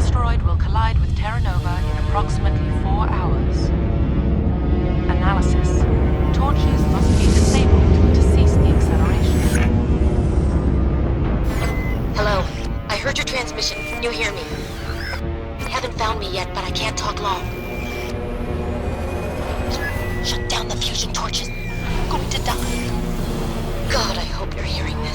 asteroid will collide with Terra Nova in approximately 4 hours. Analysis. Torches must be disabled to cease the acceleration. Hello. I heard your transmission. Can you hear me? You haven't found me yet, but I can't talk long. Shut down the fusion torches. I'm going to die. God, I hope you're hearing this.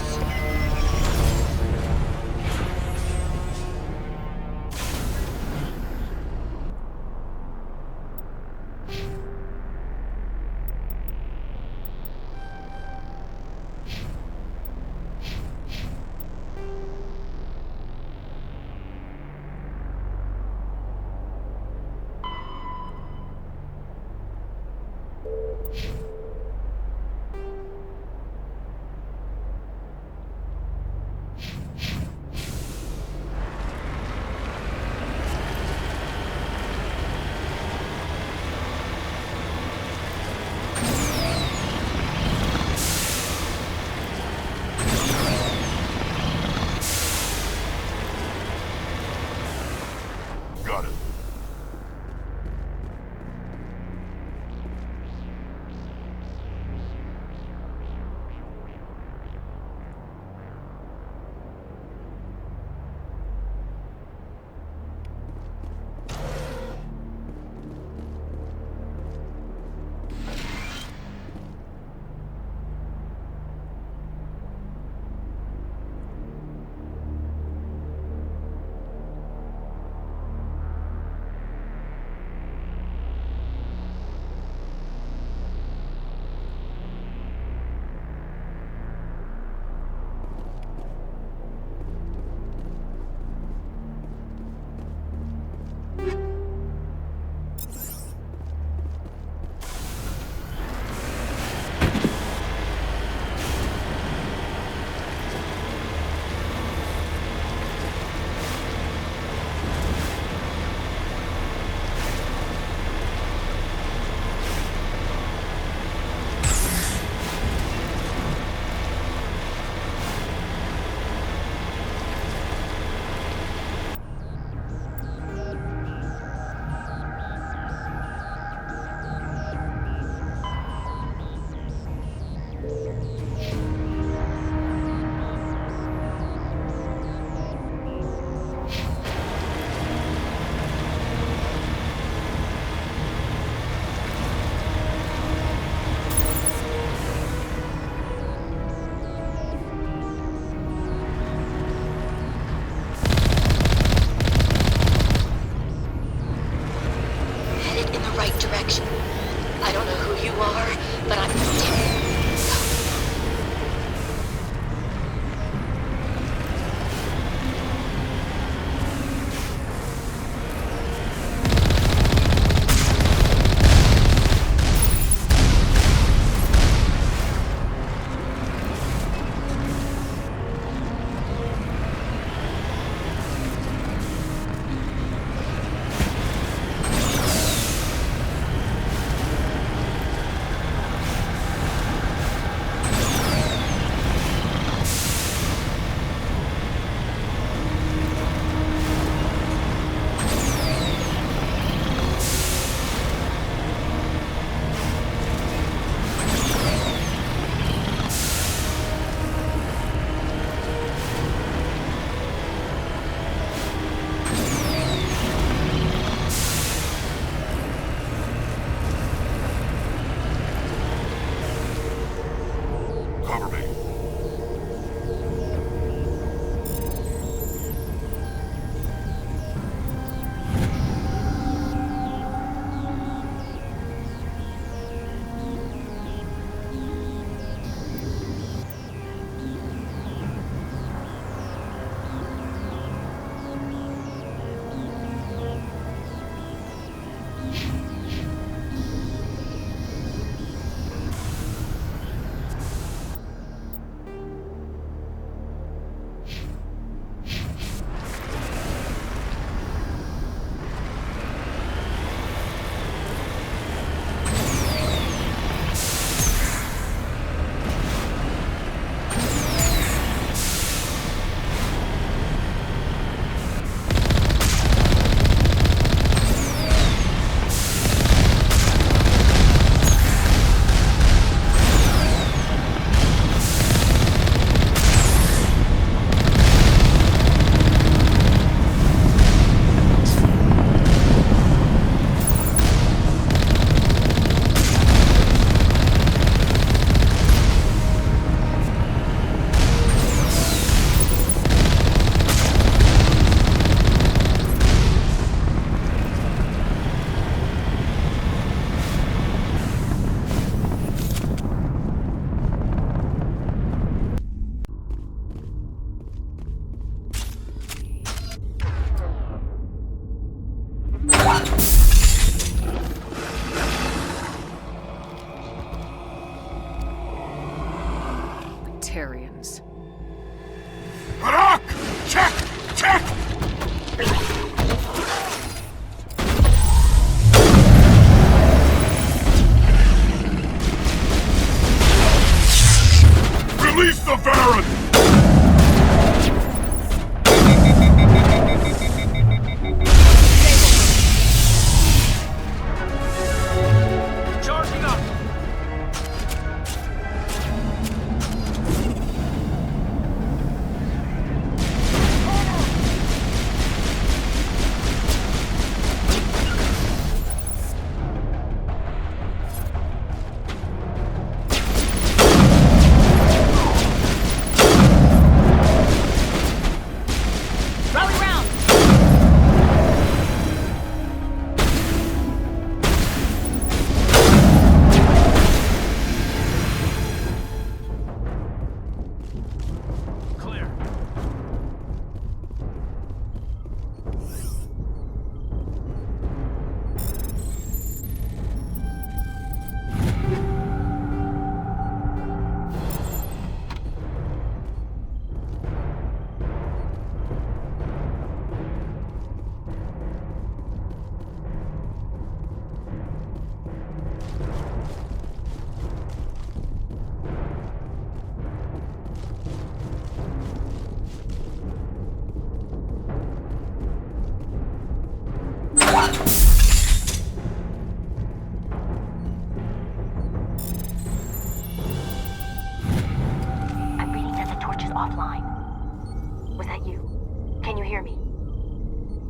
Got it.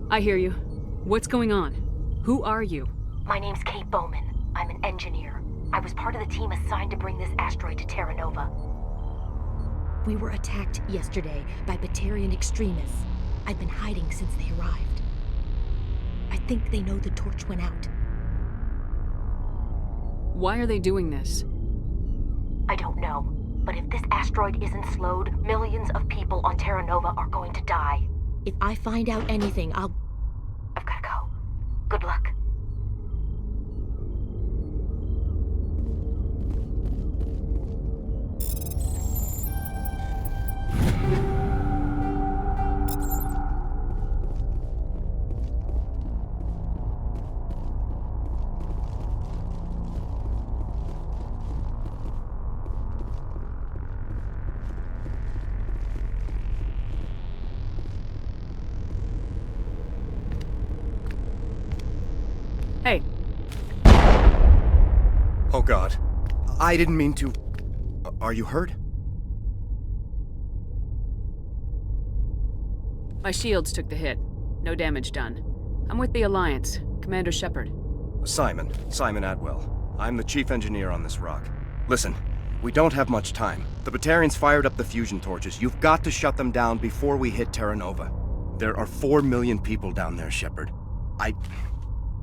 I hear you. What's going on? Who are you? My name's Kate Bowman. I'm an engineer. I was part of the team assigned to bring this asteroid to Terra Nova. We were attacked yesterday by Batarian extremists. I've been hiding since they arrived. I think they know the torch went out. Why are they doing this? I don't know, but if this asteroid isn't slowed, millions of people on Terra Nova are going to die. If I find out anything, I've gotta go. Good luck. Hey. Oh God. I didn't mean to... Are you hurt? My shields took the hit. No damage done. I'm with the Alliance. Commander Shepard. Simon Atwell. I'm the chief engineer on this rock. Listen, we don't have much time. The Batarians fired up the fusion torches. You've got to shut them down before we hit Terra Nova. There are 4 million people down there, Shepard.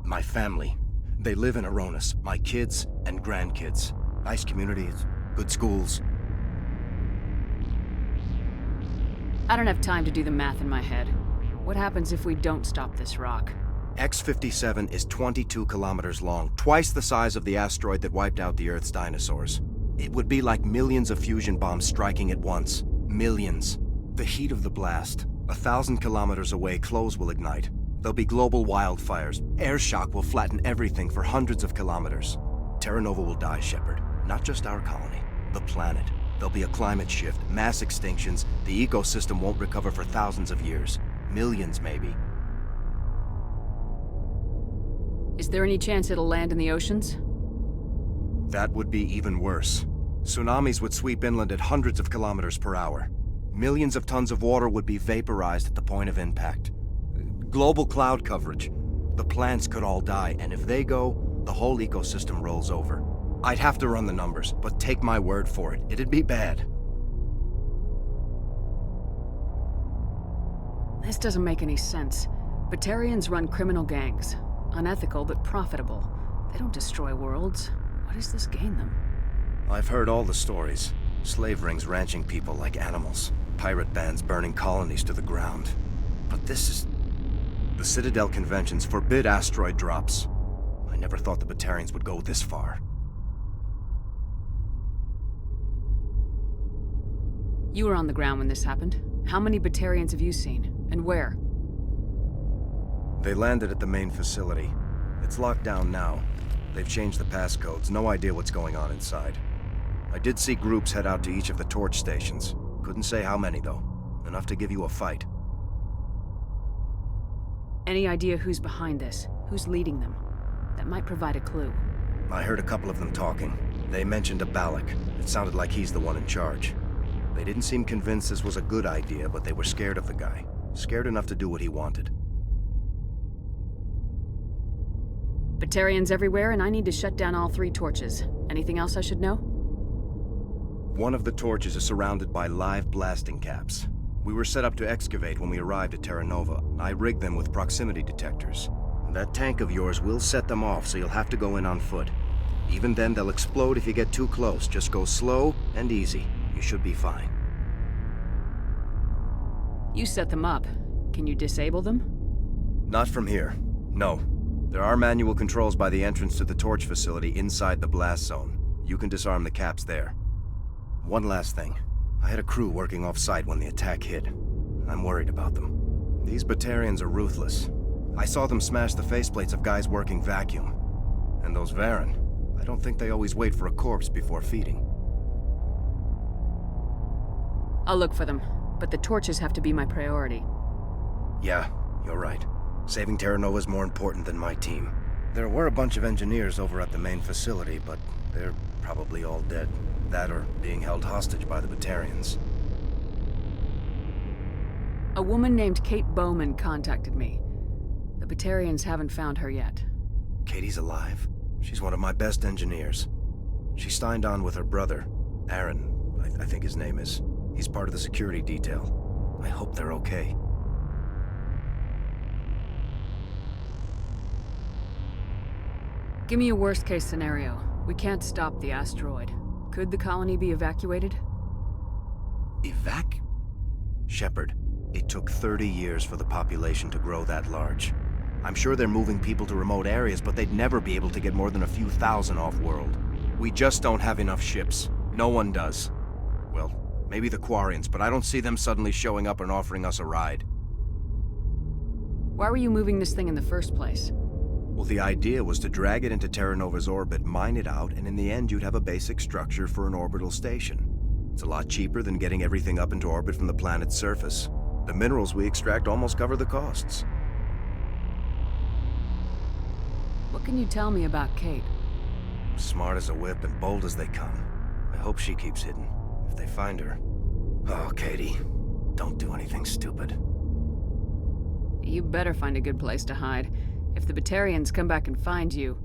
My family. They live in Aronis. My kids and grandkids. Nice communities, good schools. I don't have time to do the math in my head. What happens if we don't stop this rock? X-57 is 22 kilometers long, twice the size of the asteroid that wiped out the Earth's dinosaurs. It would be like millions of fusion bombs striking at once. Millions. The heat of the blast. 1,000 kilometers away, clothes will ignite. There'll be global wildfires. Air shock will flatten everything for hundreds of kilometers. Terra Nova will die, Shepard. Not just our colony. The planet. There'll be a climate shift, mass extinctions. The ecosystem won't recover for thousands of years. Millions, maybe. Is there any chance it'll land in the oceans? That would be even worse. Tsunamis would sweep inland at hundreds of kilometers per hour. Millions of tons of water would be vaporized at the point of impact. Global cloud coverage. The plants could all die, and if they go, the whole ecosystem rolls over. I'd have to run the numbers, but take my word for it, it'd be bad. This doesn't make any sense. Batarians run criminal gangs. Unethical, but profitable. They don't destroy worlds. What does this gain them? I've heard all the stories. Slave rings ranching people like animals. Pirate bands burning colonies to the ground. But this is... The Citadel conventions forbid asteroid drops. I never thought the Batarians would go this far. You were on the ground when this happened. How many Batarians have you seen? And where? They landed at the main facility. It's locked down now. They've changed the passcodes. No idea what's going on inside. I did see groups head out to each of the torch stations. Couldn't say how many, though. Enough to give you a fight. Any idea who's behind this? Who's leading them? That might provide a clue. I heard a couple of them talking. They mentioned a Balak. It sounded like he's the one in charge. They didn't seem convinced this was a good idea, but they were scared of the guy. Scared enough to do what he wanted. Batarians everywhere, and I need to shut down all 3 torches. Anything else I should know? One of the torches is surrounded by live blasting caps. We were set up to excavate when we arrived at Terra Nova. I rigged them with proximity detectors. That tank of yours will set them off, so you'll have to go in on foot. Even then, they'll explode if you get too close. Just go slow and easy. You should be fine. You set them up. Can you disable them? Not from here. No. There are manual controls by the entrance to the torch facility inside the blast zone. You can disarm the caps there. One last thing. I had a crew working off-site when the attack hit. I'm worried about them. These Batarians are ruthless. I saw them smash the faceplates of guys working vacuum. And those Varen, I don't think they always wait for a corpse before feeding. I'll look for them, but the torches have to be my priority. Yeah, you're right. Saving Terra Nova is more important than my team. There were a bunch of engineers over at the main facility, but they're probably all dead. That or being held hostage by the Batarians. A woman named Kate Bowman contacted me. The Batarians haven't found her yet. Katie's alive. She's one of my best engineers. She signed on with her brother, Aaron, I think his name is. He's part of the security detail. I hope they're okay. Give me a worst-case scenario. We can't stop the asteroid. Could the colony be evacuated? Shepard, it took 30 years for the population to grow that large. I'm sure they're moving people to remote areas, but they'd never be able to get more than a few thousand off-world. We just don't have enough ships. No one does. Well, maybe the Quarians, but I don't see them suddenly showing up and offering us a ride. Why were you moving this thing in the first place? Well, the idea was to drag it into Terra Nova's orbit, mine it out, and in the end you'd have a basic structure for an orbital station. It's a lot cheaper than getting everything up into orbit from the planet's surface. The minerals we extract almost cover the costs. What can you tell me about Kate? Smart as a whip and bold as they come. I hope she keeps hidden. If they find her... Oh, Katie, don't do anything stupid. You better find a good place to hide. If the Batarians come back and find you...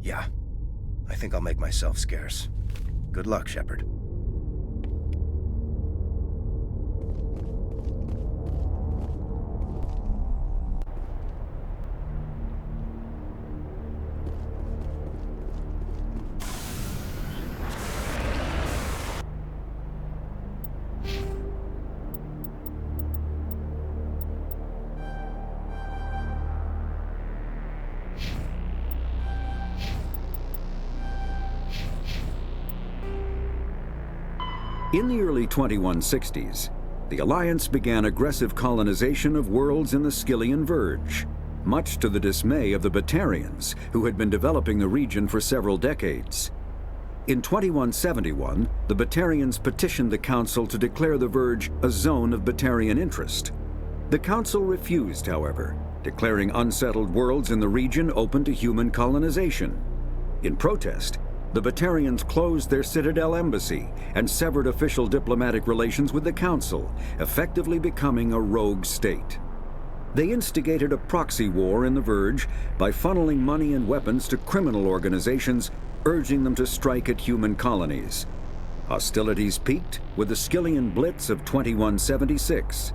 Yeah. I think I'll make myself scarce. Good luck, Shepard. In the early 2160s, the Alliance began aggressive colonization of worlds in the Skyllian Verge, much to the dismay of the Batarians, who had been developing the region for several decades. In 2171, the Batarians petitioned the Council to declare the Verge a zone of Batarian interest. The Council refused, however, declaring unsettled worlds in the region open to human colonization. In protest, the Batarians closed their Citadel embassy and severed official diplomatic relations with the Council, effectively becoming a rogue state. They instigated a proxy war in the Verge by funneling money and weapons to criminal organizations, urging them to strike at human colonies. Hostilities peaked with the Skyllian Blitz of 2176,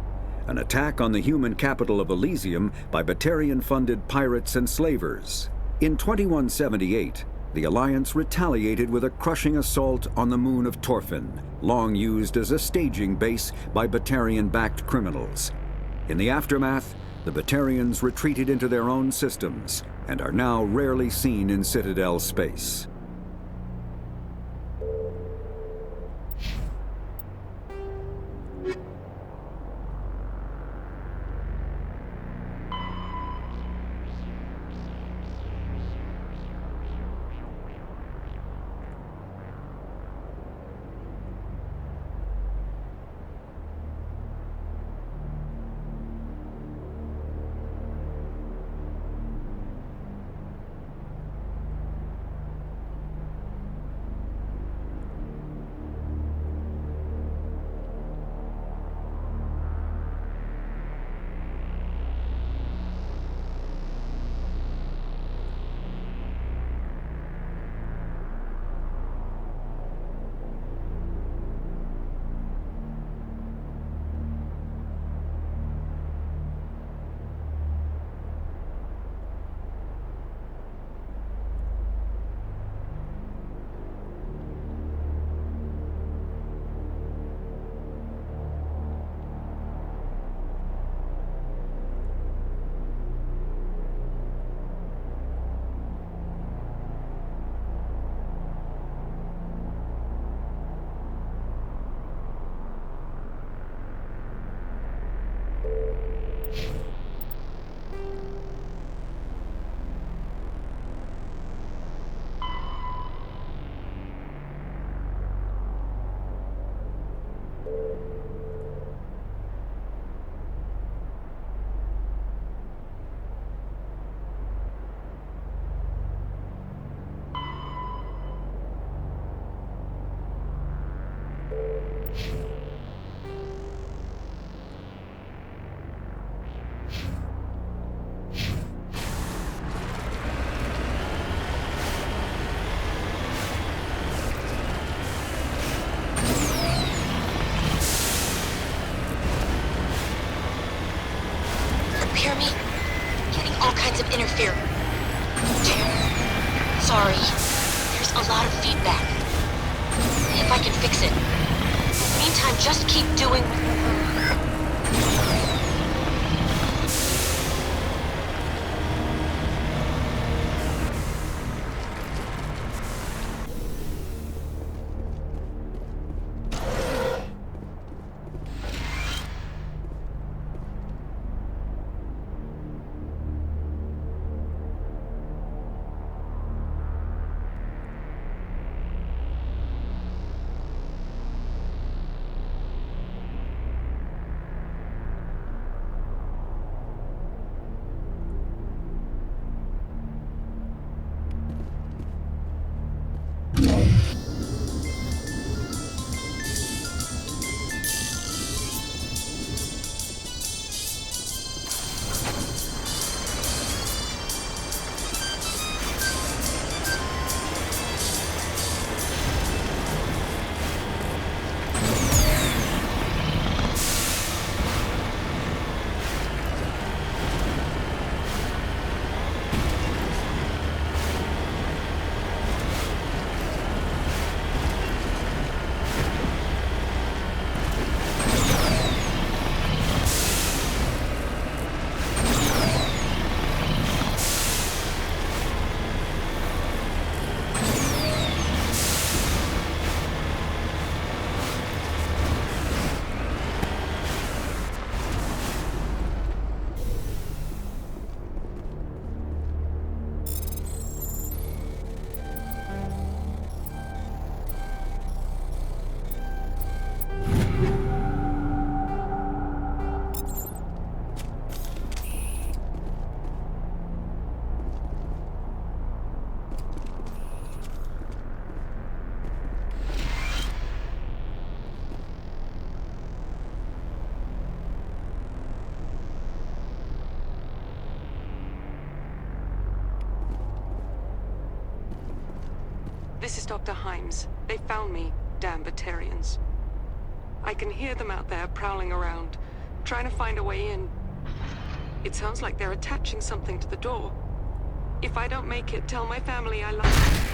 an attack on the human capital of Elysium by Batarian-funded pirates and slavers. In 2178, the Alliance retaliated with a crushing assault on the moon of Torfin, long used as a staging base by Batarian-backed criminals. In the aftermath, the Batarians retreated into their own systems and are now rarely seen in Citadel space. of interfering. Sorry. There's a lot of feedback. See if I can fix it. Meantime, just keep doing... This is Dr. Himes. They found me, damn Batarians. I can hear them out there prowling around, trying to find a way in. It sounds like they're attaching something to the door. If I don't make it, tell my family I love them.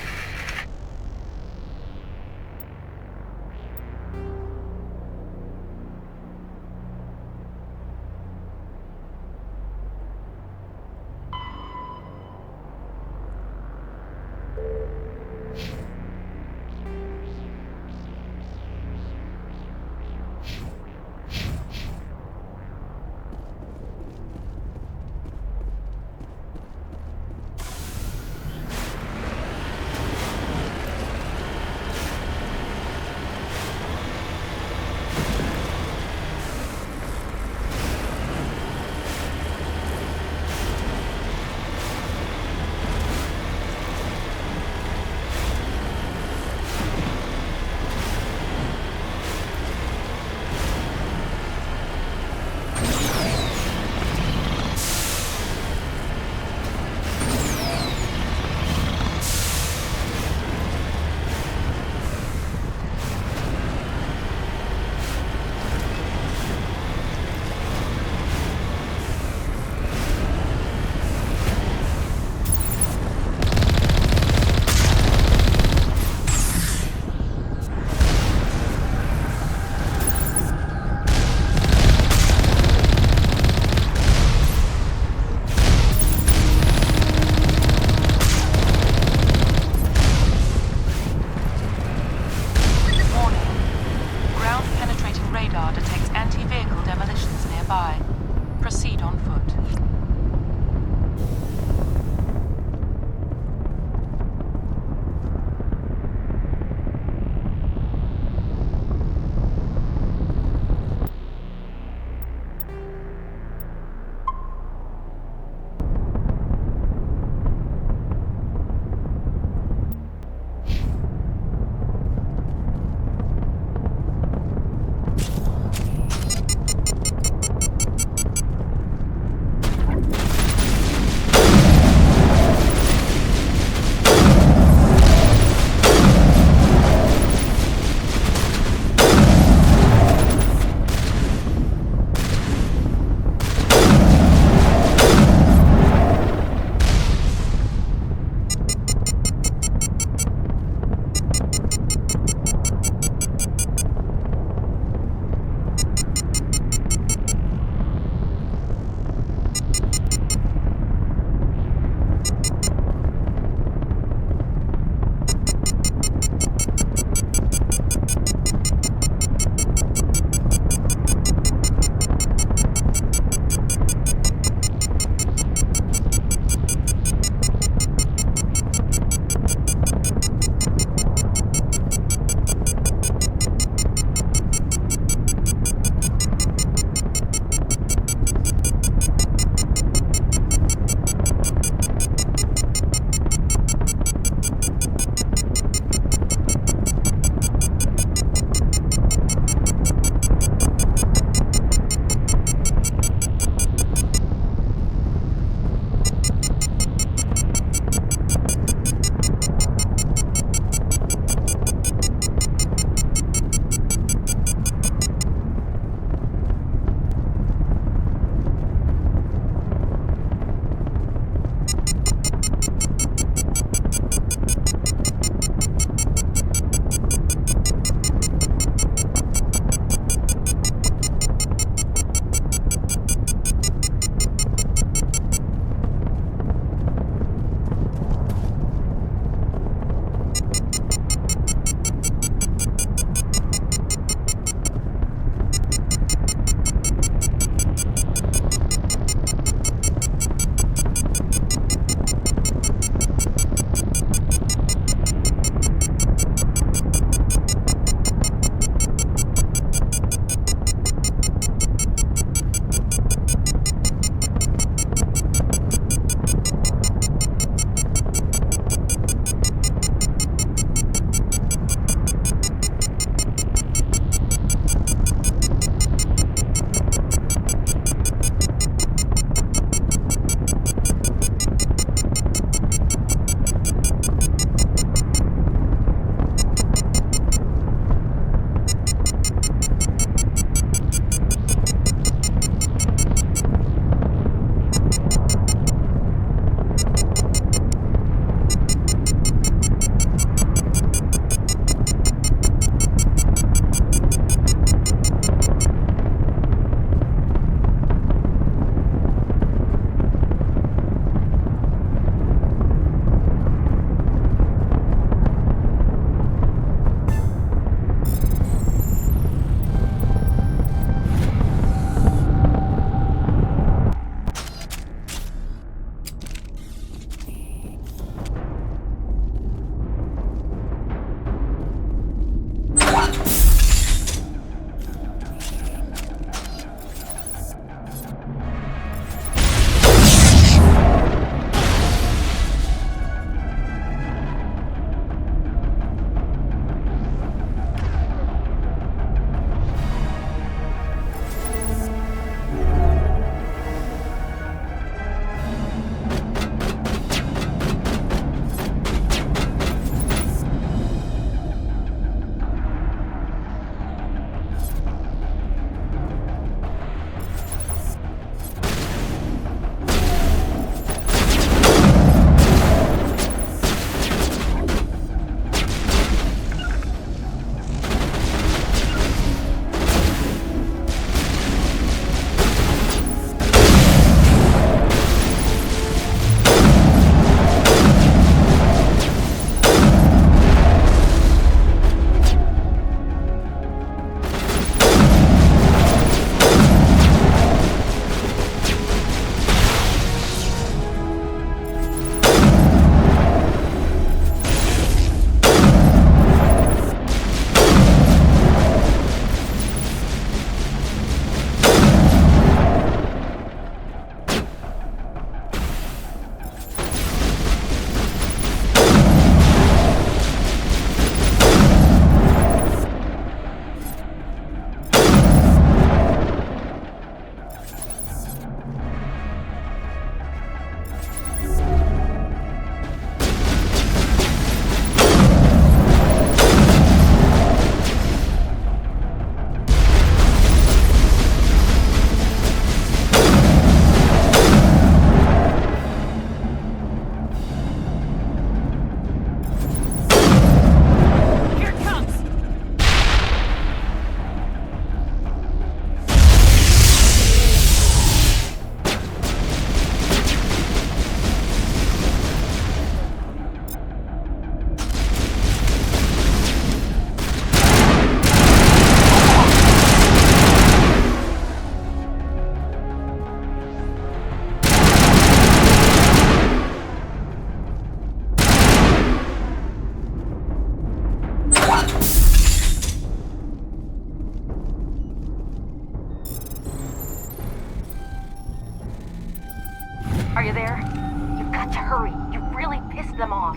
got to hurry. You really pissed them off.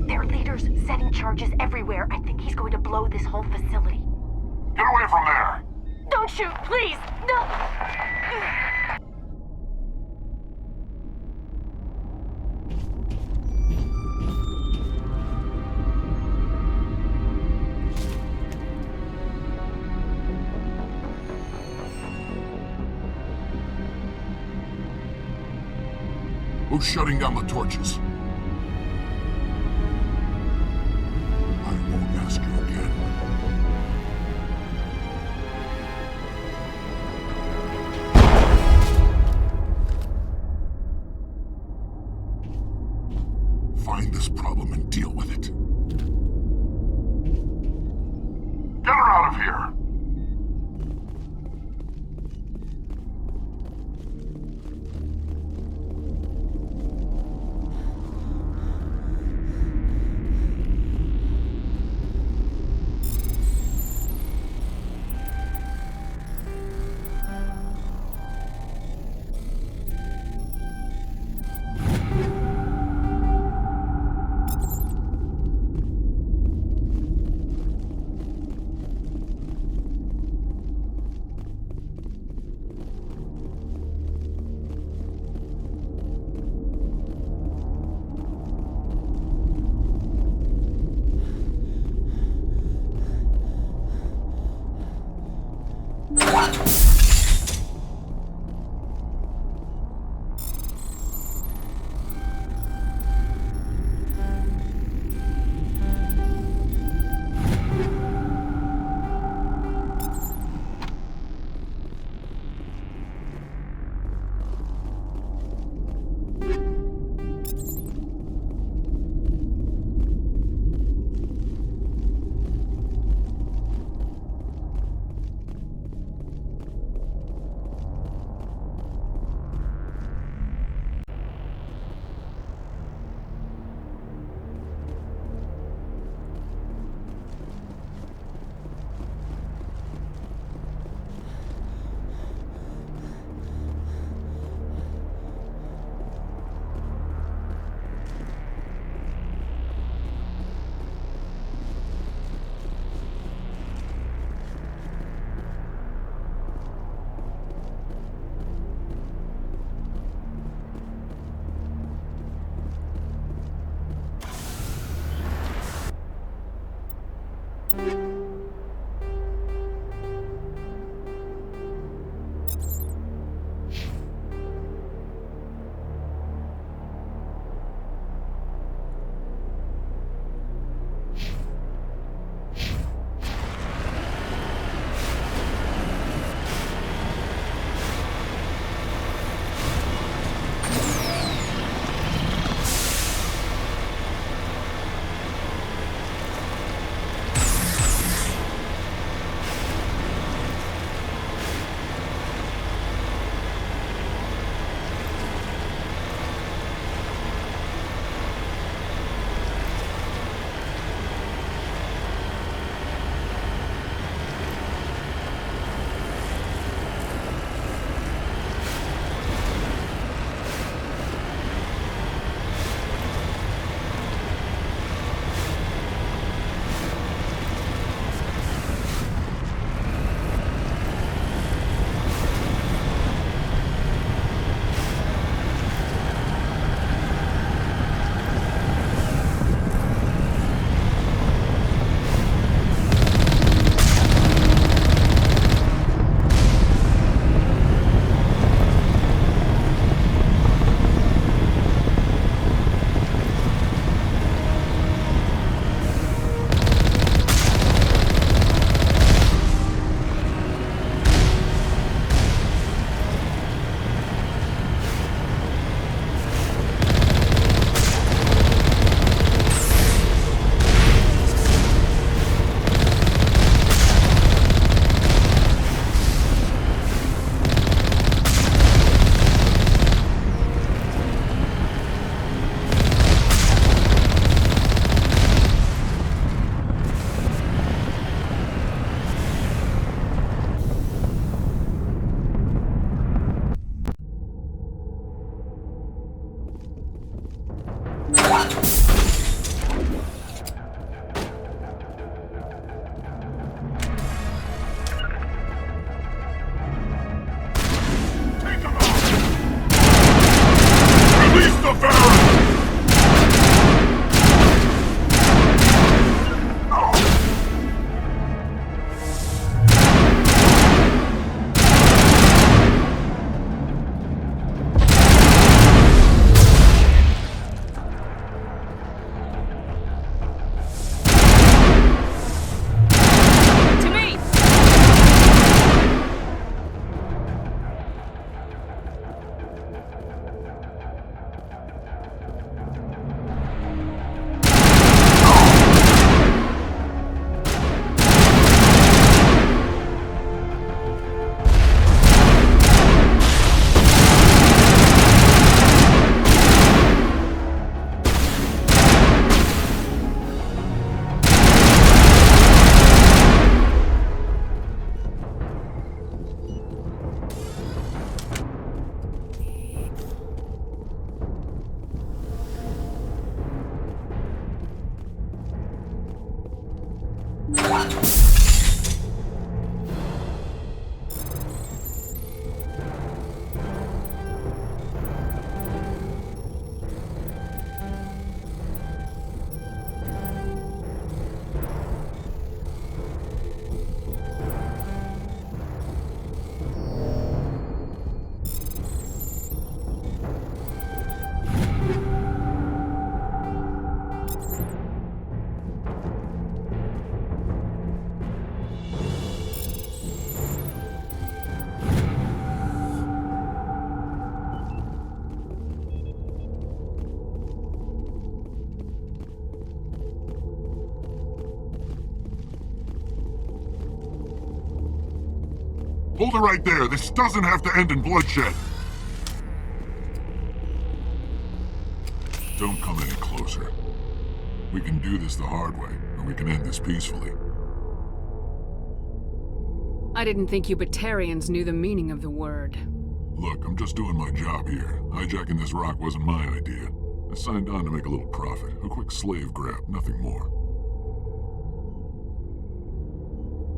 Their leader's setting charges everywhere. I think he's going to blow this whole facility. Get away from there! Don't shoot, please! No! Who's shutting down the torches? I won't ask you again. Find this problem and deal with it. Get her out of here! Hold it right there. This doesn't have to end in bloodshed. Don't come any closer. We can do this the hard way, or we can end this peacefully. I didn't think you Batarians knew the meaning of the word. Look, I'm just doing my job here. Hijacking this rock wasn't my idea. I signed on to make a little profit. A quick slave grab, nothing more.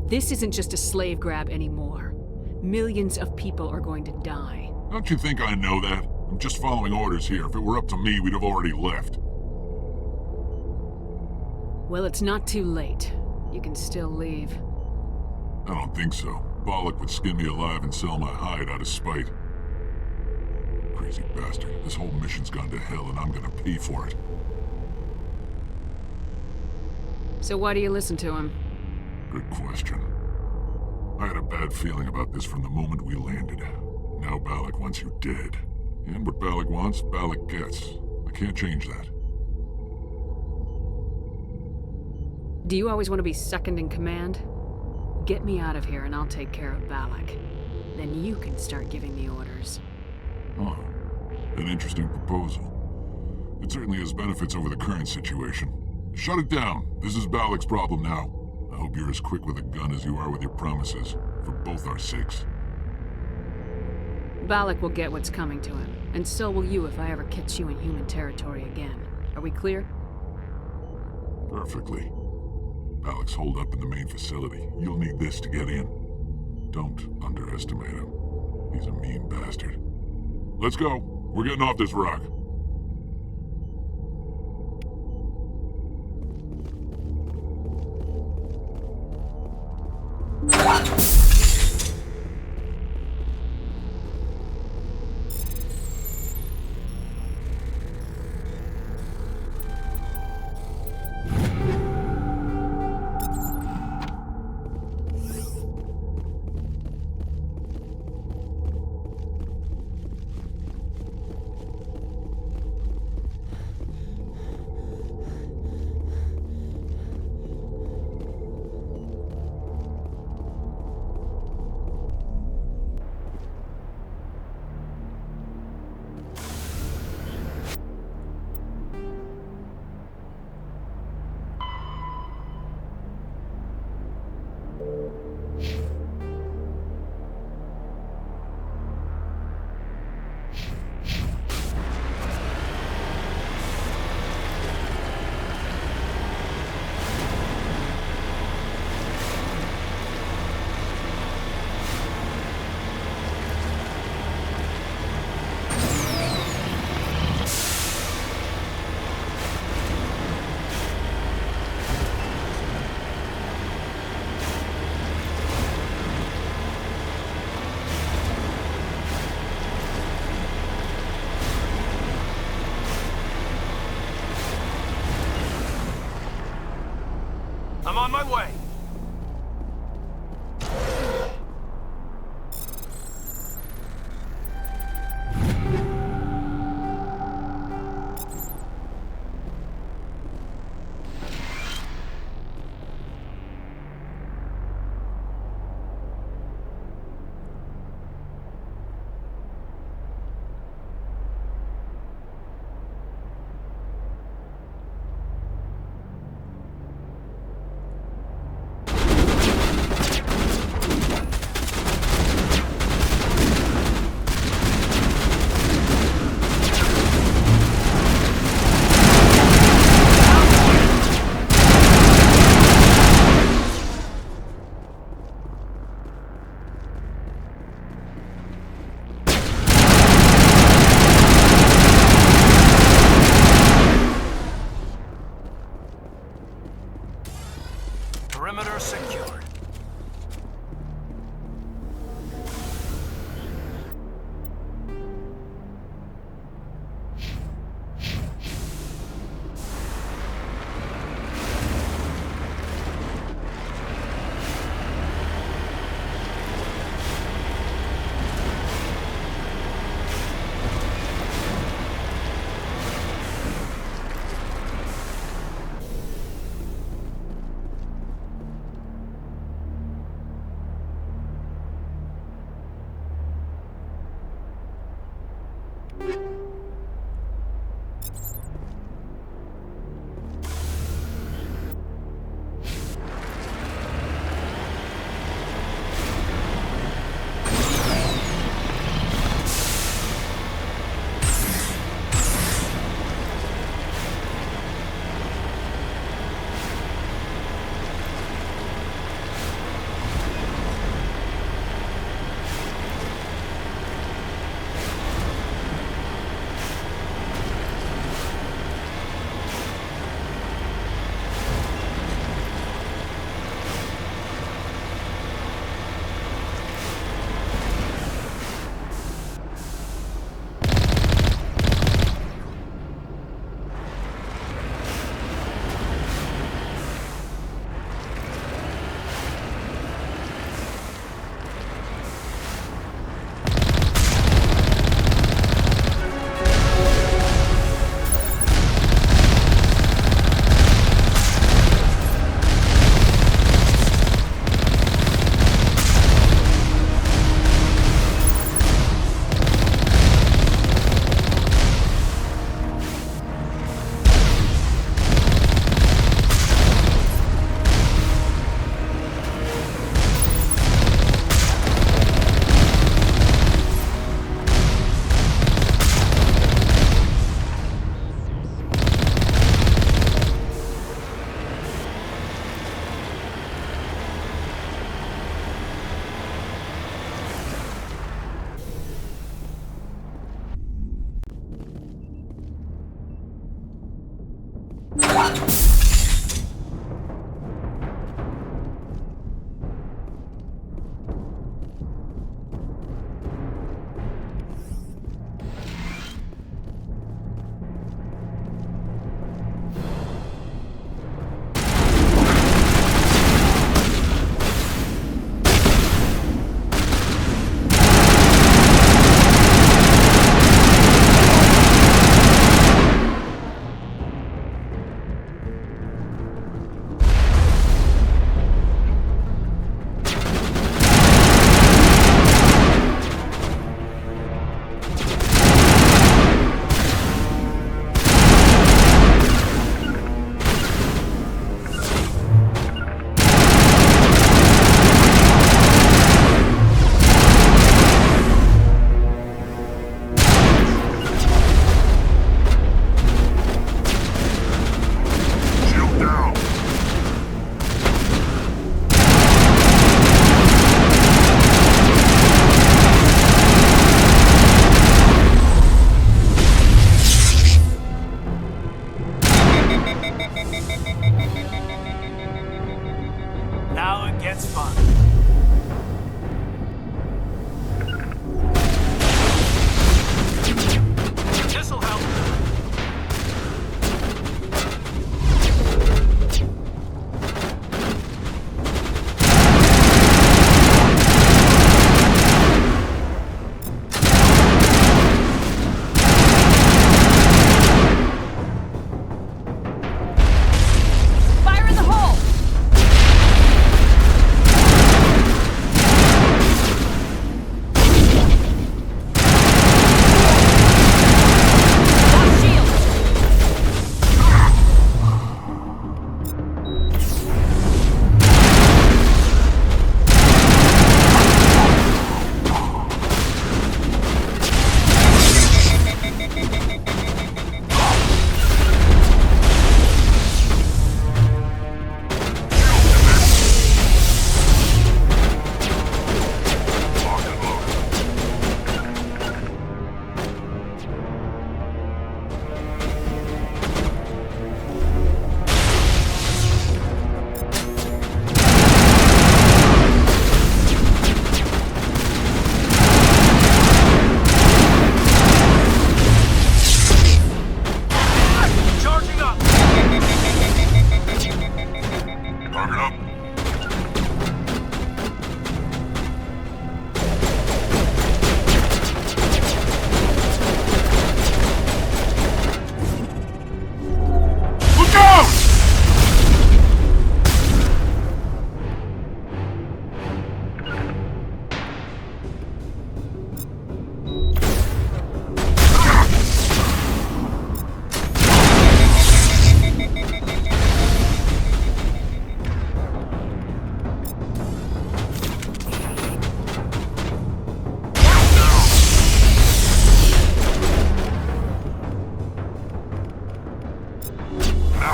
This isn't just a slave grab anymore. Millions of people are going to die. Don't you think I know that? I'm just following orders here. If it were up to me, we'd have already left. Well, it's not too late. You can still leave. I don't think so. Bollock would skin me alive and sell my hide out of spite. Crazy bastard. This whole mission's gone to hell and I'm gonna pay for it. So why do you listen to him? Good question. I had a bad feeling about this from the moment we landed. Now Bollock wants you dead. And what Bollock wants, Bollock gets. I can't change that. Do you always want to be second in command? Get me out of here and I'll take care of Balak. Then you can start giving the orders. Huh. An interesting proposal. It certainly has benefits over the current situation. Shut it down. This is Balak's problem now. I hope you're as quick with a gun as you are with your promises, for both our sakes. Balak will get what's coming to him, and so will you if I ever catch you in human territory again. Are we clear? Perfectly. Balak's holed up in the main facility. You'll need this to get in. Don't underestimate him. He's a mean bastard. Let's go. We're getting off this rock. I'm on my way.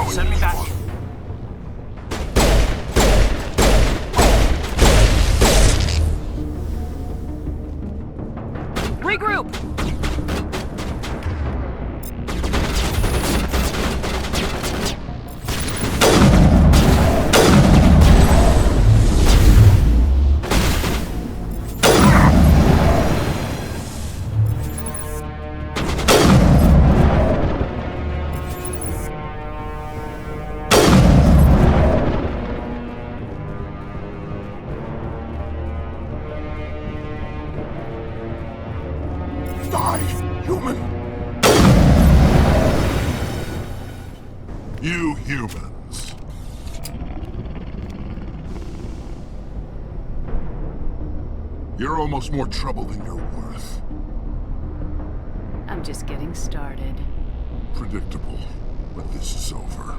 Send me back. Regroup! Die, human! You humans. You're almost more trouble than you're worth. I'm just getting started. Predictable, but this is over.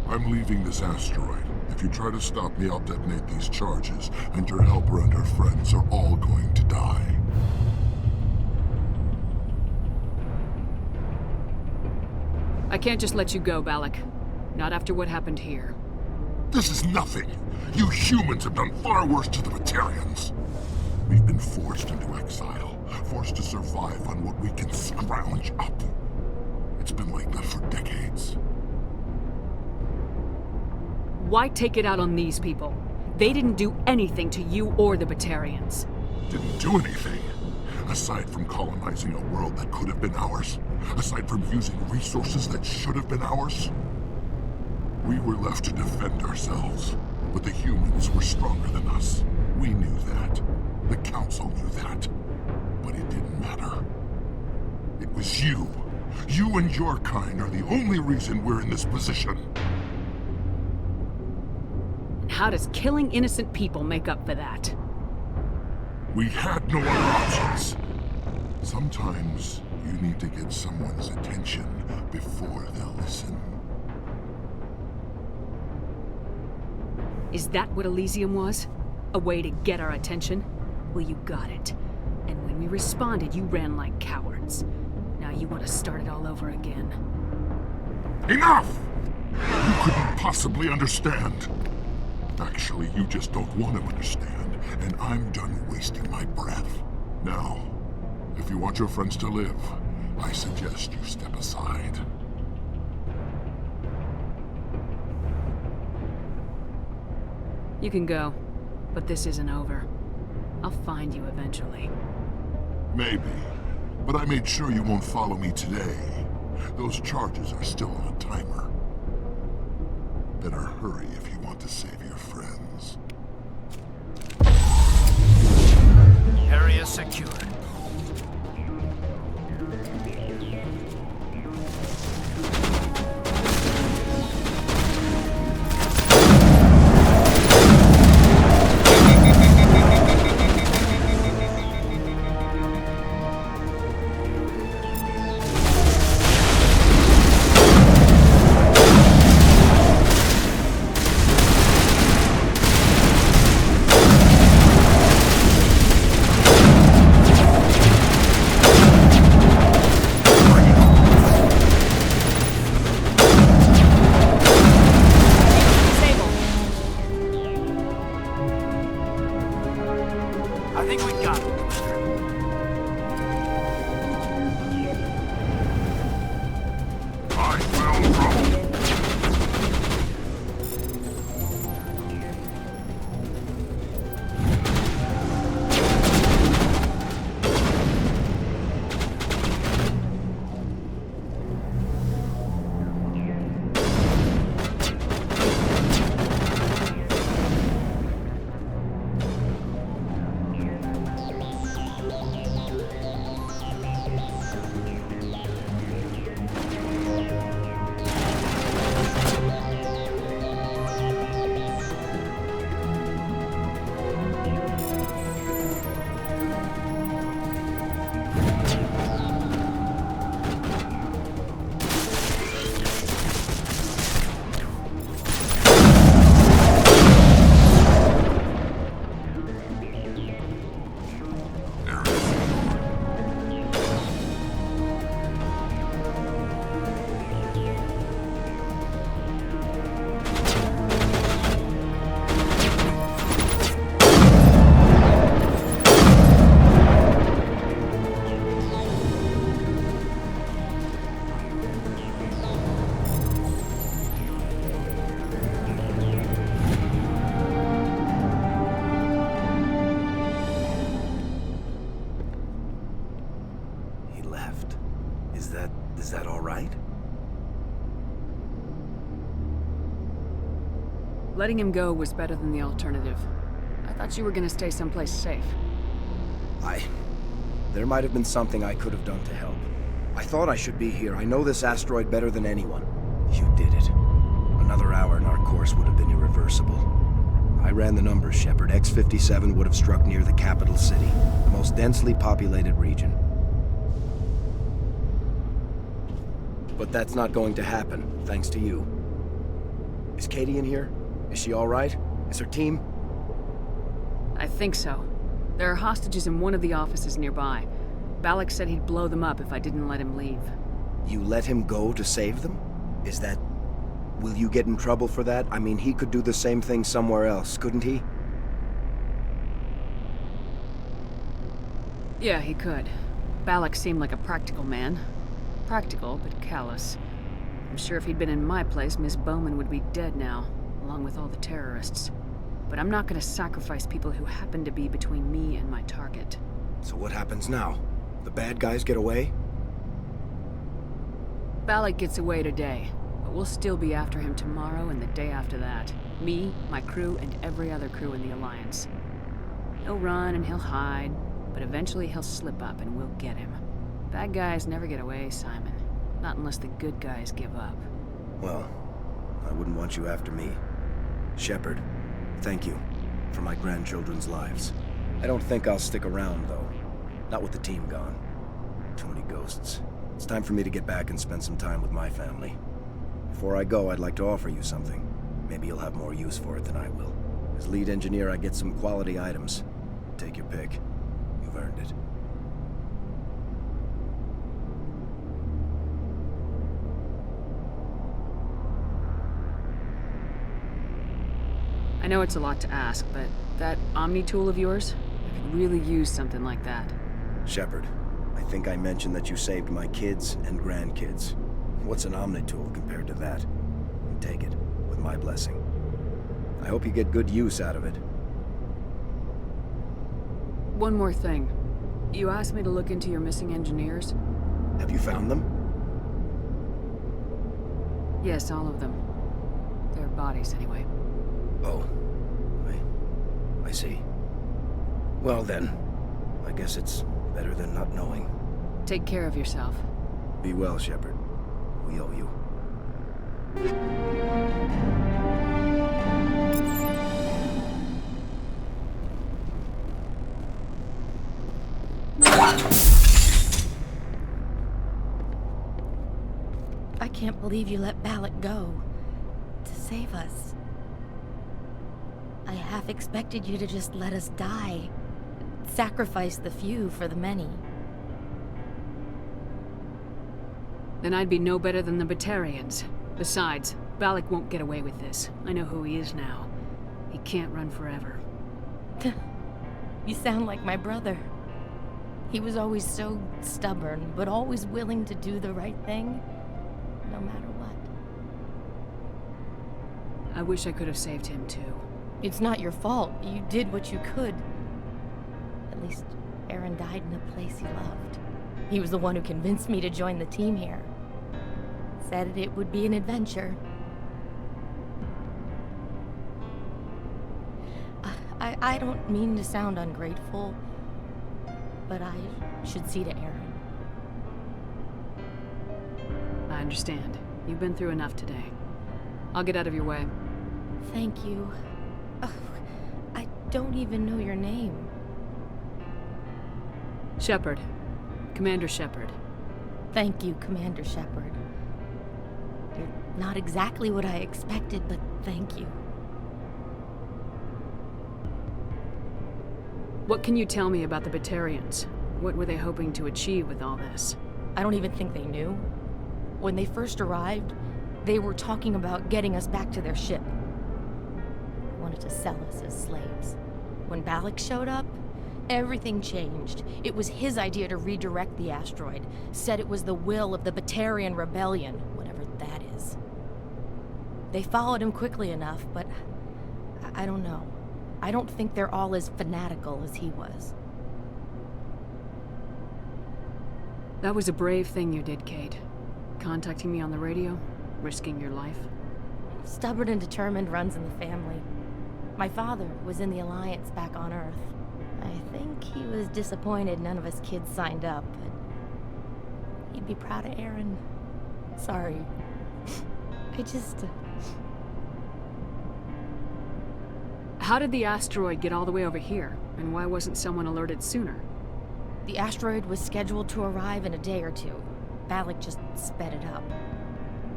I'm leaving this asteroid. If you try to stop me, I'll detonate these charges, and your helper and her friends are all going to die. I can't just let you go, Balak. Not after what happened here. This is nothing. You humans have done far worse to the Batarians. We've been forced into exile, forced to survive on what we can scrounge up. It's been like that for decades. Why take it out on these people? They didn't do anything to you or the Batarians. Didn't do anything. Aside from colonizing a world that could have been ours, aside from using resources that should have been ours, we were left to defend ourselves. But the humans were stronger than us. We knew that. The Council knew that. But it didn't matter. It was you. You and your kind are the only reason we're in this position. And how does killing innocent people make up for that? We had no other options. Sometimes you need to get someone's attention before they'll listen. Is that what Elysium was? A way to get our attention? Well, you got it. And when we responded, you ran like cowards. Now you want to start it all over again. Enough! You couldn't possibly understand. Actually, you just don't want to understand, and I'm done wasting my breath. Now, if you want your friends to live, I suggest you step aside. You can go, but this isn't over. I'll find you eventually. Maybe, but I made sure you won't follow me today. Those charges are still on a timer. Better hurry if you want to save your friends. Area secured. Letting him go was better than the alternative. I thought you were gonna stay someplace safe. There might have been something I could have done to help. I thought I should be here. I know this asteroid better than anyone. You did it. Another hour and our course would have been irreversible. I ran the numbers, Shepard. X-57 would have struck near the capital city, the most densely populated region. But that's not going to happen, thanks to you. Is Katie in here? Is she all right? Is her team? I think so. There are hostages in one of the offices nearby. Balak said he'd blow them up if I didn't let him leave. You let him go to save them? Is that... Will you get in trouble for that? I mean, he could do the same thing somewhere else, couldn't he? Yeah, he could. Balak seemed like a practical man. Practical, but callous. I'm sure if he'd been in my place, Miss Bowman would be dead now, along with all the terrorists. But I'm not gonna sacrifice people who happen to be between me and my target. So what happens now? The bad guys get away? Balak gets away today, but we'll still be after him tomorrow and the day after that. Me, my crew, and every other crew in the Alliance. He'll run and he'll hide, but eventually he'll slip up and we'll get him. Bad guys never get away, Simon. Not unless the good guys give up. Well, I wouldn't want you after me. Shepard, thank you for my grandchildren's lives. I don't think I'll stick around, though. Not with the team gone. Too many ghosts. It's time for me to get back and spend some time with my family. Before I go, I'd like to offer you something. Maybe you'll have more use for it than I will. As lead engineer, I get some quality items. Take your pick. You've earned it. I know it's a lot to ask, but that Omni tool of yours, I could really use something like that. Shepard, I think I mentioned that you saved my kids and grandkids. What's an Omni tool compared to that? Take it, with my blessing. I hope you get good use out of it. One more thing. You asked me to look into your missing engineers? Have you found them? Yes, all of them. Their bodies, anyway. Oh. I see. Well then, I guess it's better than not knowing. Take care of yourself. Be well, Shepard. We owe you. I can't believe you let Balak go. To save us. I half expected you to just let us die. Sacrifice the few for the many. Then I'd be no better than the Batarians. Besides, Balak won't get away with this. I know who he is now. He can't run forever. You sound like my brother. He was always so stubborn, but always willing to do the right thing, no matter what. I wish I could have saved him too. It's not your fault. You did what you could. At least Aaron died in a place he loved. He was the one who convinced me to join the team here. Said it would be an adventure. I don't mean to sound ungrateful, but I should see to Aaron. I understand. You've been through enough today. I'll get out of your way. Thank you. Oh, I don't even know your name. Shepard. Commander Shepard. Thank you, Commander Shepard. You're not exactly what I expected, but thank you. What can you tell me about the Batarians? What were they hoping to achieve with all this? I don't even think they knew. When they first arrived, they were talking about getting us back to their ship. They wanted to sell us as slaves. When Balak showed up, everything changed. It was his idea to redirect the asteroid. Said it was the will of the Batarian Rebellion, whatever that is. They followed him quickly enough, but I don't know. I don't think they're all as fanatical as he was. That was a brave thing you did, Kate. Contacting me on the radio, risking your life. Stubborn and determined runs in the family. My father was in the Alliance back on Earth. I think he was disappointed none of us kids signed up, but he'd be proud of Aaron. Sorry. I just... How did the asteroid get all the way over here, and why wasn't someone alerted sooner? The asteroid was scheduled to arrive in a day or two. Balak just sped it up.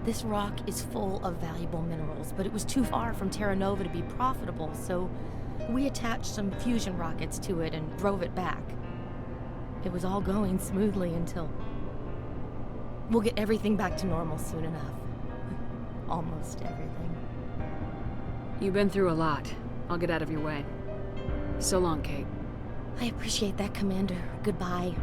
This rock is full of valuable minerals, but it was too far from Terra Nova to be profitable, so we attached some fusion rockets to it and drove it back. It was all going smoothly until... We'll get everything back to normal soon enough. Almost everything. You've been through a lot. I'll get out of your way. So long, Kate. I appreciate that, Commander. Goodbye.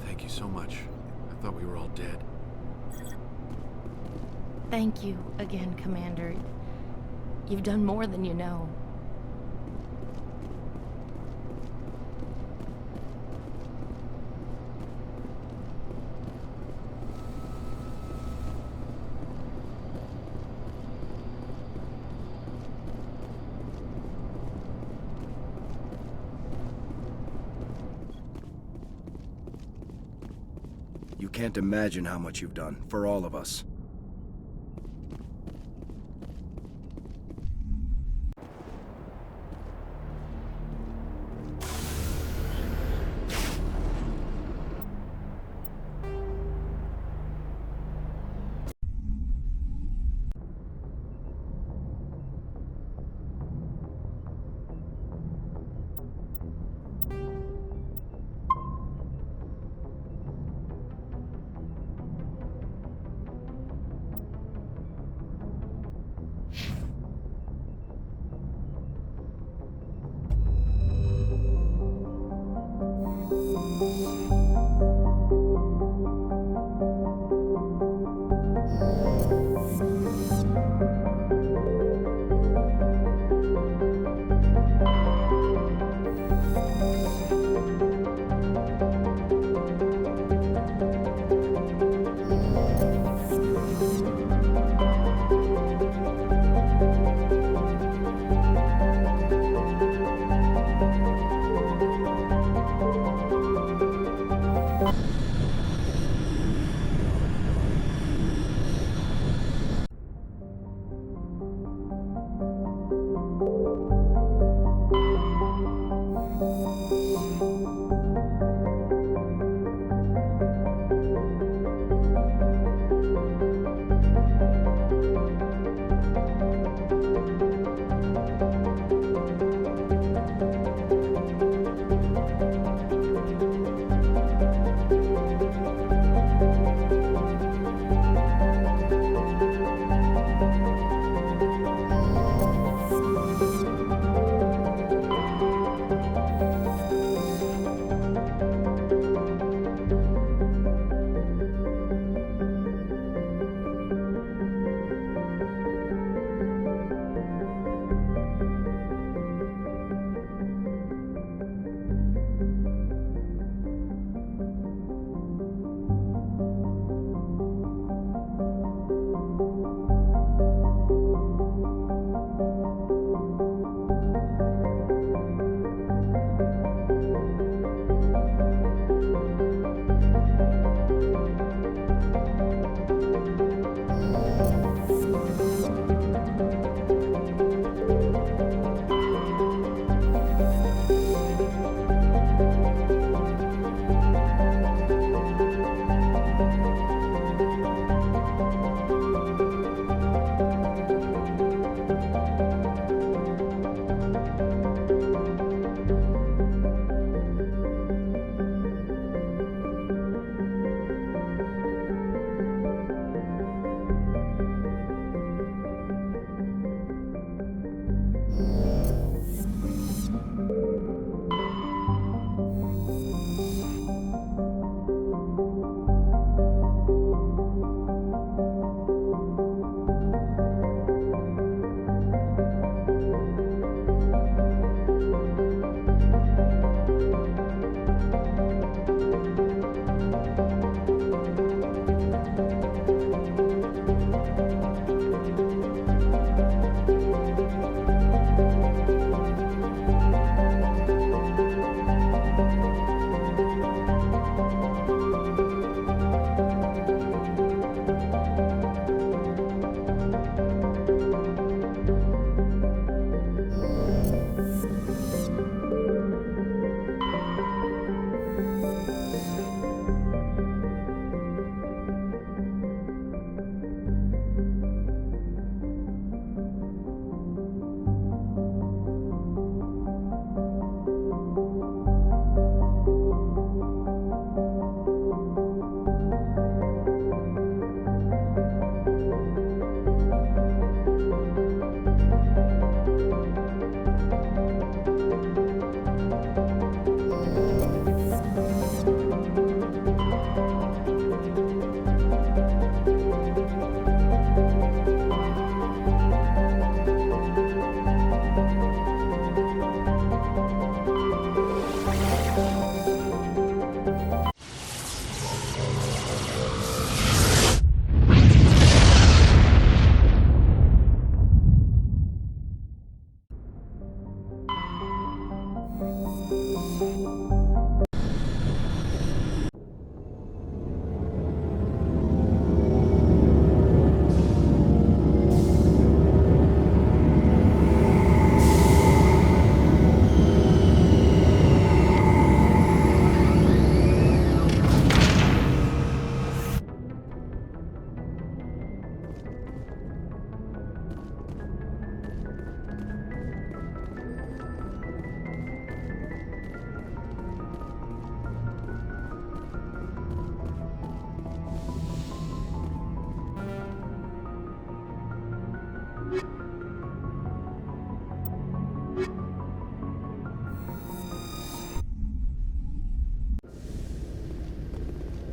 Thank you so much. I thought we were all dead. Thank you again, Commander. You've done more than you know. You can't imagine how much you've done, for all of us.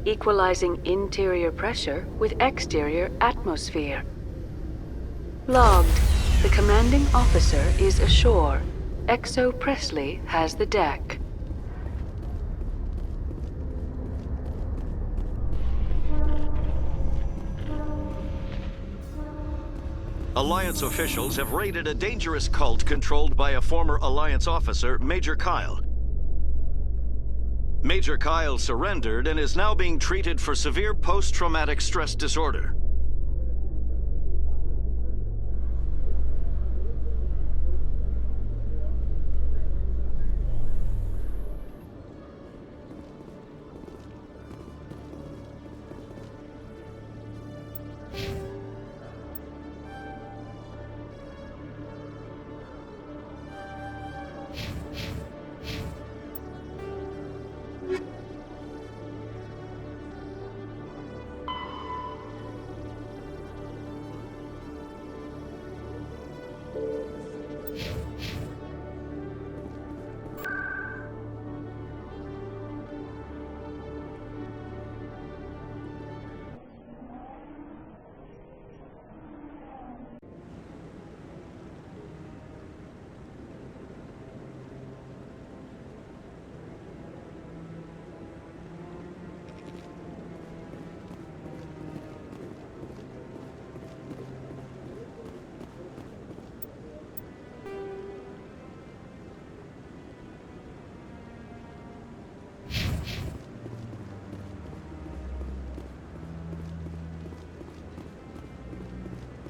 equalizing interior pressure with exterior atmosphere. Logged. The commanding officer is ashore. Exo Presley has the deck. Alliance officials have raided a dangerous cult controlled by a former Alliance officer, Major Kyle. Major Kyle surrendered and is now being treated for severe post-traumatic stress disorder.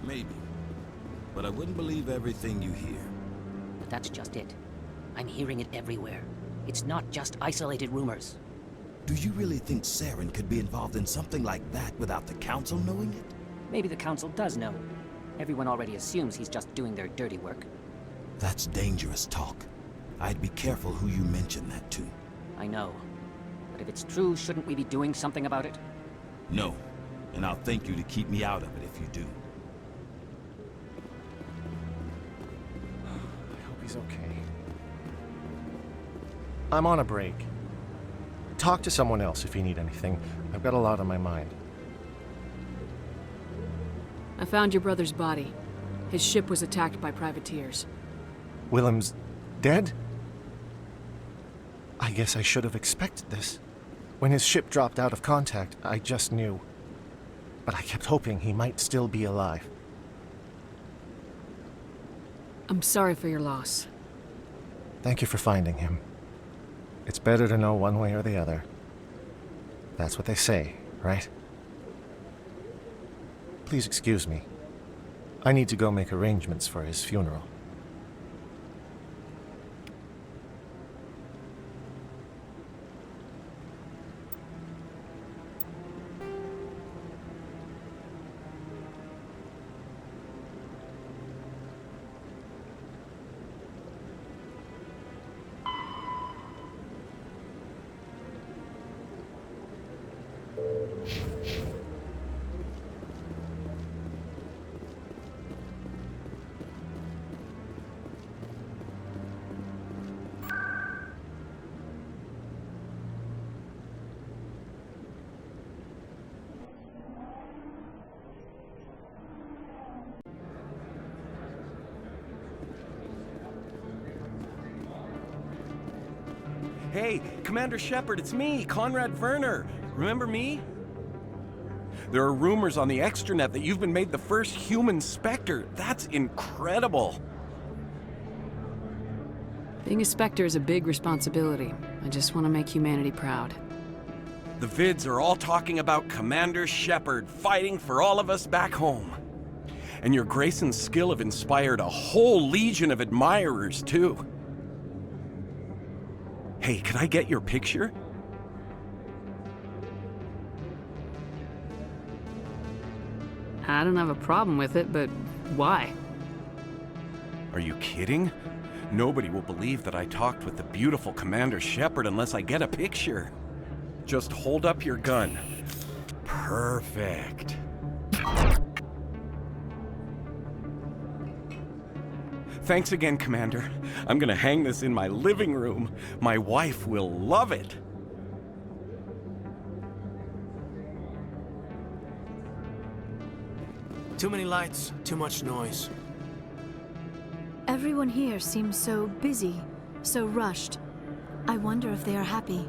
Maybe. But I wouldn't believe everything you hear. But that's just it. I'm hearing it everywhere. It's not just isolated rumors. Do you really think Saren could be involved in something like that without the Council knowing it? Maybe the Council does know. Everyone already assumes he's just doing their dirty work. That's dangerous talk. I'd be careful who you mention that to. I know. But if it's true, shouldn't we be doing something about it? No. And I'll thank you to keep me out of it if you do. He's okay. I'm on a break. Talk to someone else if you need anything. I've got a lot on my mind. I found your brother's body. His ship was attacked by privateers. Willem's dead? I guess I should have expected this. When his ship dropped out of contact, I just knew. But I kept hoping he might still be alive. I'm sorry for your loss. Thank you for finding him. It's better to know one way or the other. That's what they say, right? Please excuse me. I need to go make arrangements for his funeral. Hey, Commander Shepard, it's me, Conrad Werner. Remember me? There are rumors on the extranet that you've been made the first human Spectre. That's incredible. Being a Spectre is a big responsibility. I just want to make humanity proud. The vids are all talking about Commander Shepard fighting for all of us back home. And your grace and skill have inspired a whole legion of admirers, too. Hey, could I get your picture? I don't have a problem with it, but why? Are you kidding? Nobody will believe that I talked with the beautiful Commander Shepard unless I get a picture. Just hold up your gun. Perfect. Thanks again, Commander. I'm gonna hang this in my living room. My wife will love it. Too many lights, too much noise. Everyone here seems so busy, so rushed. I wonder if they are happy.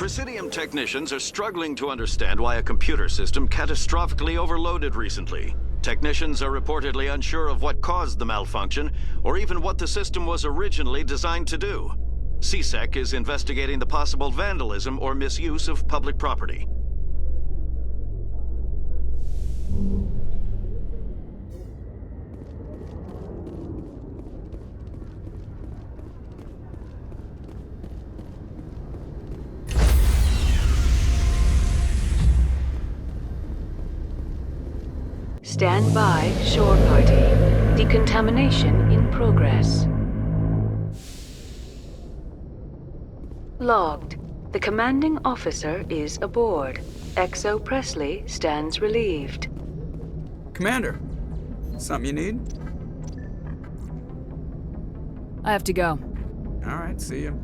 Presidium technicians are struggling to understand why a computer system catastrophically overloaded recently. Technicians are reportedly unsure of what caused the malfunction, or even what the system was originally designed to do. CSEC is investigating the possible vandalism or misuse of public property. Stand by, shore party. Decontamination in progress. Logged. The commanding officer is aboard. XO Presley stands relieved. Commander, something you need? I have to go. All right, see you.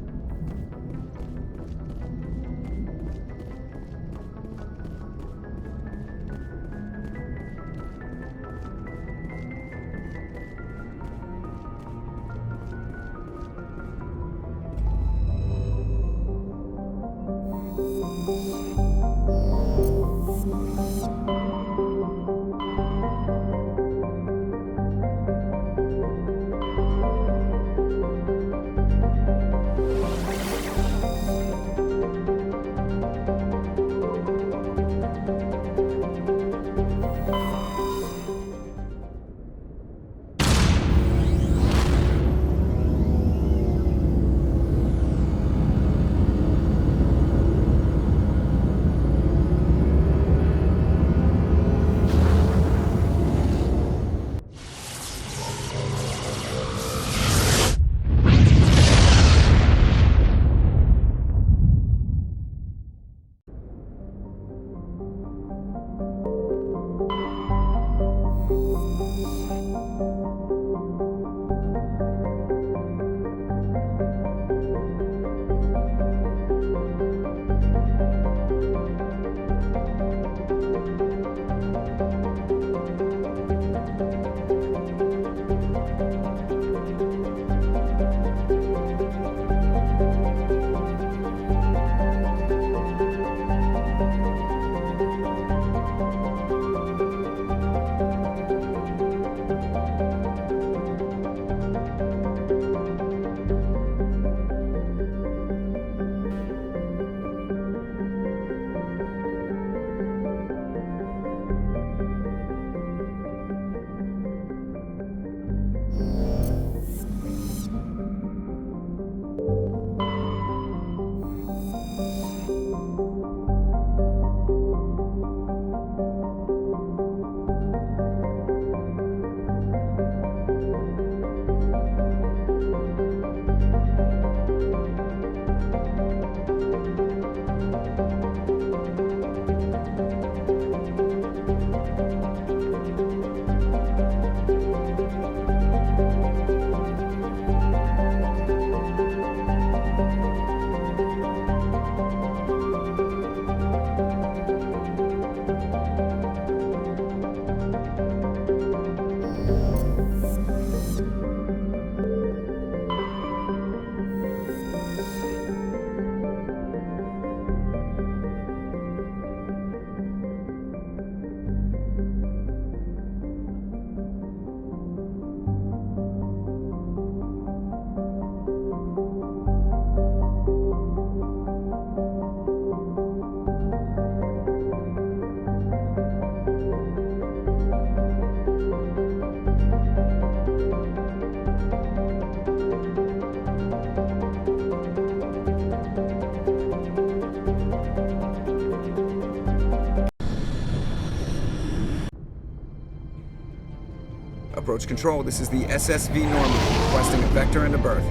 Approach control, this is the SSV Norman, requesting a vector and a berth.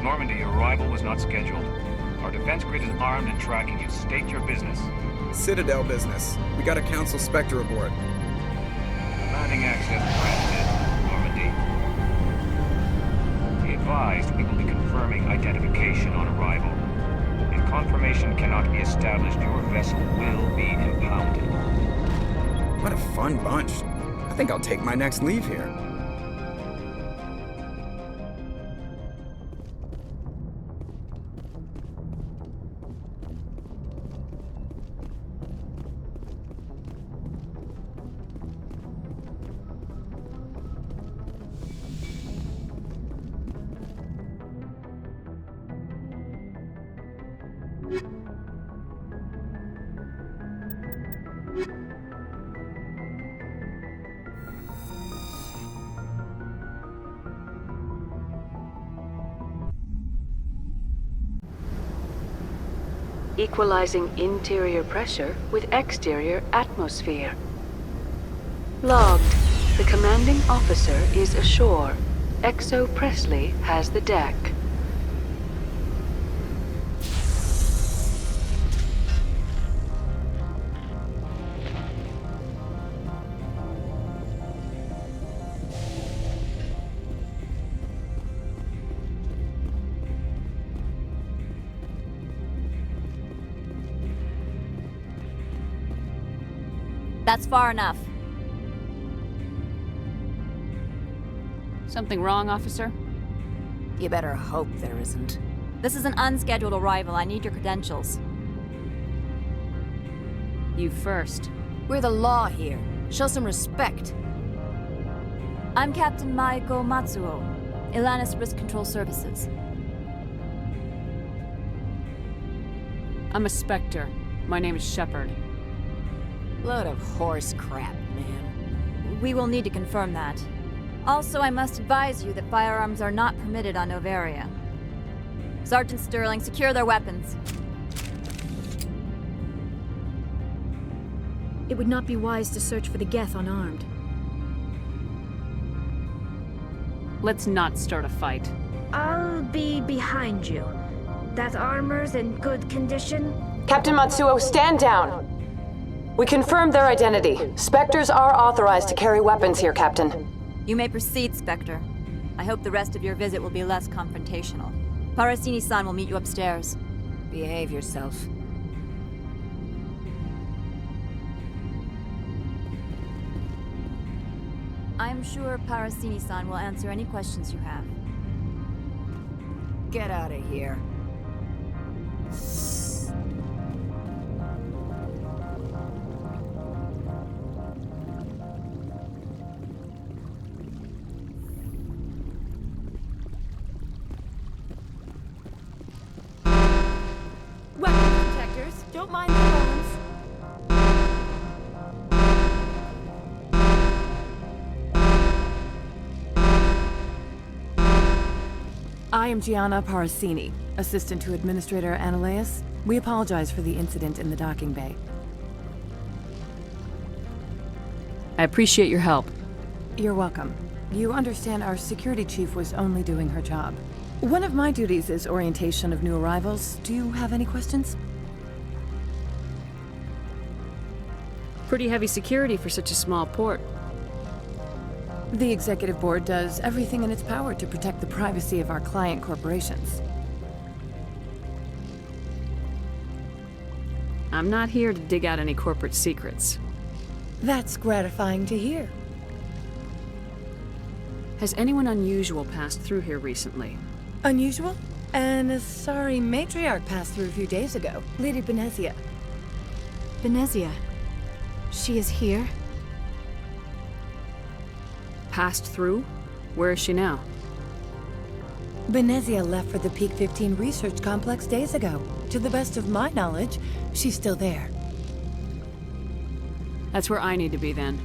Normandy, your arrival was not scheduled. Our defense grid is armed and tracking you. State your business. Citadel business. We got a Council Spectre aboard. Commanding access granted, Normandy. Be advised, we will be confirming identification on arrival. If confirmation cannot be established, your vessel will be impounded. What a fun bunch. I think I'll take my next leave here. Equalizing interior pressure with exterior atmosphere. Logged. The commanding officer is ashore. Exo Presley has the deck. That's far enough. Something wrong, officer? You better hope there isn't. This is an unscheduled arrival. I need your credentials. You first. We're the law here. Show some respect. I'm Captain Maiko Matsuo, Ilanis Risk Control Services. I'm a Spectre. My name is Shepard. Load of horse crap, man. We will need to confirm that. Also, I must advise you that firearms are not permitted on Novaria. Sergeant Sterling, secure their weapons. It would not be wise to search for the Geth unarmed. Let's not start a fight. I'll be behind you. That armor's in good condition? Captain Matsuo, stand down! We confirmed their identity. Spectres are authorized to carry weapons here, Captain. You may proceed, Spectre. I hope the rest of your visit will be less confrontational. Parasini-san will meet you upstairs. Behave yourself. I'm sure Parasini-san will answer any questions you have. Get out of here. Don't mind the bones. I am Gianna Parasini, assistant to Administrator Ananias. We apologize for the incident in the docking bay. I appreciate your help. You're welcome. You understand our security chief was only doing her job. One of my duties is orientation of new arrivals. Do you have any questions? Pretty heavy security for such a small port. The executive board does everything in its power to protect the privacy of our client corporations. I'm not here to dig out any corporate secrets. That's gratifying to hear. Has anyone unusual passed through here recently? Unusual? An Asari matriarch passed through a few days ago. Lady Benezia. Benezia? She is here? Passed through? Where is she now? Benezia left for the Peak 15 research complex days ago. To the best of my knowledge, she's still there. That's where I need to be then.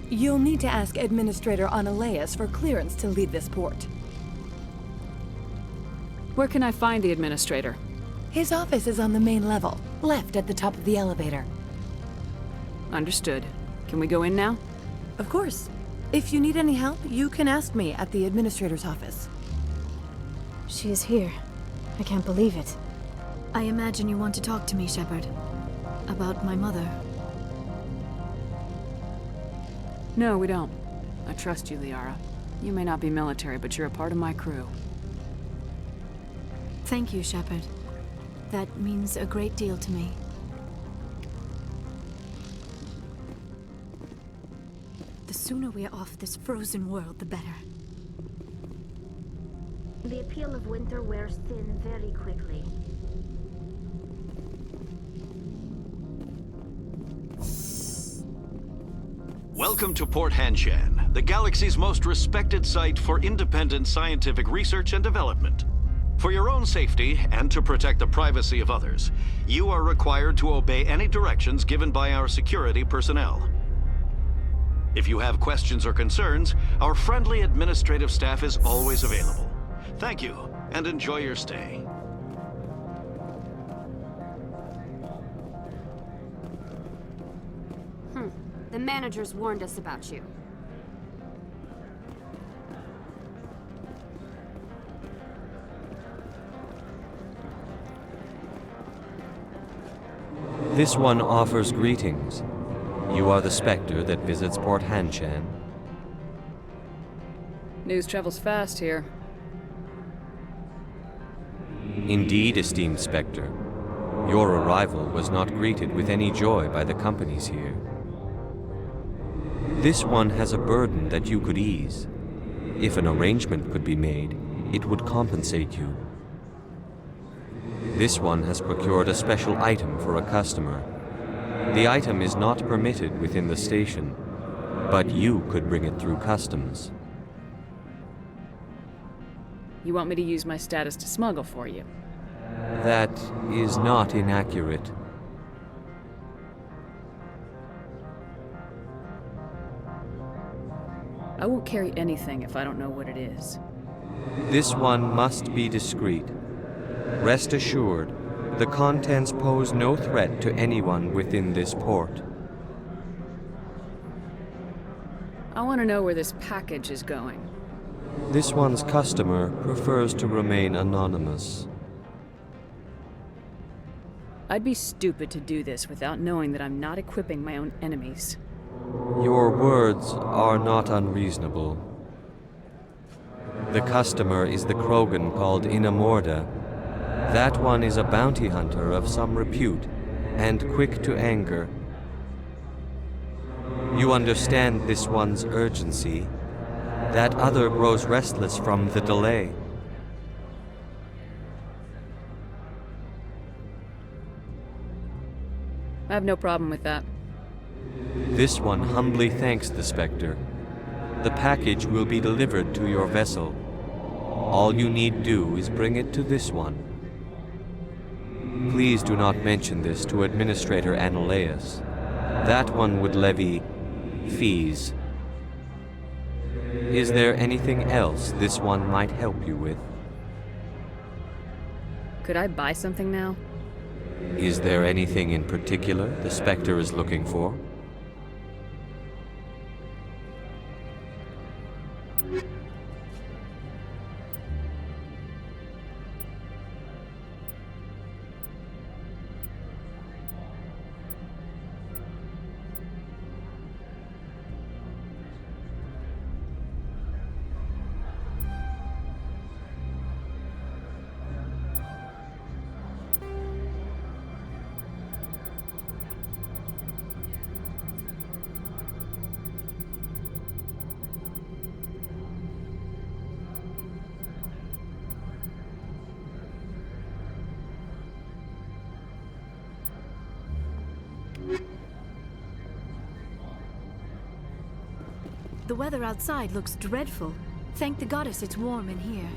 You'll need to ask Administrator Ananias for clearance to leave this port. Where can I find the Administrator? His office is on the main level, left at the top of the elevator. Understood. Can we go in now? Of course. If you need any help, you can ask me at the Administrator's office. She is here. I can't believe it. I imagine you want to talk to me, Shepard. About my mother. No, we don't. I trust you, Liara. You may not be military, but you're a part of my crew. Thank you, Shepard. That means a great deal to me. The sooner we are off this frozen world, the better. The appeal of winter wears thin very quickly. Welcome to Port Hanshan, the galaxy's most respected site for independent scientific research and development. For your own safety and to protect the privacy of others, you are required to obey any directions given by our security personnel. If you have questions or concerns, our friendly administrative staff is always available. Thank you, and enjoy your stay. The managers warned us about you. This one offers greetings. You are the Spectre that visits Port Hanshan. News travels fast here. Indeed, esteemed Spectre. Your arrival was not greeted with any joy by the companies here. This one has a burden that you could ease. If an arrangement could be made, it would compensate you. This one has procured a special item for a customer. The item is not permitted within the station, but you could bring it through customs. You want me to use my status to smuggle for you? That is not inaccurate. I won't carry anything if I don't know what it is. This one must be discreet. Rest assured, the contents pose no threat to anyone within this port. I want to know where this package is going. This one's customer prefers to remain anonymous. I'd be stupid to do this without knowing that I'm not equipping my own enemies. Your words are not unreasonable. The customer is the Krogan called Inamorda. That one is a bounty hunter of some repute, and quick to anger. You understand this one's urgency. That other grows restless from the delay. I have no problem with that. This one humbly thanks the Spectre. The package will be delivered to your vessel. All you need do is bring it to this one. Please do not mention this to Administrator Annaleus. That one would levy fees. Is there anything else this one might help you with? Could I buy something now? Is there anything in particular the Spectre is looking for? The weather outside looks dreadful. Thank the goddess it's warm in here.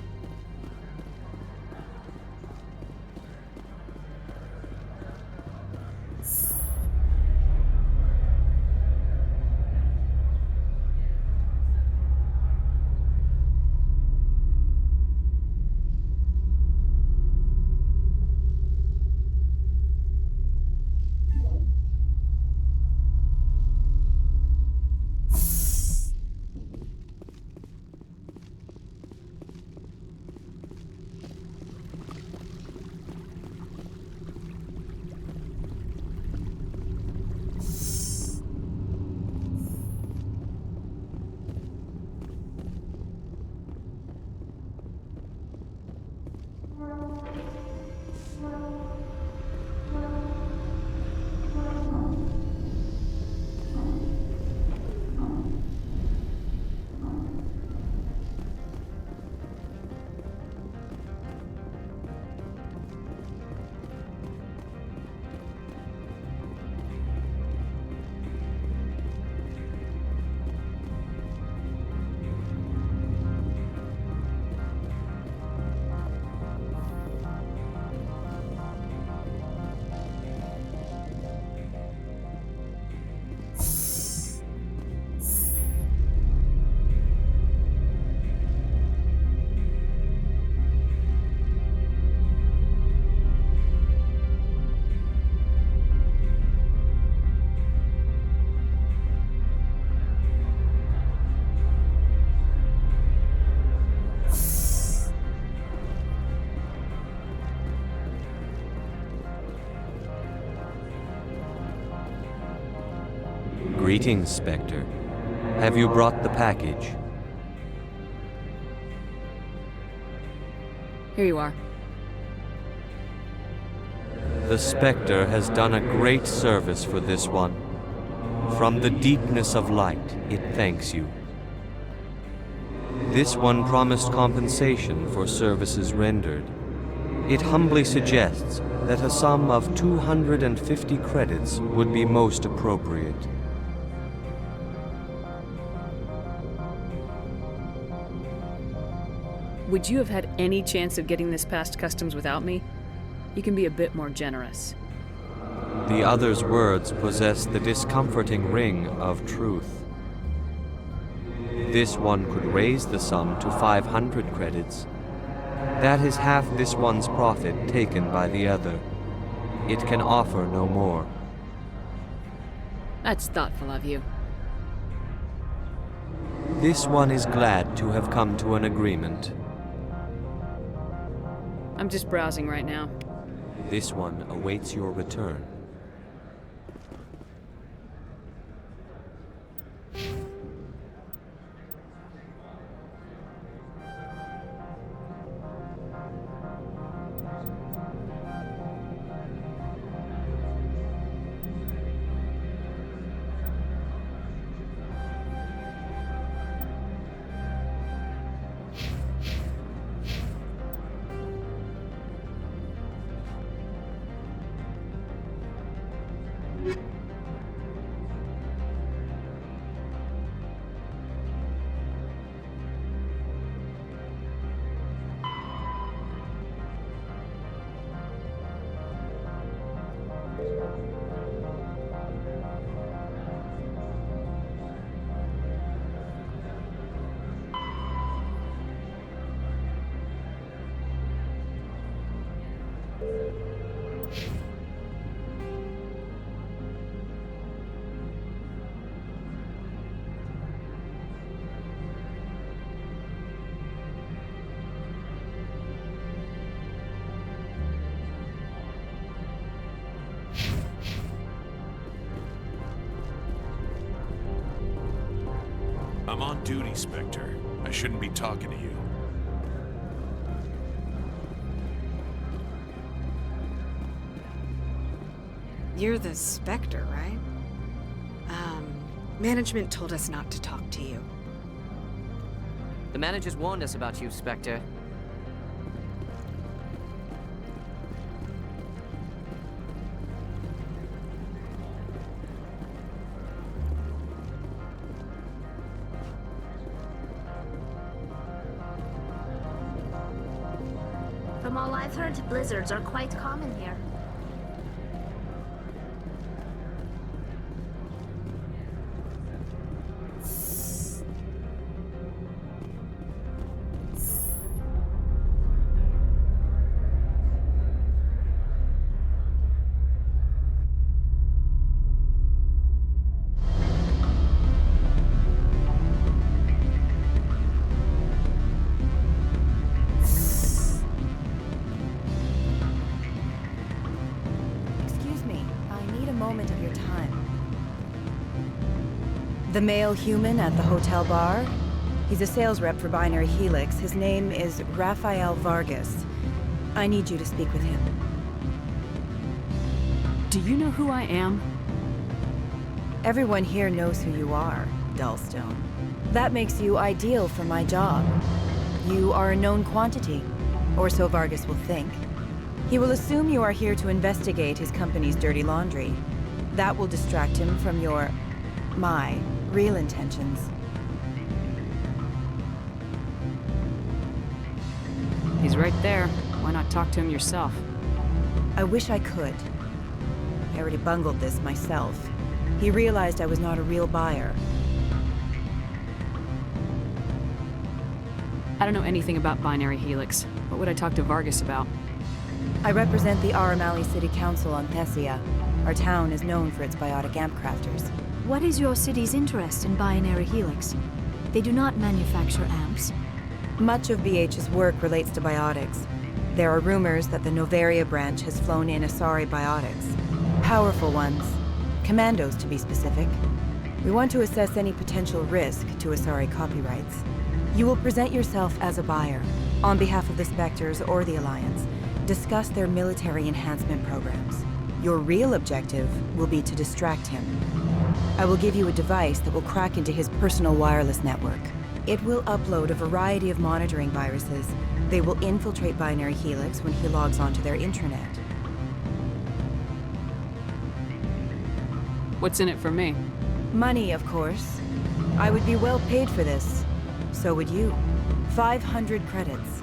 Greetings, Spectre. Have you brought the package? Here you are. The Spectre has done a great service for this one. From the deepness of light, it thanks you. This one promised compensation for services rendered. It humbly suggests that a sum of 250 credits would be most appropriate. Would you have had any chance of getting this past customs without me? You can be a bit more generous. The other's words possess the discomforting ring of truth. This one could raise the sum to 500 credits. That is half this one's profit taken by the other. It can offer no more. That's thoughtful of you. This one is glad to have come to an agreement. I'm just browsing right now. This one awaits your return. I'm on duty, Spectre. I shouldn't be talking to you. You're the Spectre, right? Management told us not to talk to you. The managers warned us about you, Spectre. From all I've heard, blizzards are quite common here. The male human at the hotel bar? He's a sales rep for Binary Helix. His name is Rafael Vargas. I need you to speak with him. Do you know who I am? Everyone here knows who you are, Dullstone. That makes you ideal for my job. You are a known quantity, or so Vargas will think. He will assume you are here to investigate his company's dirty laundry. That will distract him from my real intentions. He's right there. Why not talk to him yourself? I wish I could. I already bungled this myself. He realized I was not a real buyer. I don't know anything about Binary Helix. What would I talk to Vargas about? I represent the Aramali City Council on Thessia. Our town is known for its biotic amp crafters. What is your city's interest in Binary Helix? They do not manufacture amps. Much of BH's work relates to biotics. There are rumors that the Novaria branch has flown in Asari biotics. Powerful ones. Commandos, to be specific. We want to assess any potential risk to Asari copyrights. You will present yourself as a buyer, on behalf of the Spectres or the Alliance, discuss their military enhancement programs. Your real objective will be to distract him. I will give you a device that will crack into his personal wireless network. It will upload a variety of monitoring viruses. They will infiltrate Binary Helix when he logs onto their intranet. What's in it for me? Money, of course. I would be well paid for this. So would you. 500 credits.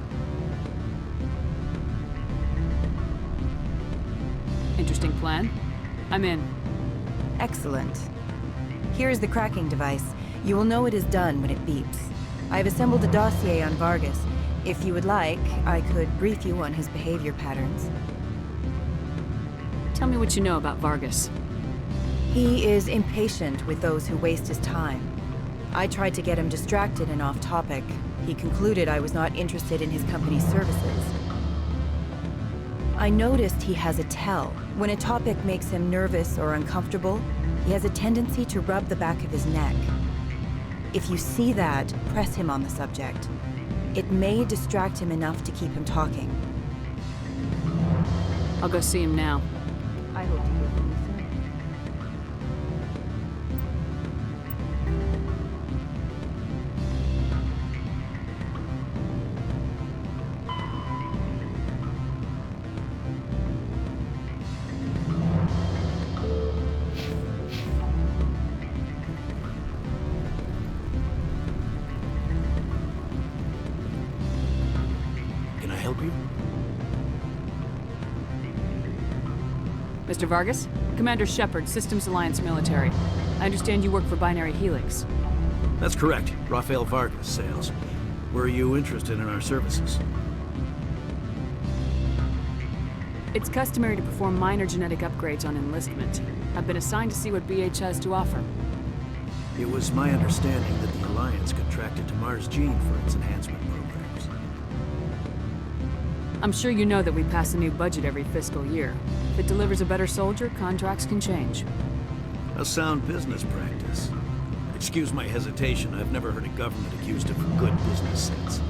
Interesting plan. I'm in. Excellent. Here is the cracking device. You will know it is done when it beeps. I have assembled a dossier on Vargas. If you would like, I could brief you on his behavior patterns. Tell me what you know about Vargas. He is impatient with those who waste his time. I tried to get him distracted and off topic. He concluded I was not interested in his company's services. I noticed he has a tell. When a topic makes him nervous or uncomfortable, he has a tendency to rub the back of his neck. If you see that, press him on the subject. It may distract him enough to keep him talking. I'll go see him now. I hope to hear from you soon. Can I help you? Mr. Vargas? Commander Shepard, Systems Alliance Military. I understand you work for Binary Helix. That's correct. Rafael Vargas, sales. Were you interested in our services? It's customary to perform minor genetic upgrades on enlistment. I've been assigned to see what BH has to offer. It was my understanding that the Alliance contracted to Mars Gene for its enhancement programs. I'm sure you know that we pass a new budget every fiscal year. If it delivers a better soldier, contracts can change. A sound business practice. Excuse my hesitation, I've never heard a government accused of good business sense.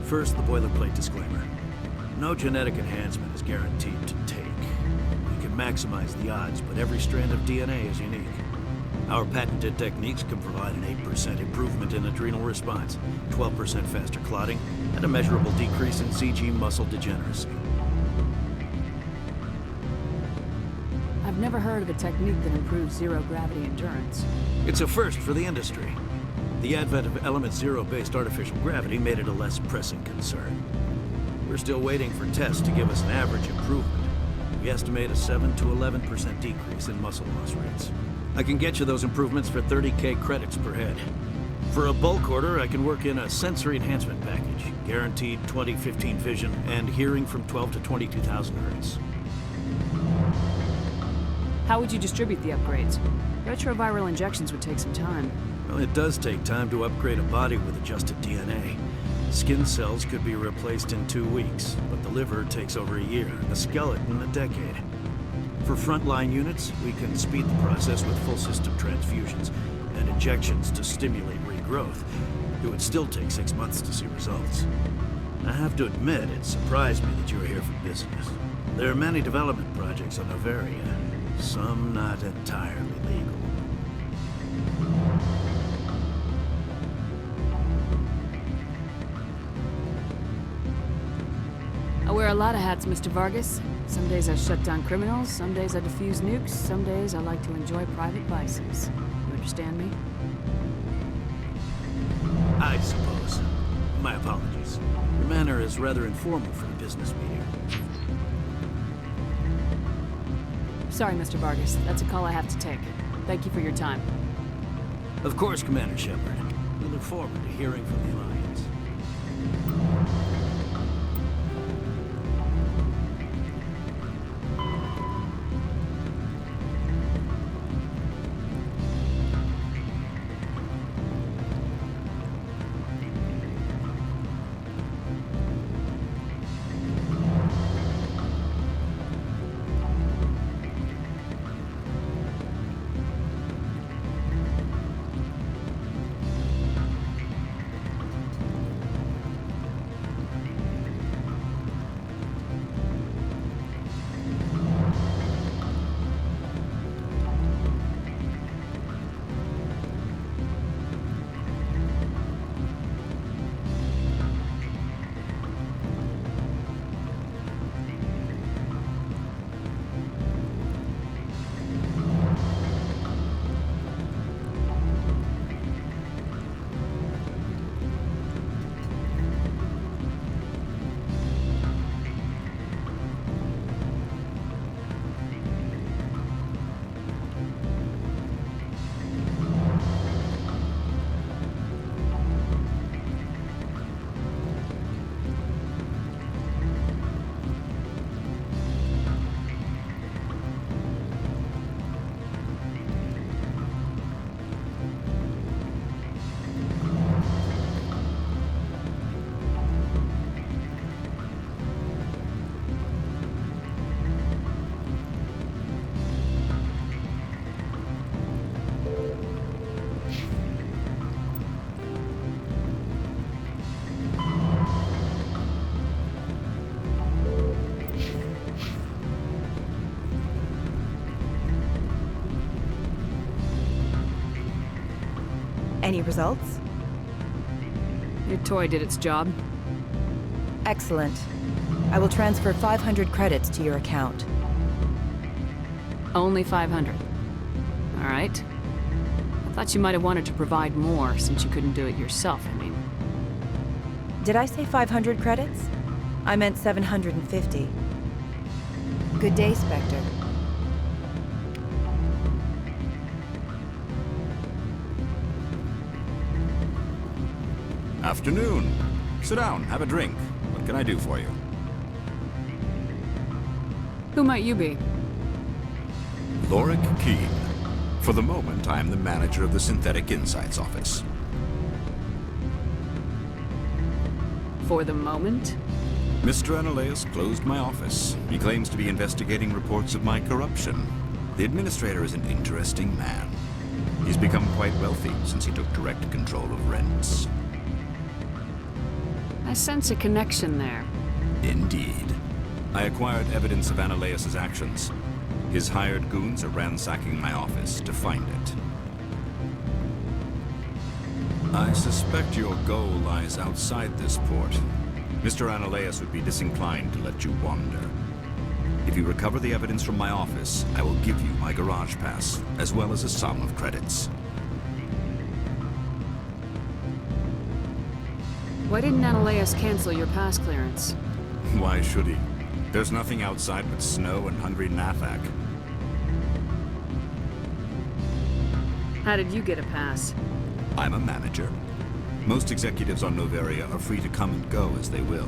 First, the boilerplate disclaimer. No genetic enhancement is guaranteed to take. We can maximize the odds, but every strand of DNA is unique. Our patented techniques can provide an 8% improvement in adrenal response, 12% faster clotting, and a measurable decrease in CG muscle degeneracy. I've never heard of a technique that improves zero-gravity endurance. It's a first for the industry. The advent of Element Zero-based artificial gravity made it a less pressing concern. We're still waiting for tests to give us an average improvement. We estimate a 7 to 11% decrease in muscle loss rates. I can get you those improvements for 30K credits per head. For a bulk order, I can work in a sensory enhancement package, guaranteed 20/15 vision, and hearing from 12 to 22,000 hertz. How would you distribute the upgrades? Retroviral injections would take some time. Well, it does take time to upgrade a body with adjusted DNA. Skin cells could be replaced in 2 weeks, but the liver takes over a year, the skeleton a decade. For frontline units, we can speed the process with full system transfusions and injections to stimulate regrowth. It would still take 6 months to see results. I have to admit, it surprised me that you were here for business. There are many development projects on Noveria, some not entirely legal. I wear a lot of hats, Mr. Vargas. Some days I shut down criminals, some days I defuse nukes, some days I like to enjoy private vices. You understand me? I suppose. My apologies. Your manner is rather informal for a business meeting. Sorry, Mr. Vargas. That's a call I have to take. Thank you for your time. Of course, Commander Shepard. We look forward to hearing from the Alliance. results? Your toy did its job. Excellent. I will transfer 500 credits to your account. Only 500. All right. I thought you might have wanted to provide more since you couldn't do it yourself, I mean. Did I say 500 credits? I meant 750. Good day, Spectre. Afternoon. Sit down, have a drink. What can I do for you? Who might you be? Lorik Keene. For the moment, I am the manager of the Synthetic Insights Office. For the moment? Mr. Ananias closed my office. He claims to be investigating reports of my corruption. The administrator is an interesting man. He's become quite wealthy since he took direct control of rents. I sense a connection there. Indeed. I acquired evidence of Ananias' actions. His hired goons are ransacking my office to find it. I suspect your goal lies outside this port. Mr. Ananias would be disinclined to let you wander. If you recover the evidence from my office, I will give you my garage pass, as well as a sum of credits. Why didn't Ananias cancel your pass clearance? Why should he? There's nothing outside but snow and hungry Nathak. How did you get a pass? I'm a manager. Most executives on Noveria are free to come and go as they will.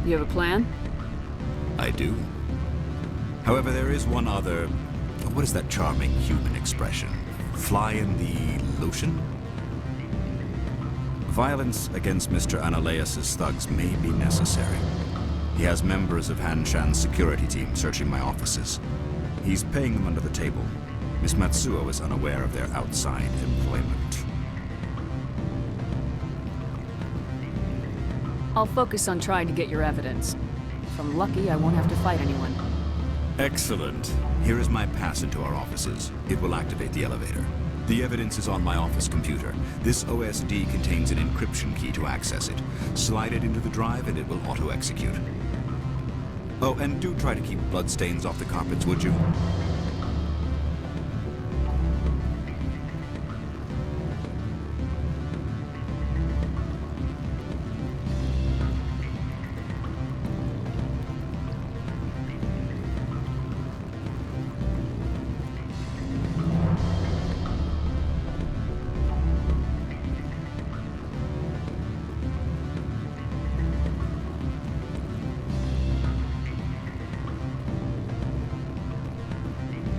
You have a plan? I do. However, there is one other... What is that charming human expression? Fly in the lotion? Violence against Mr. Ananias' thugs may be necessary. He has members of Han Shan's security team searching my offices. He's paying them under the table. Miss Matsuo is unaware of their outside employment. I'll focus on trying to get your evidence. If I'm lucky, I won't have to fight anyone. Excellent. Here is my pass into our offices. It will activate the elevator. The evidence is on my office computer. This OSD contains an encryption key to access it. Slide it into the drive and it will auto-execute. Oh, and do try to keep bloodstains off the carpets, would you?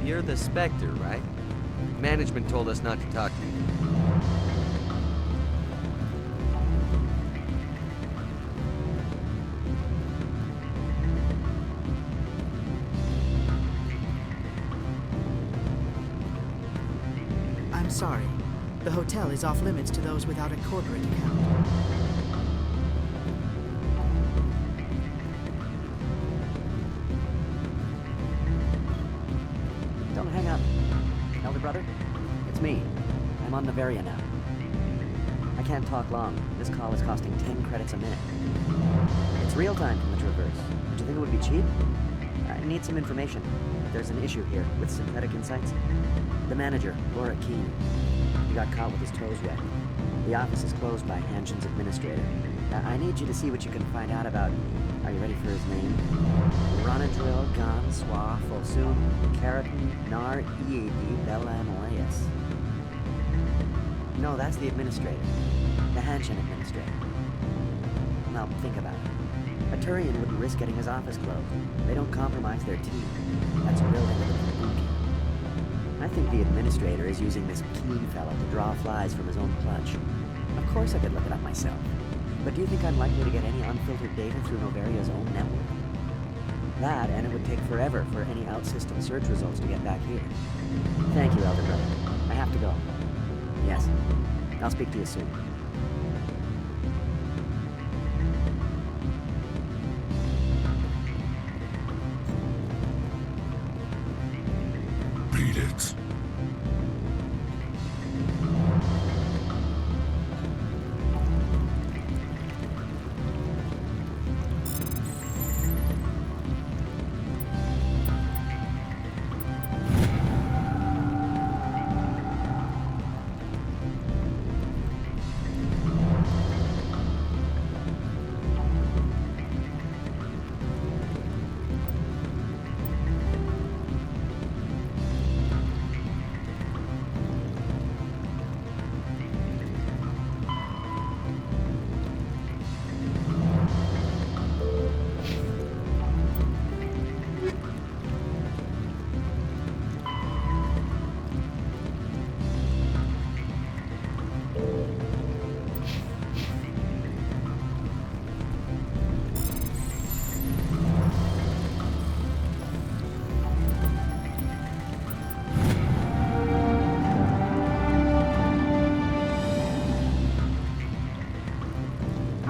You're the Spectre, right? Management told us not to talk to you. I'm sorry. The hotel is off limits to those without a corporate account. Don't hang up. Elder brother, it's me. I'm on Noveria now. I can't talk long. This call is costing 10 credits a minute. It's real time from the Traverse. Did you think it would be cheap? I need some information. There's an issue here with Synthetic Insights. The manager, Lorik Keene, he got caught with his toes wet. The office is closed by Hanshin's administrator. I need you to see what you can find out about... Are you ready for his name? Ronadril Gan Swa Folsum Keratin Nar Ead Belanaleas. No, that's the administrator. The Hanshin administrator. Now, think about it. A Turian wouldn't risk getting his office closed. They don't compromise their team. That's real boot camp. I think the administrator is using this Keene fella to draw flies from his own clutch. Of course I could look it up myself. But do you think I'm likely to get any unfiltered data through Noveria's own network? That, and it would take forever for any out-system search results to get back here. Thank you, Elder Brother. I have to go. Yes. I'll speak to you soon. Beat it.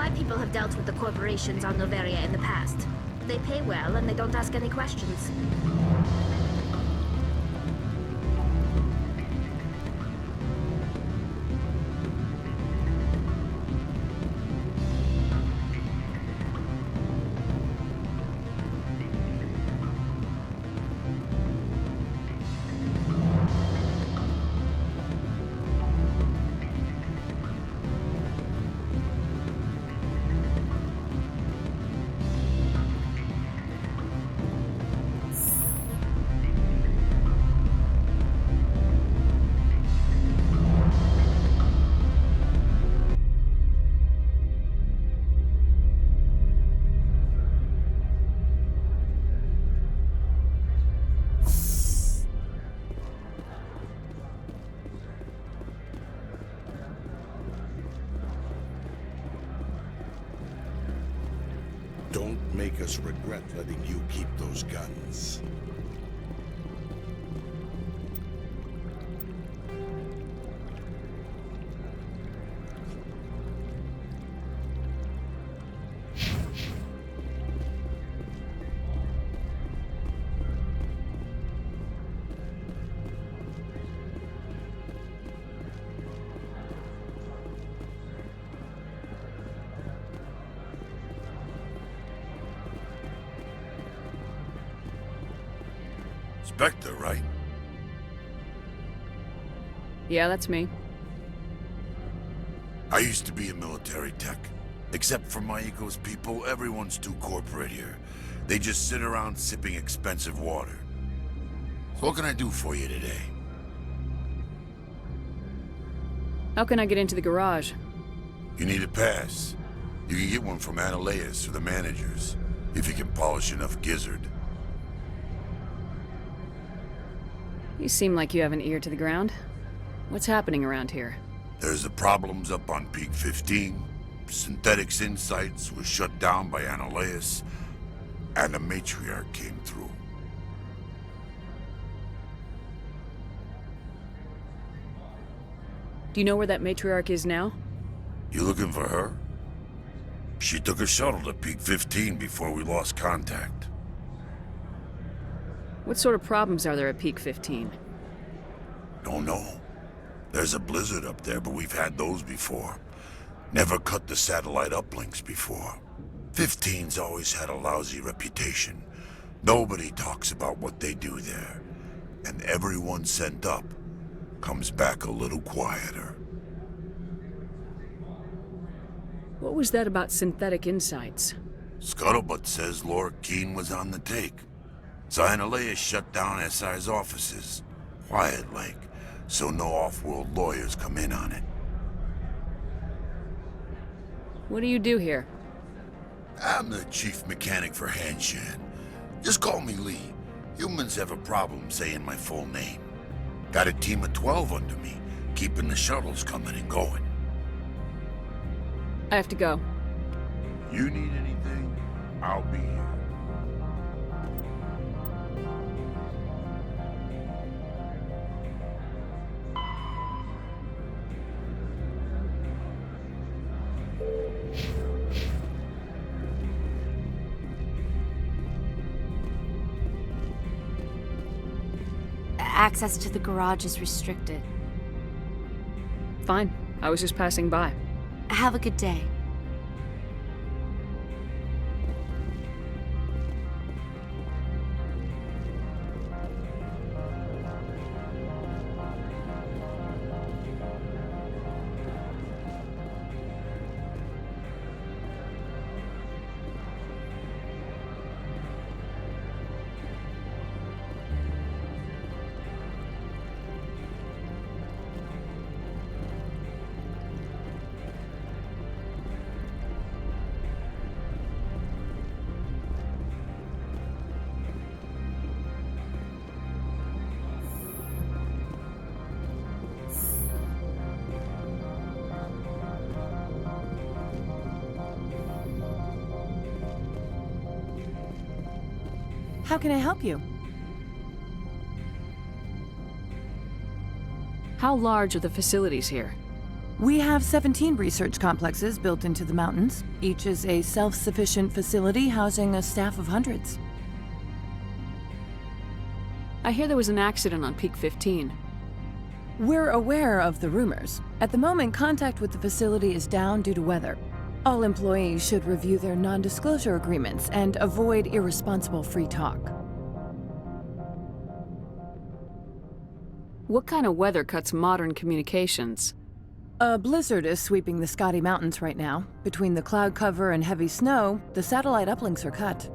My people have dealt with the corporations on Noveria in the past. They pay well and they don't ask any questions. Don't make us regret letting you keep those guns. Spectre, right? Yeah, that's me. I used to be a military tech. Except for my eco's people, everyone's too corporate here. They just sit around sipping expensive water. So what can I do for you today? How can I get into the garage? You need a pass. You can get one from Analeas or the managers, if you can polish enough gizzard. You seem like you have an ear to the ground. What's happening around here? There's the problems up on Peak 15. Synthetics Insights was shut down by Analeas, and the Matriarch came through. Do you know where that Matriarch is now? You looking for her? She took a shuttle to Peak 15 before we lost contact. What sort of problems are there at Peak 15? Don't know. There's a blizzard up there, but we've had those before. Never cut the satellite uplinks before. 15's always had a lousy reputation. Nobody talks about what they do there. And everyone sent up comes back a little quieter. What was that about Synthetic Insights? Scuttlebutt says Laura Keene was on the take. So Analeas shut down SI's offices. Quiet like, so no off-world lawyers come in on it. What do you do here? I'm the chief mechanic for Hanshan. Just call me Lee. Humans have a problem saying my full name. Got a team of 12 under me, keeping the shuttles coming and going. I have to go. You need anything, I'll be here. Access to the garage is restricted. Fine. I was just passing by. Have a good day. How can I help you? How large are the facilities here? We have 17 research complexes built into the mountains. Each is a self-sufficient facility housing a staff of hundreds. I hear there was an accident on Peak 15. We're aware of the rumors. At the moment, contact with the facility is down due to weather. All employees should review their non-disclosure agreements and avoid irresponsible free talk. What kind of weather cuts modern communications? A blizzard is sweeping the Scotty Mountains right now. Between the cloud cover and heavy snow, the satellite uplinks are cut.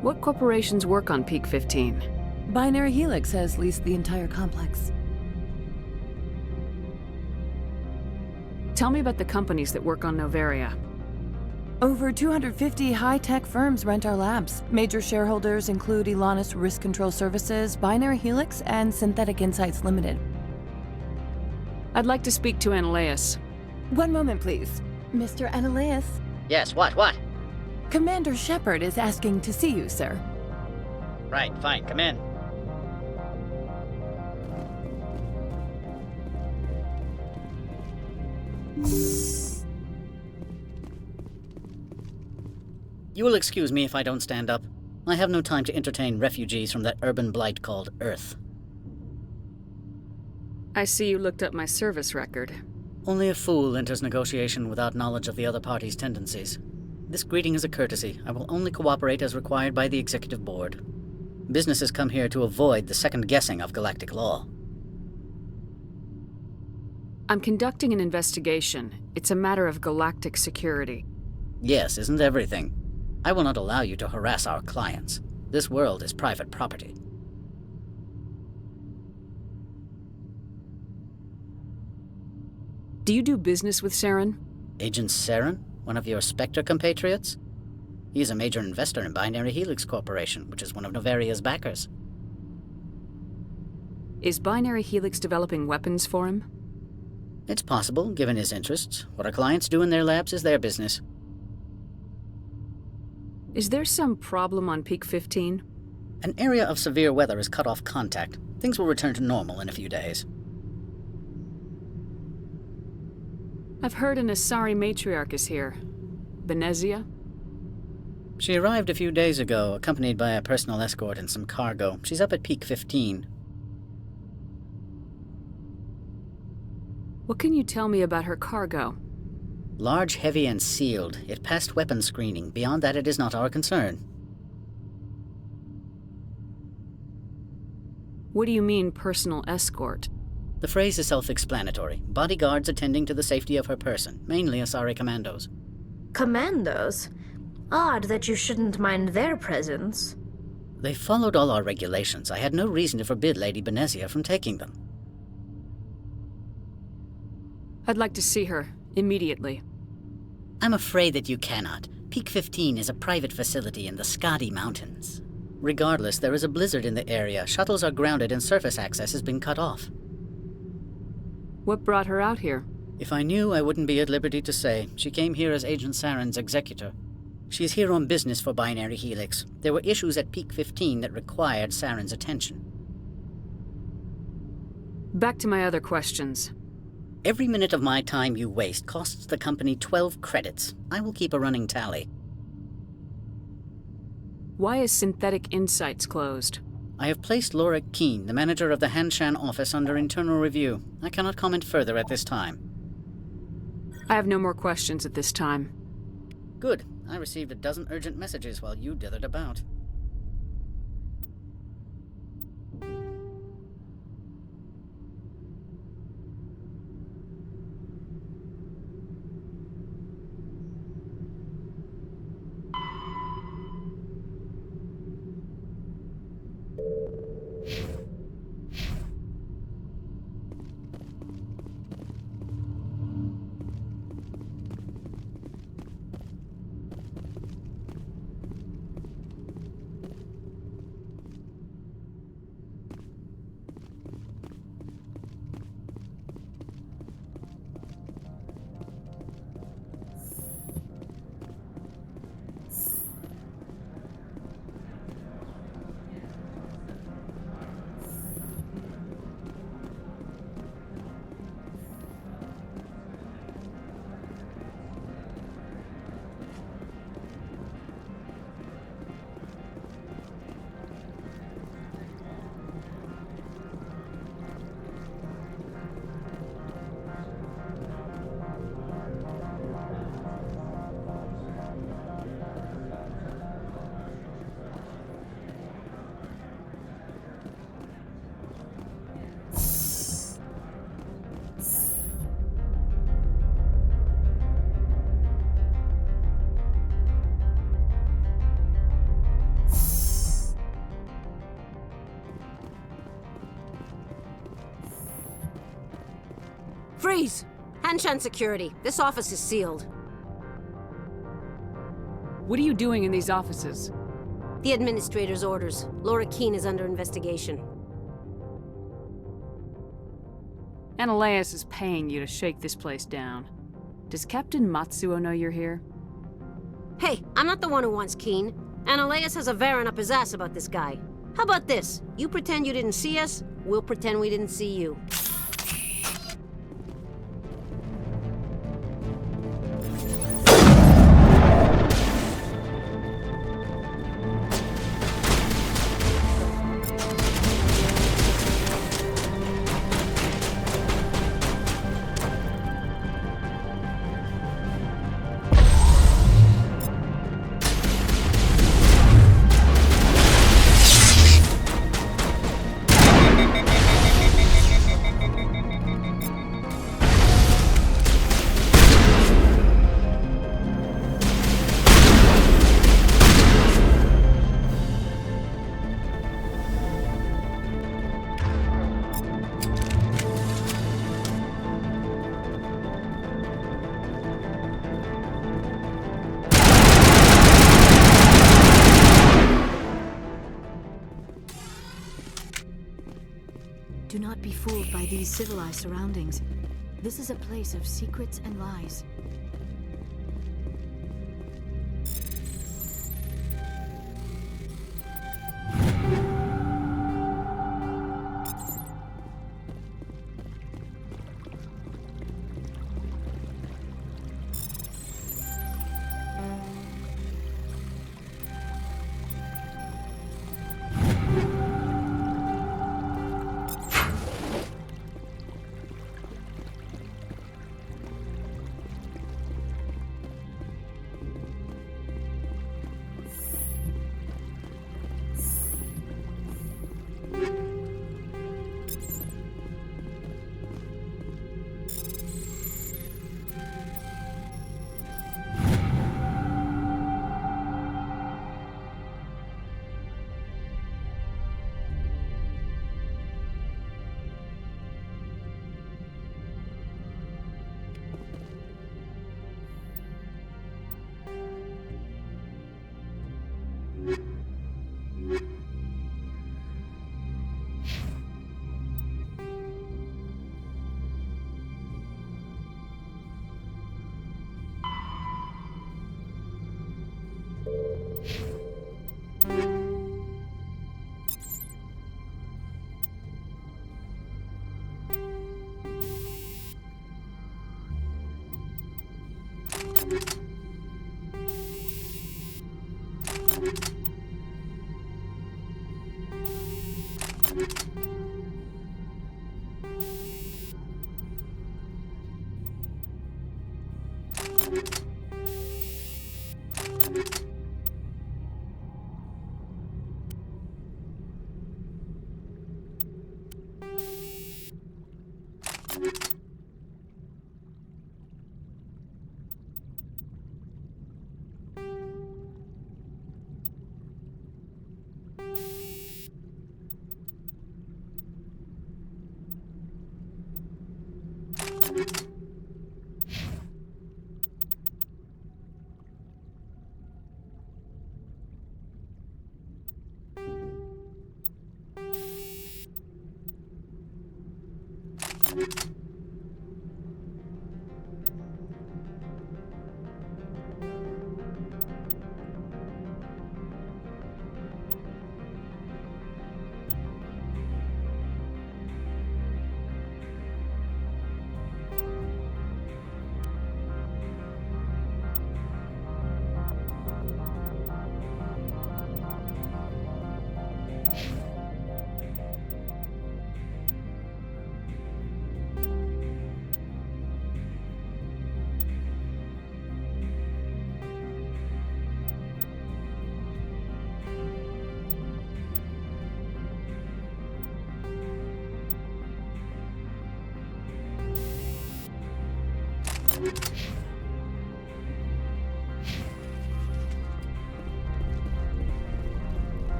What corporations work on Peak 15? Binary Helix has leased the entire complex. Tell me about the companies that work on Noveria. Over 250 high-tech firms rent our labs. Major shareholders include Elanus Risk Control Services, Binary Helix, and Synthetic Insights Limited. I'd like to speak to Ananias. One moment, please. Mr. Ananias? Yes, what? Commander Shepard is asking to see you, sir. Right, fine, come in. You will excuse me if I don't stand up. I have no time to entertain refugees from that urban blight called Earth. I see you looked up my service record. Only a fool enters negotiation without knowledge of the other party's tendencies. This greeting is a courtesy. I will only cooperate as required by the Executive Board. Businesses come here to avoid the second guessing of galactic law. I'm conducting an investigation. It's a matter of galactic security. Yes, isn't everything? I will not allow you to harass our clients. This world is private property. Do you do business with Saren? Agent Saren? One of your Spectre compatriots? He is a major investor in Binary Helix Corporation, which is one of Noveria's backers. Is Binary Helix developing weapons for him? It's possible, given his interests. What our clients do in their labs is their business. Is there some problem on Peak 15? An area of severe weather has cut off contact. Things will return to normal in a few days. I've heard an Asari matriarch is here. Benezia? She arrived a few days ago, accompanied by a personal escort and some cargo. She's up at Peak 15. What can you tell me about her cargo? Large, heavy, and sealed. It passed weapons screening. Beyond that, it is not our concern. What do you mean, personal escort? The phrase is self-explanatory. Bodyguards attending to the safety of her person, mainly Asari commandos. Commandos? Odd that you shouldn't mind their presence. They followed all our regulations. I had no reason to forbid Lady Benezia from taking them. I'd like to see her, immediately. I'm afraid that you cannot. Peak 15 is a private facility in the Scotty Mountains. Regardless, there is a blizzard in the area. Shuttles are grounded and surface access has been cut off. What brought her out here? If I knew, I wouldn't be at liberty to say. She came here as Agent Saren's executor. She's here on business for Binary Helix. There were issues at Peak 15 that required Saren's attention. Back to my other questions. Every minute of my time you waste costs the company 12 credits. I will keep a running tally. Why is Synthetic Insights closed? I have placed Laura Keene, the manager of the Hanshan office, under internal review. I cannot comment further at this time. I have no more questions at this time. Good. I received a dozen urgent messages while you dithered about. Freeze! Hanshan security. This office is sealed. What are you doing in these offices? The administrator's orders. Laura Keene is under investigation. Ananias is paying you to shake this place down. Does Captain Matsuo know you're here? Hey, I'm not the one who wants Keene. Ananias has a Varen up his ass about this guy. How about this? You pretend you didn't see us, we'll pretend we didn't see you. Do not be fooled by these civilized surroundings. This is a place of secrets and lies.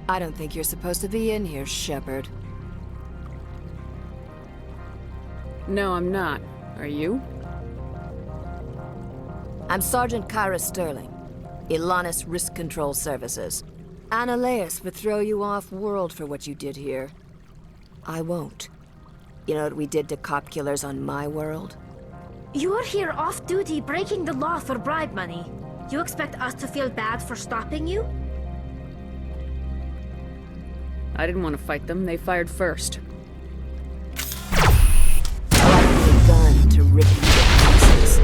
I don't think you're supposed to be in here, Shepard. No, I'm not. Are you? I'm Sergeant Kyra Sterling, Ilanis Risk Control Services. Annaleus would throw you off-world for what you did here. I won't. You know what we did to cop killers on my world? You're here off-duty breaking the law for bribe money. You expect us to feel bad for stopping you? I didn't want to fight them. They fired first. A gun to rip you to pieces.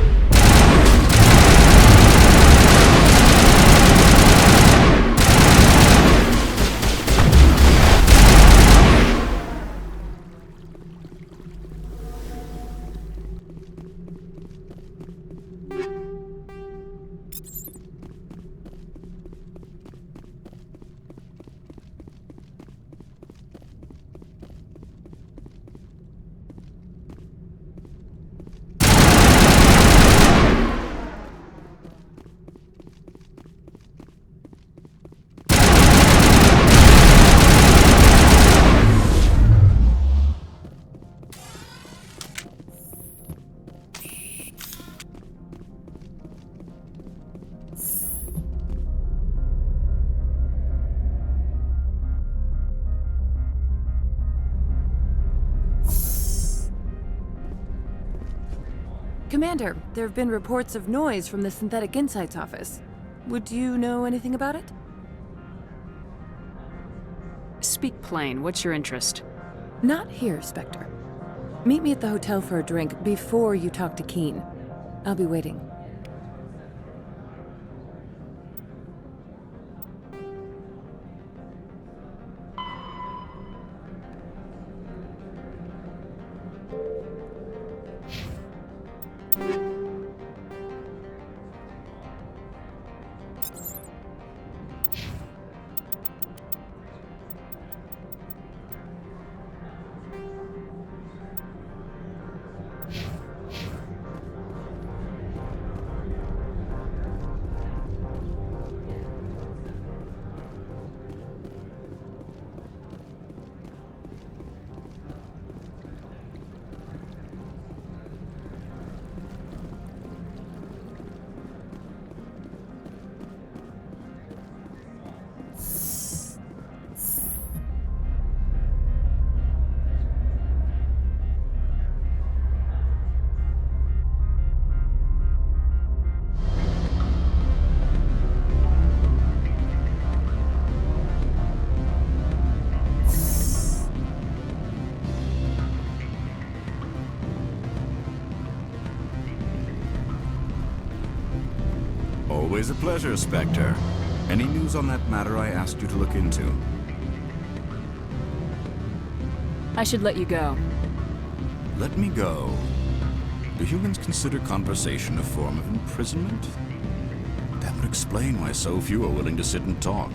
Commander, there have been reports of noise from the Synthetic Insights office. Would you know anything about it? Speak plain. What's your interest? Not here, Spectre. Meet me at the hotel for a drink before you talk to Keen. I'll be waiting. Always a pleasure, Spectre. Any news on that matter I asked you to look into? I should let you go. Let me go. Do humans consider conversation a form of imprisonment? That would explain why so few are willing to sit and talk.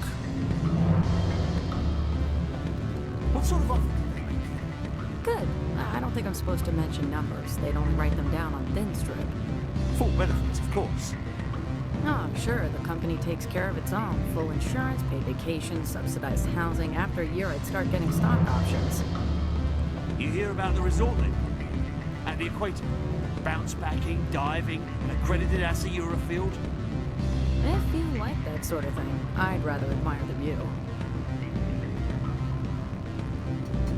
What sort of offer did they make you? Good. I don't think I'm supposed to mention numbers. They'd only write them down on thin strip. Full benefits, of course. Oh, sure. The company takes care of its own. Full insurance, paid vacations, subsidized housing. After a year, I'd start getting stock options. You hear about the resort then? At the equator? Bounce backing, diving, accredited ASA Eurofield? If you like that sort of thing, I'd rather admire the view.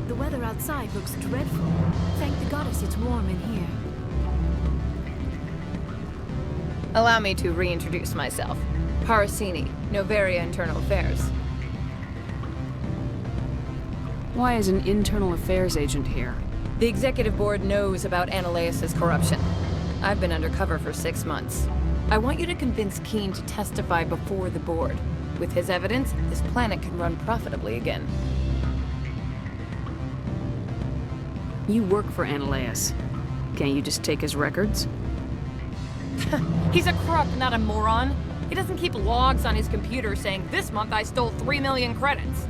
The weather outside looks dreadful. Thank the goddess it's warm in here. Allow me to reintroduce myself. Parasini, Novaria Internal Affairs. Why is an internal affairs agent here? The executive board knows about Annaleus' corruption. I've been undercover for 6 months. I want you to convince Keen to testify before the board. With his evidence, this planet can run profitably again. You work for Annaleus. Can't you just take his records? He's a crook, not a moron. He doesn't keep logs on his computer saying, "This month I stole 3 million credits."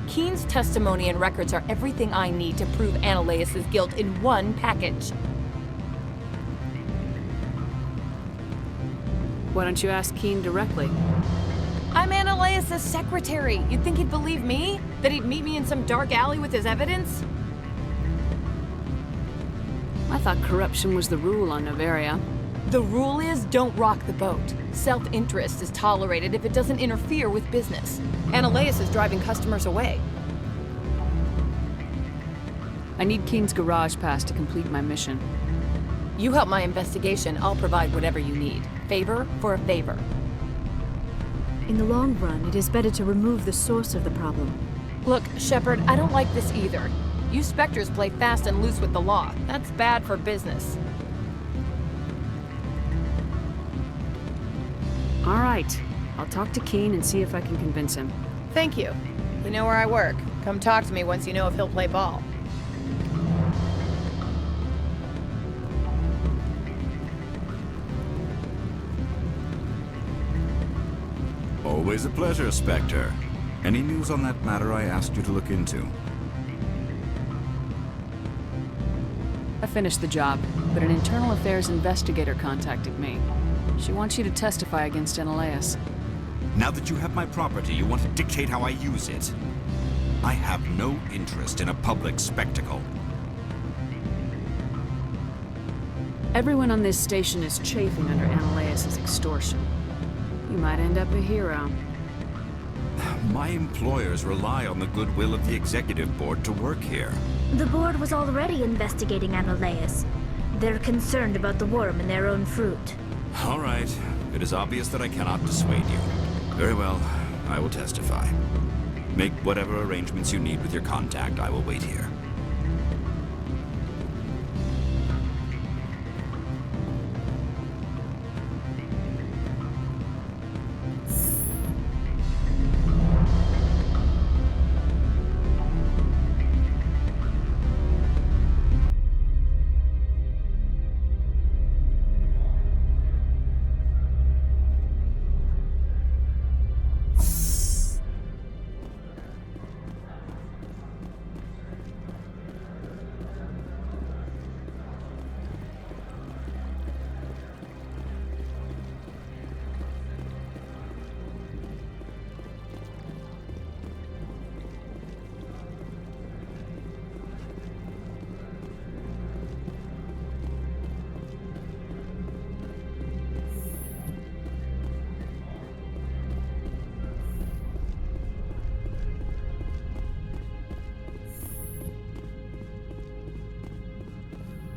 Keen's testimony and records are everything I need to prove Annaleus' guilt in one package. Why don't you ask Keen directly? I'm Ananias' secretary. You'd think he'd believe me? That he'd meet me in some dark alley with his evidence? I thought corruption was the rule on Noveria. The rule is don't rock the boat. Self-interest is tolerated if it doesn't interfere with business. Ananias is driving customers away. I need Keen's garage pass to complete my mission. You help my investigation, I'll provide whatever you need. Favor for a favor. In the long run, it is better to remove the source of the problem. Look, Shepard, I don't like this either. You Spectres play fast and loose with the law. That's bad for business. All right. I'll talk to Keen and see if I can convince him. Thank you. You know where I work. Come talk to me once you know if he'll play ball. Always a pleasure, Spectre. Any news on that matter I asked you to look into? I finished the job, but an internal affairs investigator contacted me. She wants you to testify against Ananias. Now that you have my property, you want to dictate how I use it. I have no interest in a public spectacle. Everyone on this station is chafing under Ananias' extortion. You might end up a hero. My employers rely on the goodwill of the executive board to work here. The board was already investigating Ananias. They're concerned about the worm in their own fruit. All right. It is obvious that I cannot dissuade you. Very well. I will testify. Make whatever arrangements you need with your contact. I will wait here.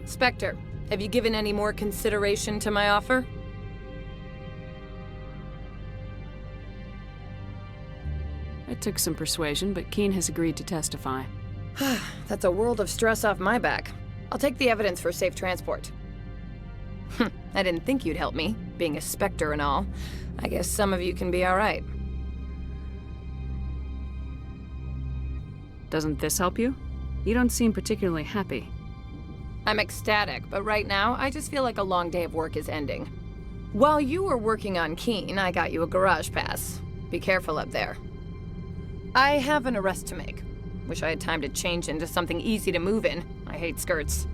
Spectre, have you given any more consideration to my offer? It took some persuasion, but Keen has agreed to testify. That's a world of stress off my back. I'll take the evidence for safe transport. I didn't think you'd help me, being a Spectre and all. I guess some of you can be all right. Doesn't this help you? You don't seem particularly happy. I'm ecstatic, but right now, I just feel like a long day of work is ending. While you were working on Keen, I got you a garage pass. Be careful up there. I have an arrest to make. Wish I had time to change into something easy to move in. I hate skirts.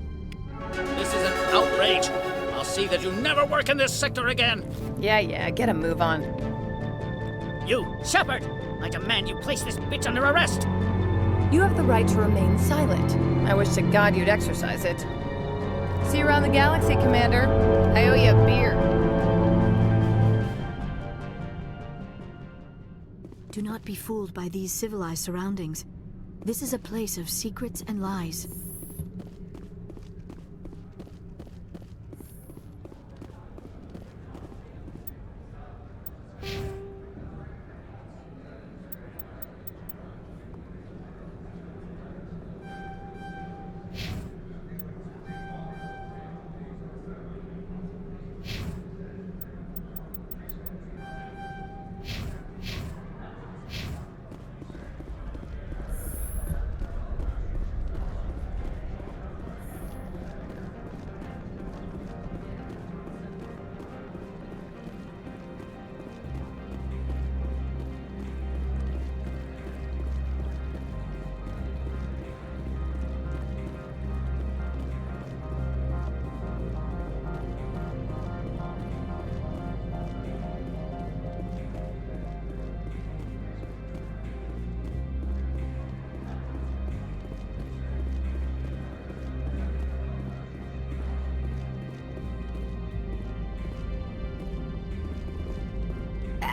This is an outrage. I'll see that you never work in this sector again. Yeah, get a move on. You, Shepard! I demand you place this bitch under arrest! You have the right to remain silent. I wish to God you'd exercise it. See you around the galaxy, Commander. I owe you a beer. Do not be fooled by these civilized surroundings. This is a place of secrets and lies.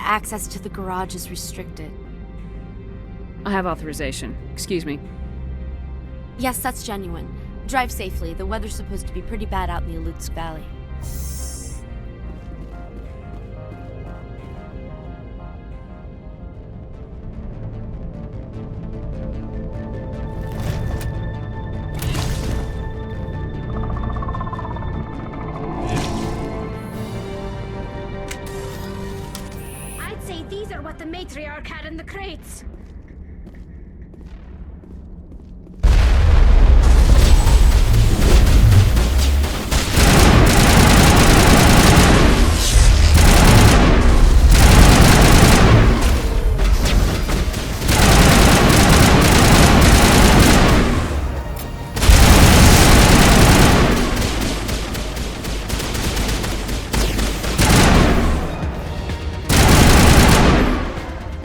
Access to the garage is restricted. I have authorization. Excuse me. Yes, that's genuine. Drive safely. The weather's supposed to be pretty bad out in the Alutsk Valley. I'd say these are what the matriarch had in the crates.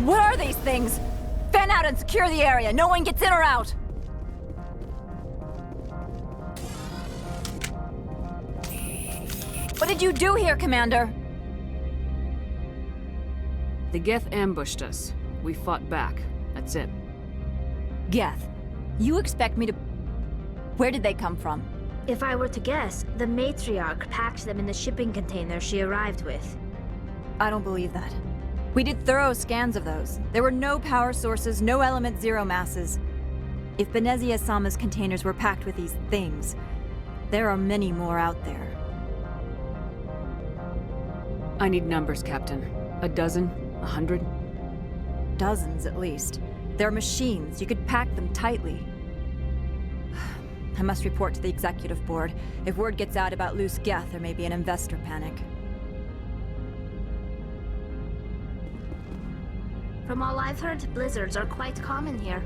What are these things? Fan out and secure the area. No one gets in or out. What did you do here, Commander? The Geth ambushed us. We fought back. That's it. Geth, you expect me to... Where did they come from? If I were to guess, the matriarch packed them in the shipping container she arrived with. I don't believe that. We did thorough scans of those. There were no power sources, no element zero masses. If Benezia Sama's containers were packed with these things, there are many more out there. I need numbers, Captain. A dozen? 100? Dozens, at least. They're machines. You could pack them tightly. I must report to the executive board. If word gets out about loose Geth, there may be an investor panic. From all I've heard, blizzards are quite common here.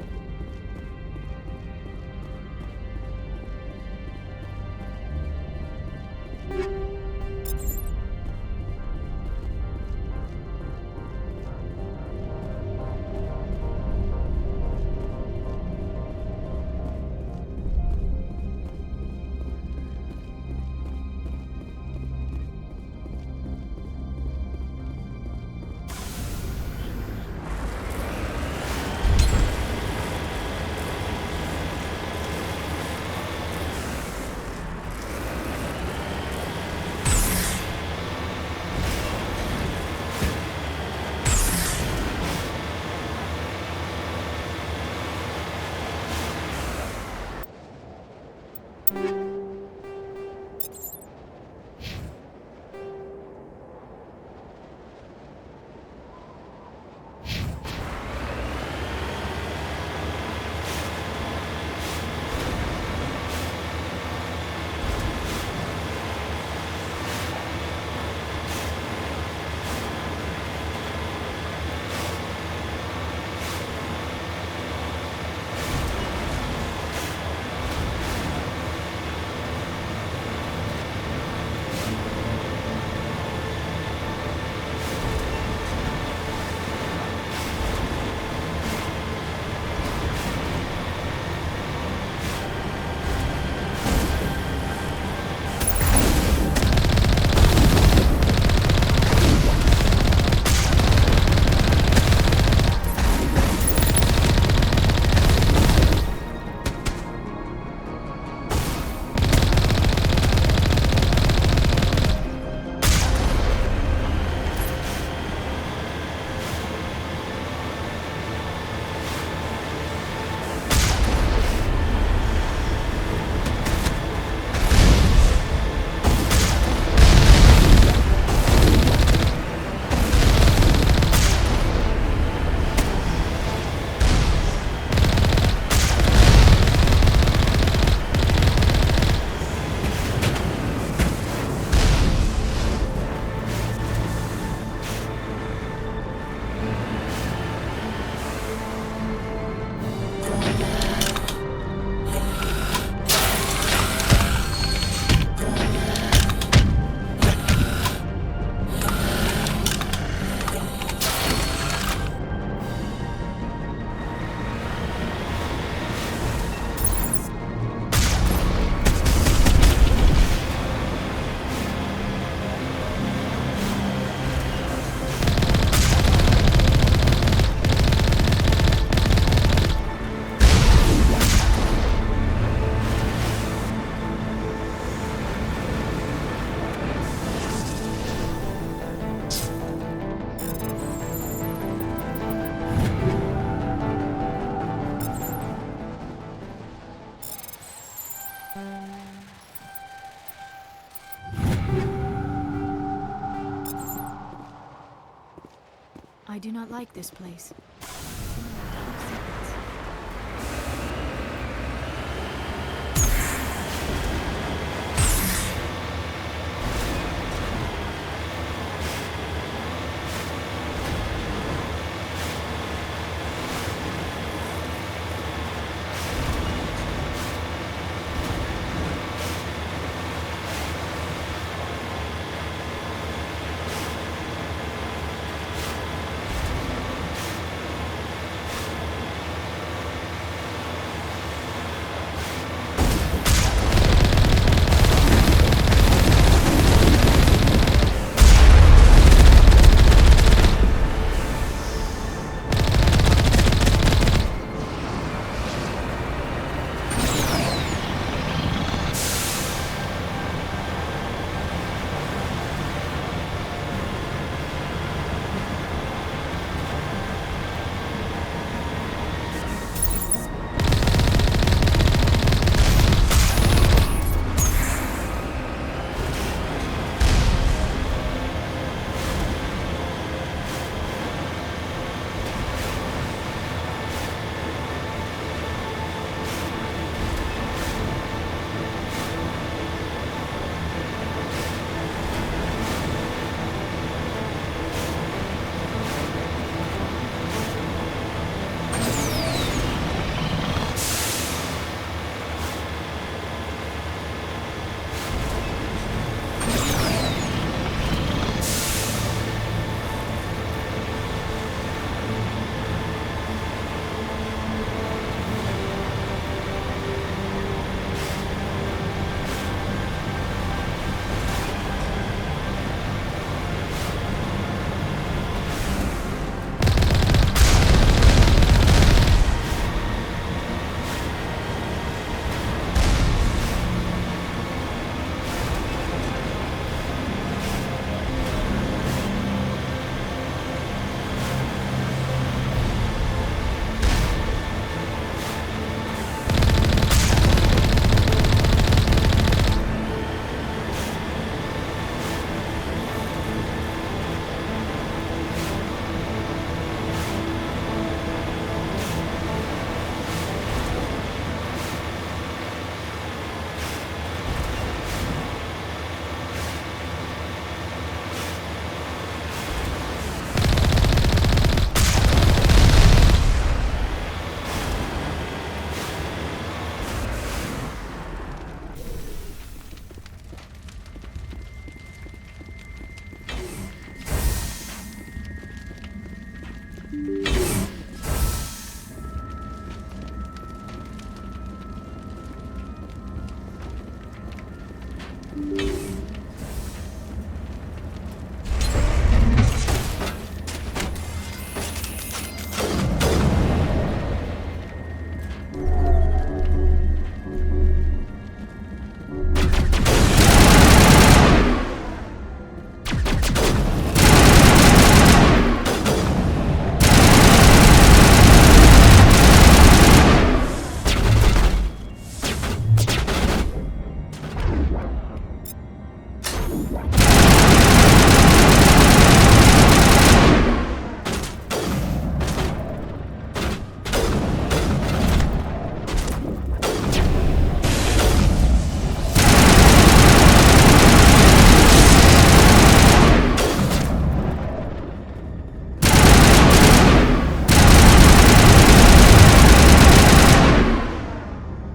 I do not like this place.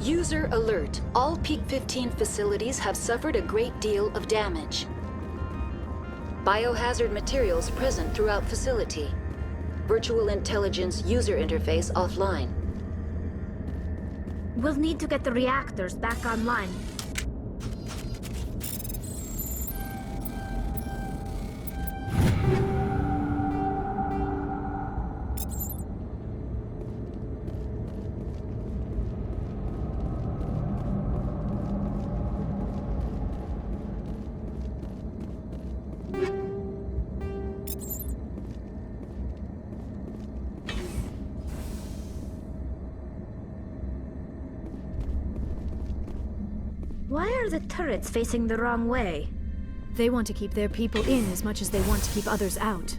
User alert. All Peak 15 facilities have suffered a great deal of damage. Biohazard materials present throughout facility. Virtual intelligence user interface offline. We'll need to get the reactors back online. Why are the turrets facing the wrong way? They want to keep their people in as much as they want to keep others out.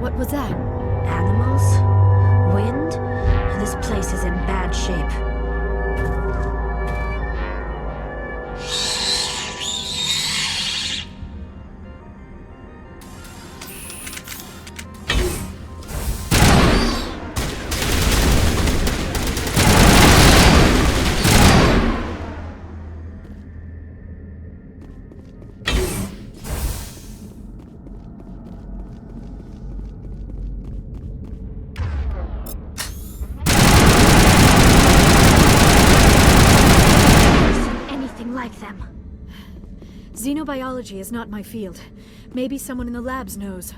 What was that? Animals? Wind? This place is in bad shape. Like them. Xenobiology is not my field. Maybe someone in the labs knows.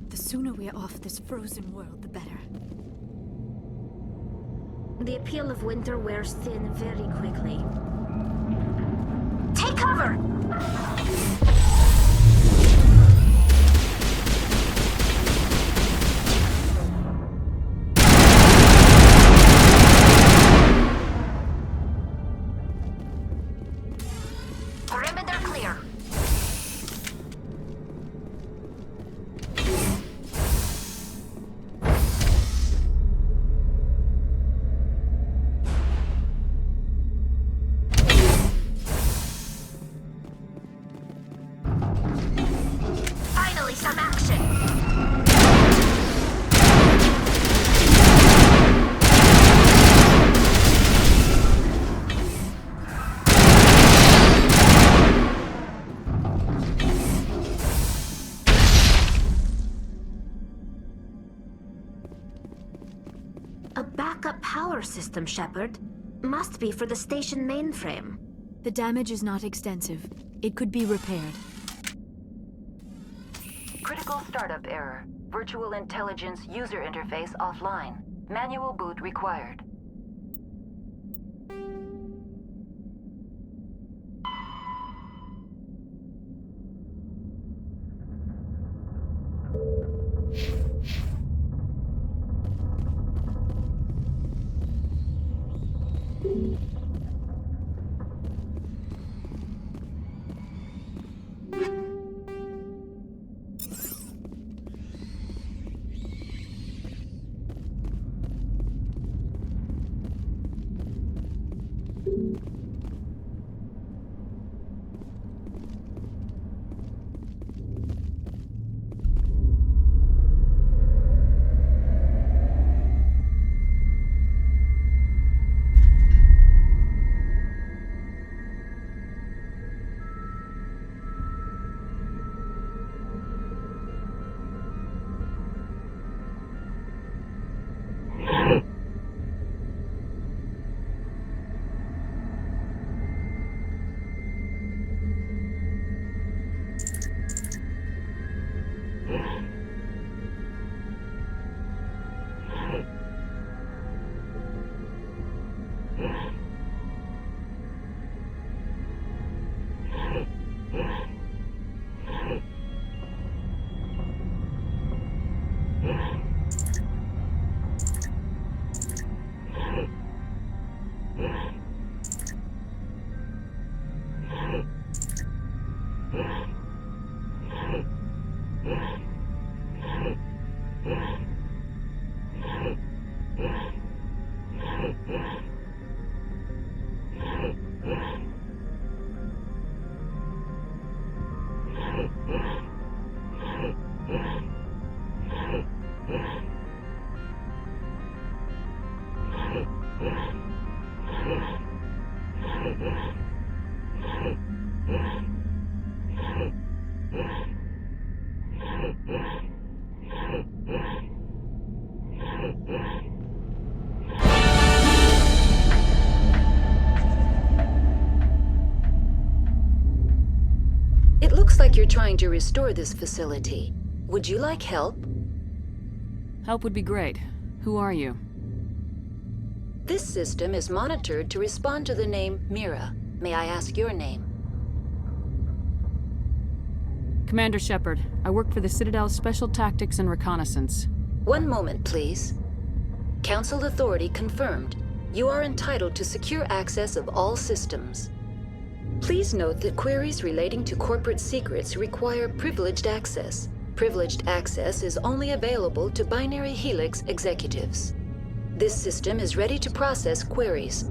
The sooner we are off this frozen world, the better. The appeal of winter wears thin very quickly. Take cover! Perimeter clear. system, Shepard. Must be for the station mainframe. The damage is not extensive. It could be repaired. Critical startup error. Virtual intelligence user interface offline. Manual boot required. It looks like you're trying to restore this facility. Would you like help? Help would be great. Who are you? This system is monitored to respond to the name Mira. May I ask your name? Commander Shepard. I work for the Citadel's Special Tactics and Reconnaissance. One moment, please. Council authority confirmed. You are entitled to secure access of all systems. Please note that queries relating to corporate secrets require privileged access. Privileged access is only available to Binary Helix executives. This system is ready to process queries.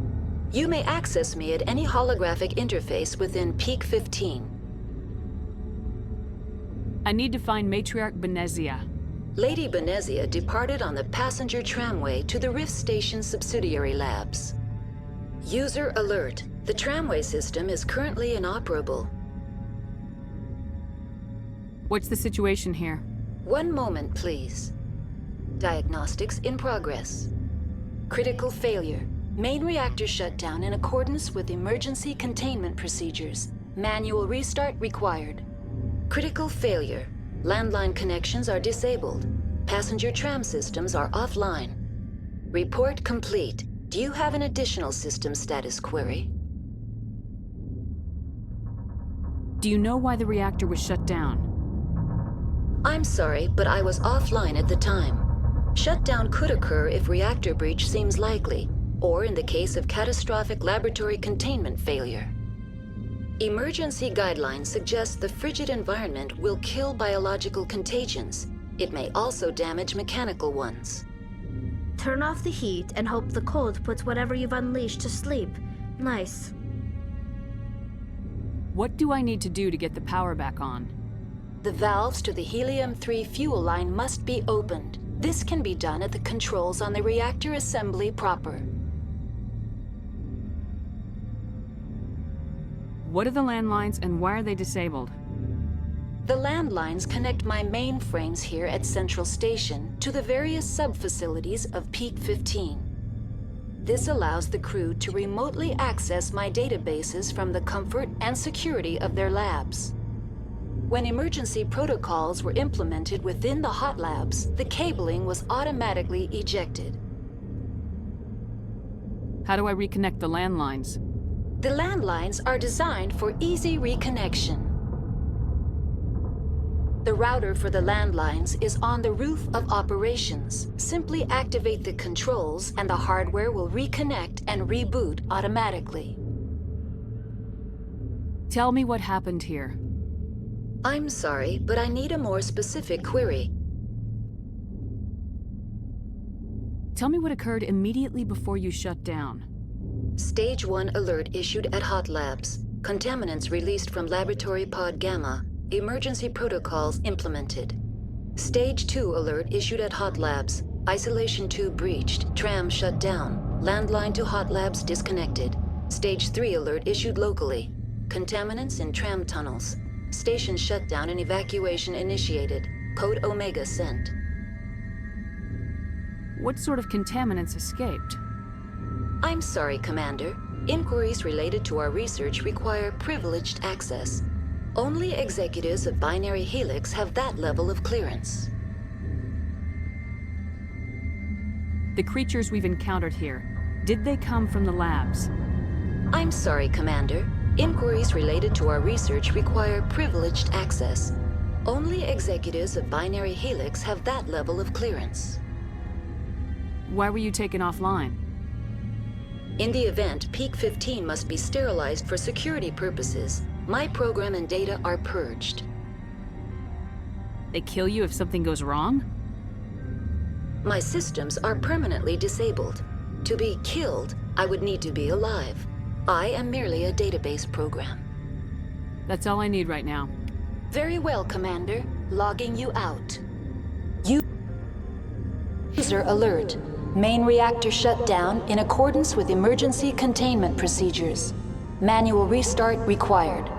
You may access me at any holographic interface within Peak 15. I need to find Matriarch Benezia. Lady Benezia departed on the passenger tramway to the Rift Station subsidiary labs. User alert. The tramway system is currently inoperable. What's the situation here? One moment, please. Diagnostics in progress. Critical failure. Main reactor shut down in accordance with emergency containment procedures. Manual restart required. Critical failure. Landline connections are disabled. Passenger tram systems are offline. Report complete. Do you have an additional system status query? Do you know why the reactor was shut down? I'm sorry, but I was offline at the time. Shutdown could occur if reactor breach seems likely, or in the case of catastrophic laboratory containment failure. Emergency guidelines suggest the frigid environment will kill biological contagions. It may also damage mechanical ones. Turn off the heat and hope the cold puts whatever you've unleashed to sleep. Nice. What do I need to do to get the power back on? The valves to the helium-3 fuel line must be opened. This can be done at the controls on the reactor assembly proper. What are the landlines and why are they disabled? The landlines connect my mainframes here at Central Station to the various sub-facilities of Peak 15. This allows the crew to remotely access my databases from the comfort and security of their labs. When emergency protocols were implemented within the hot labs, the cabling was automatically ejected. How do I reconnect the landlines? The landlines are designed for easy reconnection. The router for the landlines is on the roof of operations. Simply activate the controls and the hardware will reconnect and reboot automatically. Tell me what happened here. I'm sorry, but I need a more specific query. Tell me what occurred immediately before you shut down. Stage 1 alert issued at Hot Labs. Contaminants released from Laboratory Pod Gamma. Emergency protocols implemented. Stage 2 alert issued at Hot Labs. Isolation tube breached. Tram shut down. Landline to Hot Labs disconnected. Stage 3 alert issued locally. Contaminants in tram tunnels. Station shutdown and evacuation initiated. Code Omega sent. What sort of contaminants escaped? I'm sorry, Commander. Inquiries related to our research require privileged access. Only executives of Binary Helix have that level of clearance. The creatures we've encountered here, did they come from the labs? I'm sorry, Commander. Inquiries related to our research require privileged access. Only executives of Binary Helix have that level of clearance. Why were you taken offline? In the event, Peak 15 must be sterilized for security purposes. My program and data are purged. They kill you if something goes wrong? My systems are permanently disabled. To be killed, I would need to be alive. I am merely a database program. That's all I need right now. Very well, Commander. Logging you out. User alert. Main reactor shut down in accordance with emergency containment procedures. Manual restart required.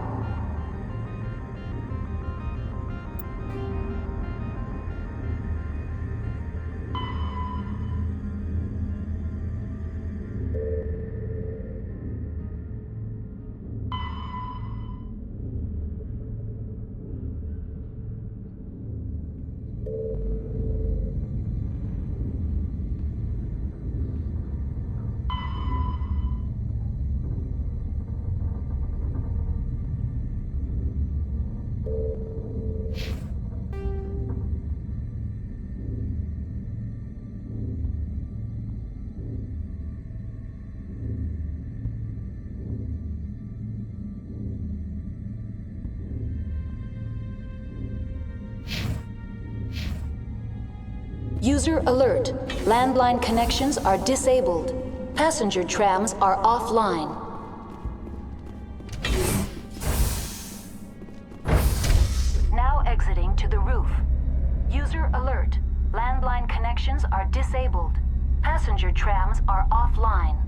User alert. Landline connections are disabled. Passenger trams are offline. Now exiting to the roof. User alert. Landline connections are disabled. Passenger trams are offline.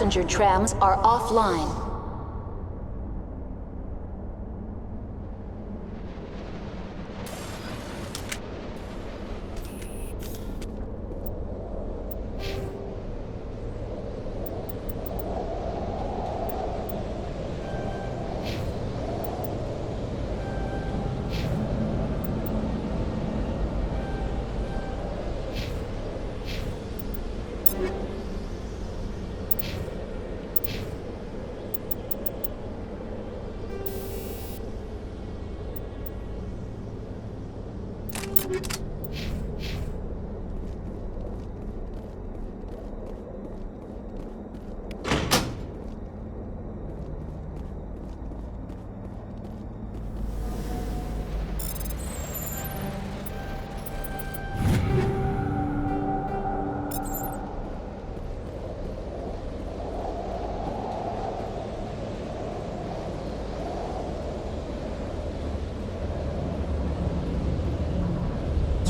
Passenger trams are offline.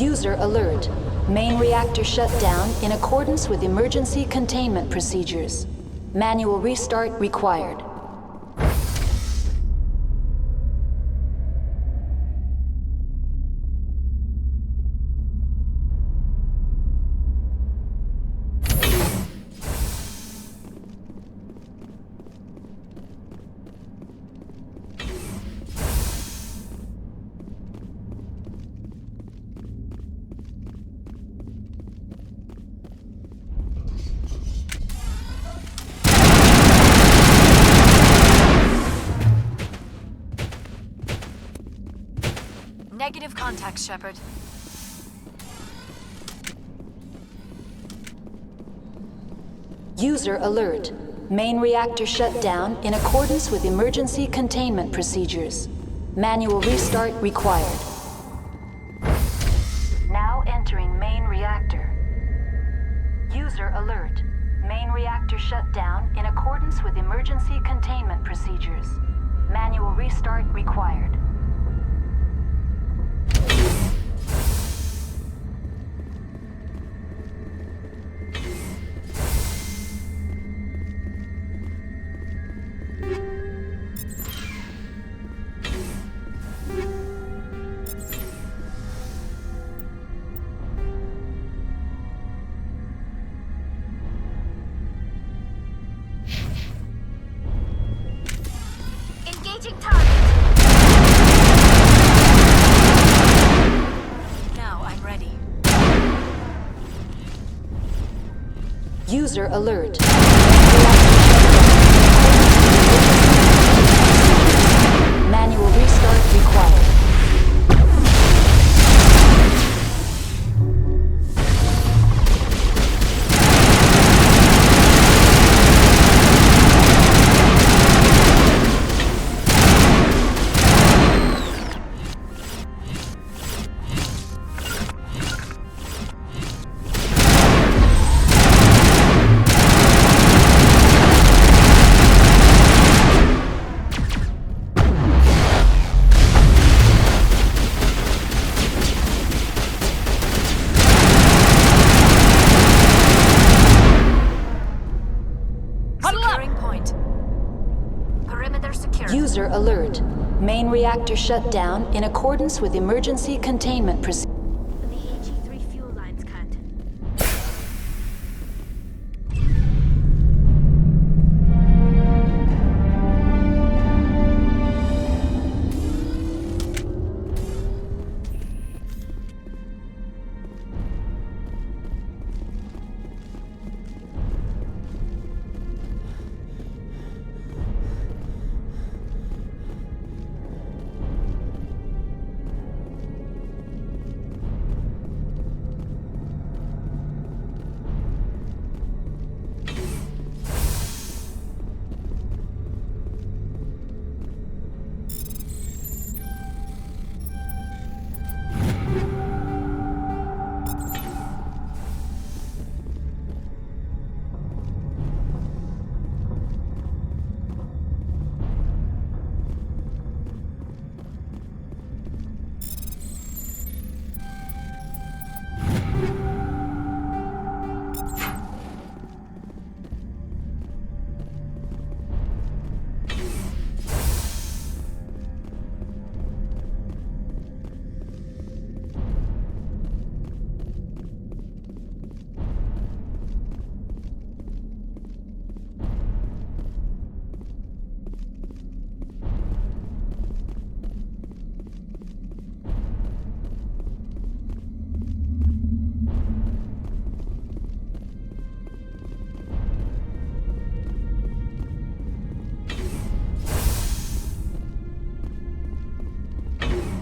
User alert. Main reactor shut down in accordance with emergency containment procedures. Manual restart required. Negative contact, Shepard. User alert. Main reactor shut down in accordance with emergency containment procedures. Manual restart required. Now entering main reactor. User alert. Main reactor shut down in accordance with emergency containment procedures. Manual restart required. Engaging target. Now I'm ready. User alert. Manual restart required. Securing point. Perimeter secure. User alert. Main reactor shut down in accordance with emergency containment procedures. The AG3 fuel lines cut.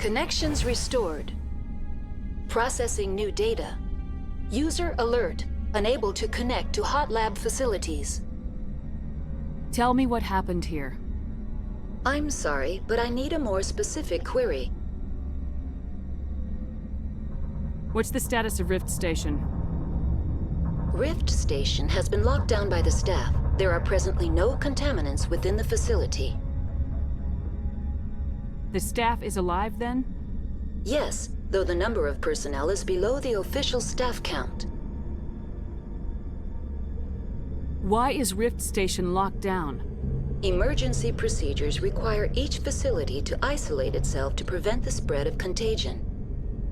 Connections restored. Processing new data. User alert. Unable to connect to hot lab facilities. Tell me what happened here. I'm sorry, but I need a more specific query. What's the status of Rift Station? Rift Station has been locked down by the staff. There are presently no contaminants within the facility. The staff is alive then? Yes, though the number of personnel is below the official staff count. Why is Rift Station locked down? Emergency procedures require each facility to isolate itself to prevent the spread of contagion.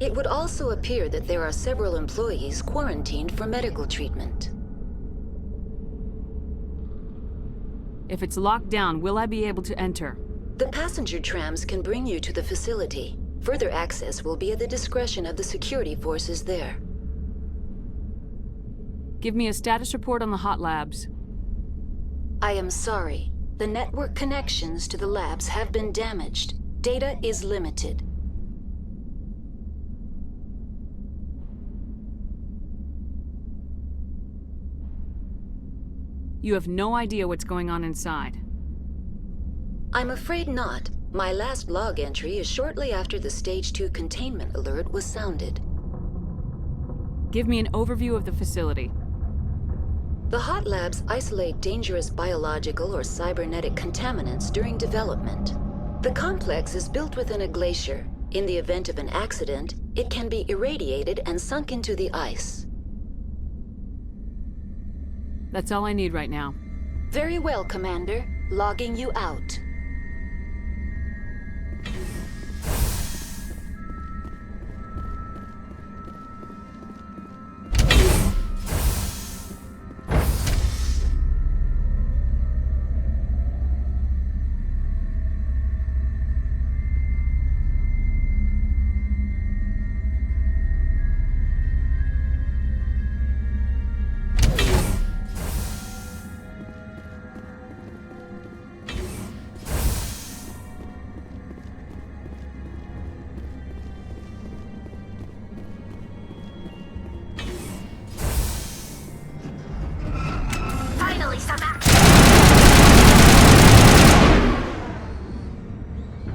It would also appear that there are several employees quarantined for medical treatment. If it's locked down, will I be able to enter? The passenger trams can bring you to the facility. Further access will be at the discretion of the security forces there. Give me a status report on the hot labs. I am sorry. The network connections to the labs have been damaged. Data is limited. You have no idea what's going on inside. I'm afraid not. My last log entry is shortly after the Stage 2 containment alert was sounded. Give me an overview of the facility. The hot labs isolate dangerous biological or cybernetic contaminants during development. The complex is built within a glacier. In the event of an accident, it can be irradiated and sunk into the ice. That's all I need right now. Very well, Commander. Logging you out.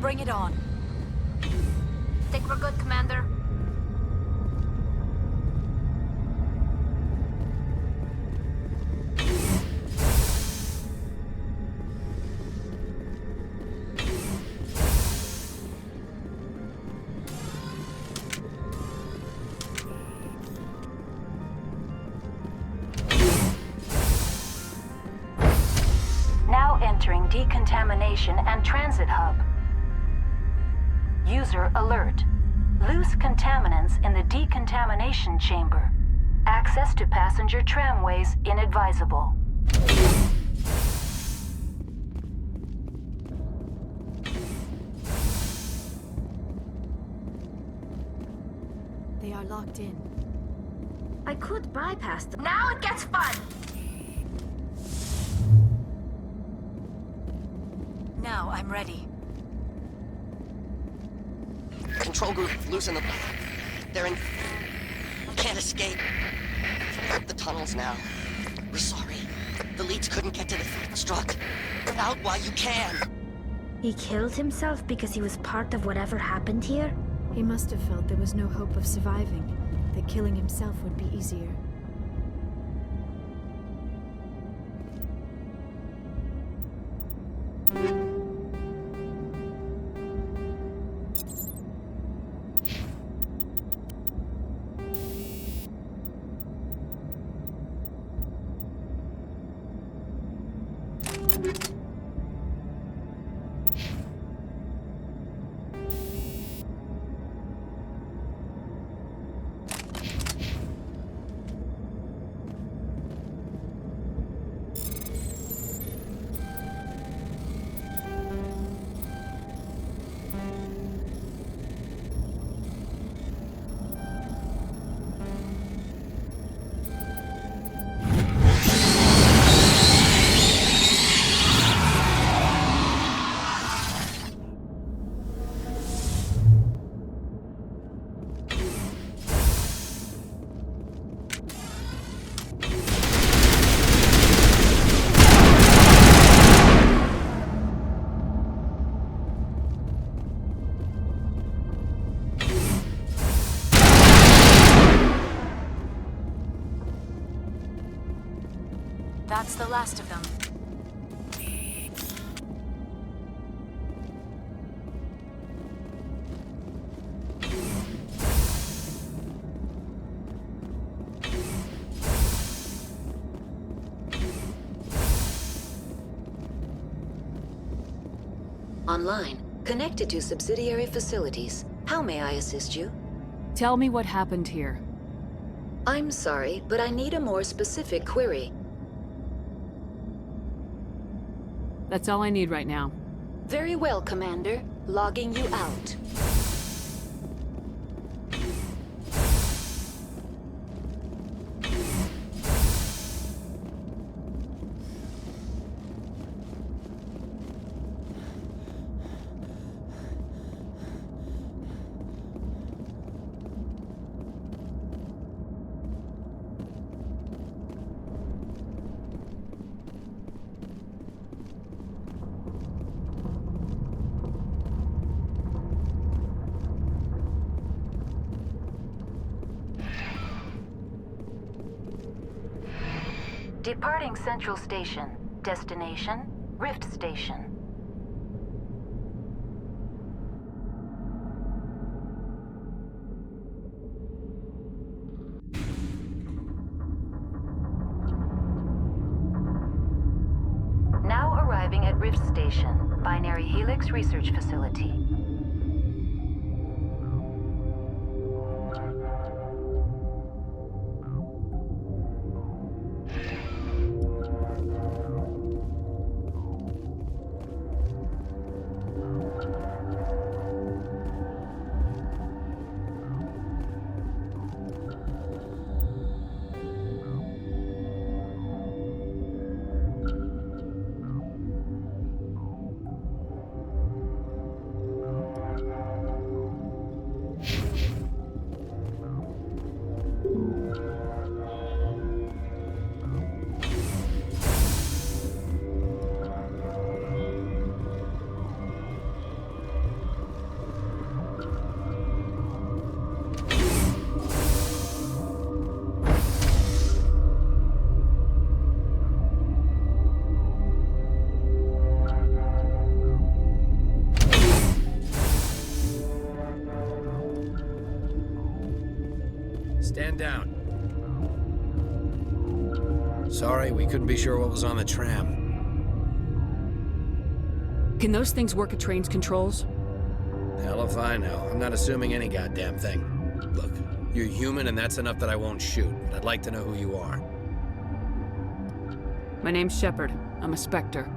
Bring it on. Think we're good, Commander? Now entering decontamination and transit hub. User alert. Loose contaminants in the decontamination chamber. Access to passenger tramways inadvisable. They are locked in. I could bypass them. Now it gets fun! Now I'm ready. Control group, loosen them. They're in... Can't escape. The tunnels now. We're sorry. The leads couldn't get to the struck. Get out while you can. He killed himself because he was part of whatever happened here? He must have felt there was no hope of surviving, that killing himself would be easier. That's the last of them. Online, connected to subsidiary facilities. How may I assist you? Tell me what happened here. I'm sorry, but I need a more specific query. That's all I need right now. Very well, Commander. Logging you out. Departing Central Station. Destination, Rift Station. Now arriving at Rift Station, Binary Helix Research Facility. Stand down. Sorry, we couldn't be sure what was on the tram. Can those things work at train's controls? Hell if I know. I'm not assuming any goddamn thing. Look, you're human and that's enough that I won't shoot, but I'd like to know who you are. My name's Shepard. I'm a Spectre.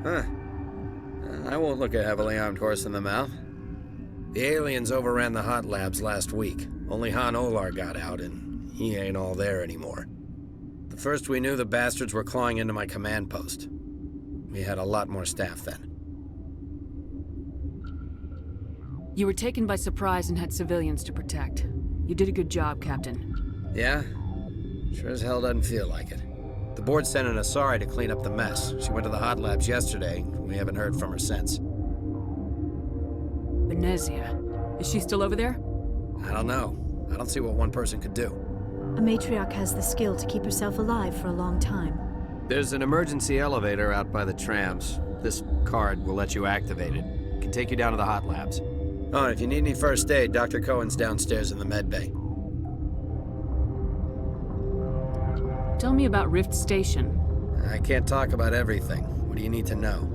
Huh. I won't look a heavily armed horse in the mouth. The aliens overran the hot labs last week. Only Han Olar got out, and he ain't all there anymore. The first we knew, the bastards were clawing into my command post. We had a lot more staff then. You were taken by surprise and had civilians to protect. You did a good job, Captain. Yeah? Sure as hell doesn't feel like it. The board sent an Asari to clean up the mess. She went to the hot labs yesterday. We haven't heard from her since. Venezia. Is she still over there? I don't know. I don't see what one person could do. A matriarch has the skill to keep herself alive for a long time. There's an emergency elevator out by the trams. This card will let you activate it. It can take you down to the hot labs. Oh, and if you need any first aid, Dr. Cohen's downstairs in the med bay. Tell me about Rift Station. I can't talk about everything. What do you need to know?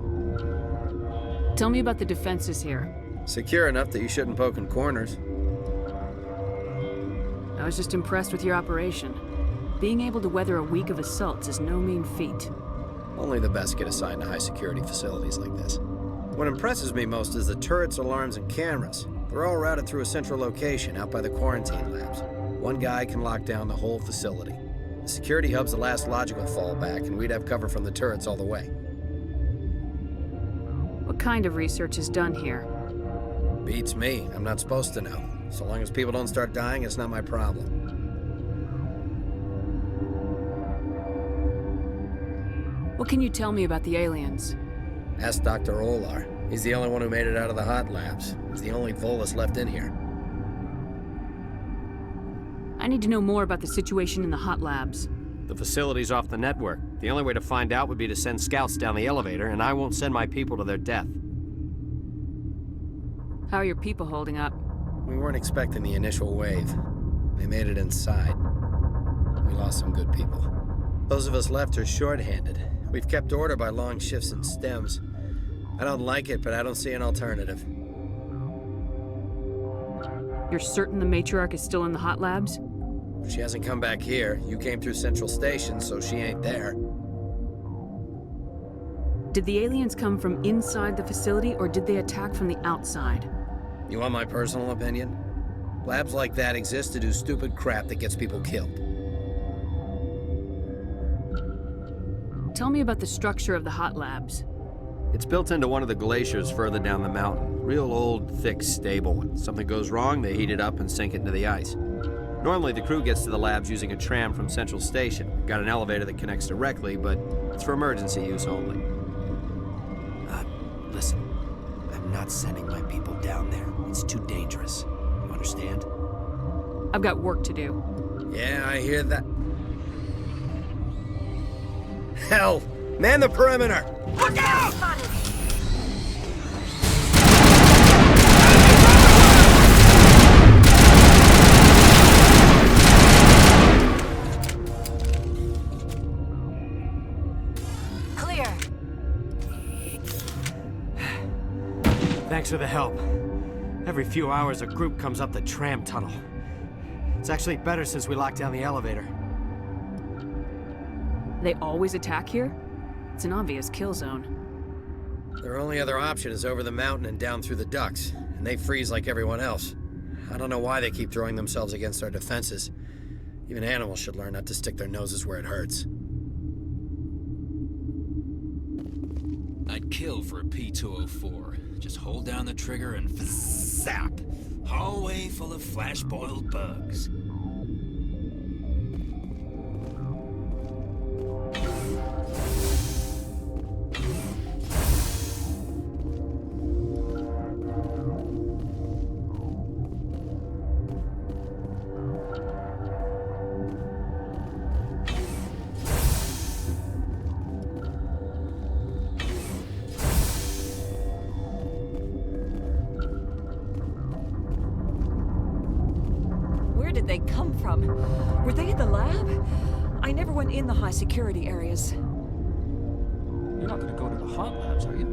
Tell me about the defenses here. Secure enough that you shouldn't poke in corners. I was just impressed with your operation. Being able to weather a week of assaults is no mean feat. Only the best get assigned to high-security facilities like this. What impresses me most is the turrets, alarms, and cameras. They're all routed through a central location out by the quarantine labs. One guy can lock down the whole facility. The security hub's the last logical fallback, and we'd have cover from the turrets all the way. What kind of research is done here? Beats me. I'm not supposed to know. So long as people don't start dying, it's not my problem. What can you tell me about the aliens? Ask Dr. Olar. He's the only one who made it out of the hot labs. He's the only Volus left in here. I need to know more about the situation in the hot labs. The facility's off the network. The only way to find out would be to send scouts down the elevator, and I won't send my people to their death. How are your people holding up? We weren't expecting the initial wave. They made it inside. We lost some good people. Those of us left are short-handed. We've kept order by long shifts and stems. I don't like it, but I don't see an alternative. You're certain the matriarch is still in the hot labs? She hasn't come back here. You came through Central Station, so she ain't there. Did the aliens come from inside the facility, or did they attack from the outside? You want my personal opinion? Labs like that exist to do stupid crap that gets people killed. Tell me about the structure of the hot labs. It's built into one of the glaciers further down the mountain. Real old, thick, stable. When something goes wrong, they heat it up and sink it into the ice. Normally, the crew gets to the labs using a tram from Central Station. We've got an elevator that connects directly, but it's for emergency use only. Listen, I'm not sending my people down there. It's too dangerous. You understand? I've got work to do. Yeah, I hear that. Hell! Man the perimeter! Look out! Clear. Thanks for the help. Every few hours, a group comes up the tram tunnel. It's actually better since we locked down the elevator. They always attack here? It's an obvious kill zone. Their only other option is over the mountain and down through the ducts, and they freeze like everyone else. I don't know why they keep throwing themselves against our defenses. Even animals should learn not to stick their noses where it hurts. I'd kill for a P-204. Just hold down the trigger and zap! Hallway full of flash-boiled bugs. Where did they come from? Were they in the lab? I never went in the high security areas. You're not gonna go to the hot labs, are you?